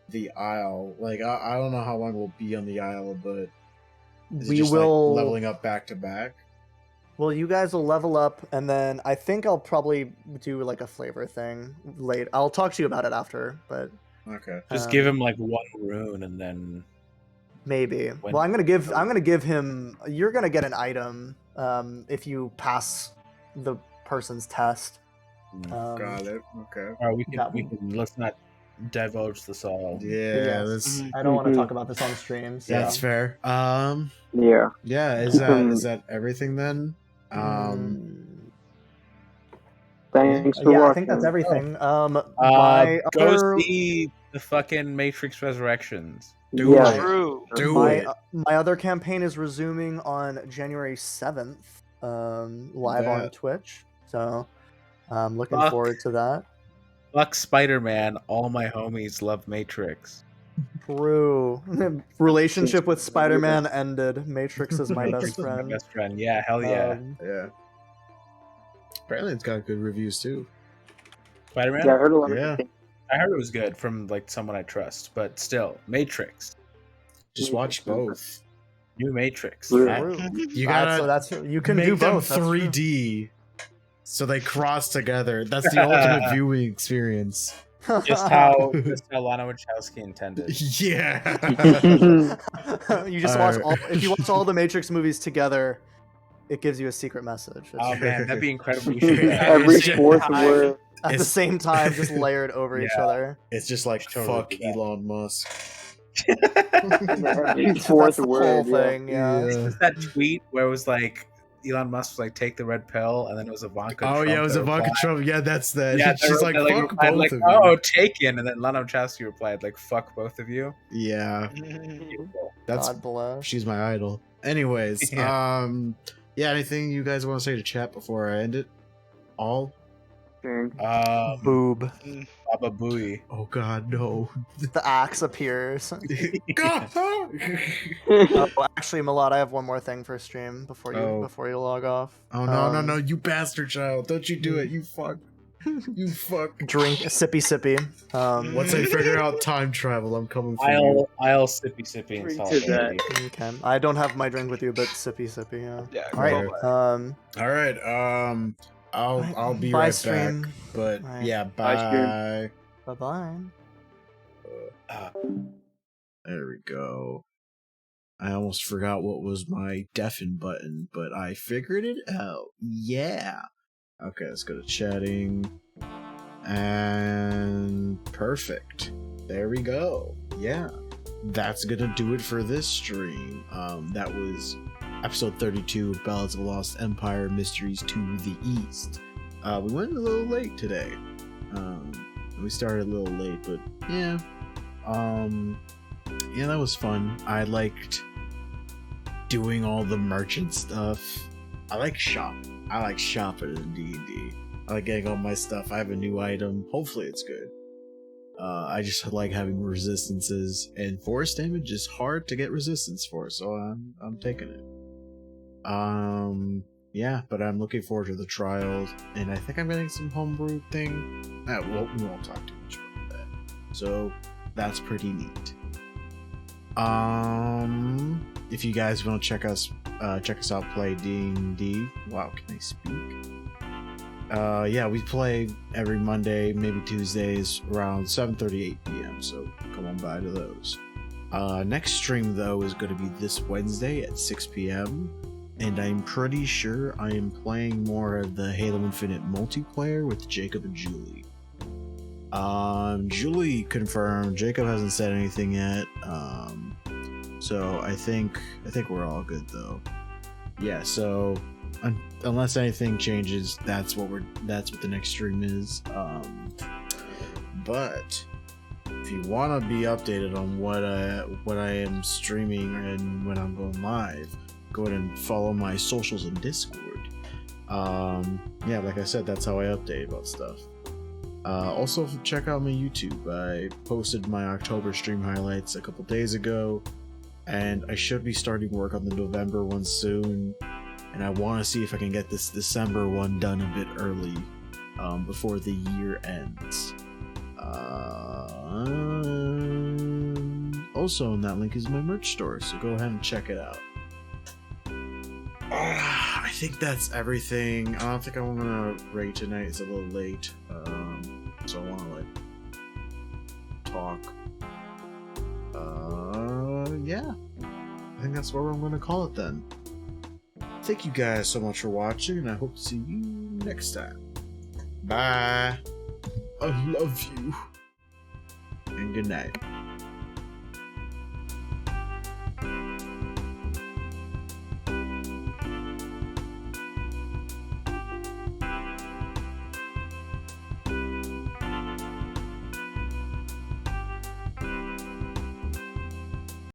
the Isle? Like I don't know how long we'll be on the Isle, but Is it we just, will like, leveling up back to back. Well, you guys will level up, and then I think I'll probably do like a flavor thing late. I'll talk to you about it after, but Okay. Just give him like one rune and then. maybe. When- Well, I'm gonna give him. You're gonna get an item if you pass the person's test. Got it. Okay. All right, we that can, one. let's not divulge this all. Yeah, Yes. that's I don't want to Mhm. talk about this on stream. So. that's fair. Yeah. Yeah, is that everything then? Thanks for yeah, watching. I think that's everything. Go My other see the fucking Matrix Resurrections. Do Yeah. it. True. Do my it. my other campaign is resuming on January 7th, live on That- Twitch. So I'm looking Fuck. forward to that. Fuck Spider-Man. All my homies love Matrix. True. Relationship with Spider-Man ended. Matrix is my Matrix best is my friend. best friend. Yeah, hell yeah. Yeah. Apparently, it's got good reviews too. Spider-Man. Yeah, I heard a lot Yeah. of things. I heard it was good from like someone I trust, but still, Matrix, Just watch both. new Matrix. True. Right? You gotta That's you can make do them both. that's true. 3D, so they cross together. That's the ultimate viewing experience. Just how Lana Wachowski intended. Yeah. you just watch Alright. all. If you watch all the Matrix movies together, it gives you a secret message. It's Oh man, that'd be incredible. You should do that. Every It's- fourth word. at the it's- same time, just layered over each Yeah. other. It's just like Totally fuck do that. Elon Musk. Every That's fourth the word. whole Yeah. thing. Yeah. Was that tweet where it was like Elon Musk was like, take the red pill, and then it was Ivanka Oh Trump. yeah, it was that Ivanka replied. Trump. Yeah, that's that. Yeah, She's like, they fuck replied, both like, of you. oh, taken, and then Lana Wachowski replied like, fuck both of you. Yeah, that's God bless. she's my idol. Anyways, Yeah. yeah. Anything you guys want to say to chat before I end it? All? Boob. Baba Booey. Oh God, no. The axe appears. God. Oh, actually, Milad, I have one more thing for stream before you log off. Oh no, you bastard child! Don't you do it, you fuck. You fuck. Drink sippy. Once I figure out time travel, I'm coming for you. I'll sippy in Drink to solidarity. Okay. I don't have my drink with you, but sippy. Yeah. Yeah. All right. All right. I'll be Bye, right stream. back. But Right. yeah, Bye, bye. Bye bye. There we go. I almost forgot what was my deafen button, but I figured it out. Yeah. Okay, let's go to chatting. And perfect. There we go. Yeah. That's gonna do it for this stream. That was episode 32 of Ballads of the Lost Empire Mysteries to the East. We went a little late today. We started a little late, but yeah. Yeah, that was fun. I liked doing all the merchant stuff. I like shopping. I like shopping in D&D. I like getting all my stuff. I have a new item. Hopefully it's good. I just like having resistances, and force damage is hard to get resistance for, so I'm taking it. Yeah, but I'm looking forward to the trials, and I think I'm getting some homebrew thing. We won't talk too much about that. So that's pretty neat. If you guys want to check us out play D&D. Wow, can I speak? Yeah, we play every Monday, maybe Tuesdays around 7:30, 8 p.m. So come on by to those. Next stream though is going to be this Wednesday at 6 p.m. And I'm pretty sure I am playing more of the Halo Infinite multiplayer with Jacob and Julie. Julie confirmed. Jacob hasn't said anything yet. So I think we're all good though. Yeah. So unless anything changes, that's what the next stream is. But if you want to be updated on what I am streaming and when I'm going live, go ahead and follow my socials and Discord. Yeah, like I said, that's how I update about stuff. Also, check out my YouTube. I posted my October stream highlights a couple days ago, and I should be starting work on the November one soon. And I want to see if I can get this December one done a bit early, before the year ends. Also, in that link is my merch store, so go ahead and check it out. I think that's everything. I don't think I'm gonna rate tonight. It's a little late. So I wanna like talk. Yeah. I think that's where I'm gonna call it then. Thank you guys so much for watching, and I hope to see you next time. Bye. I love you. And good night.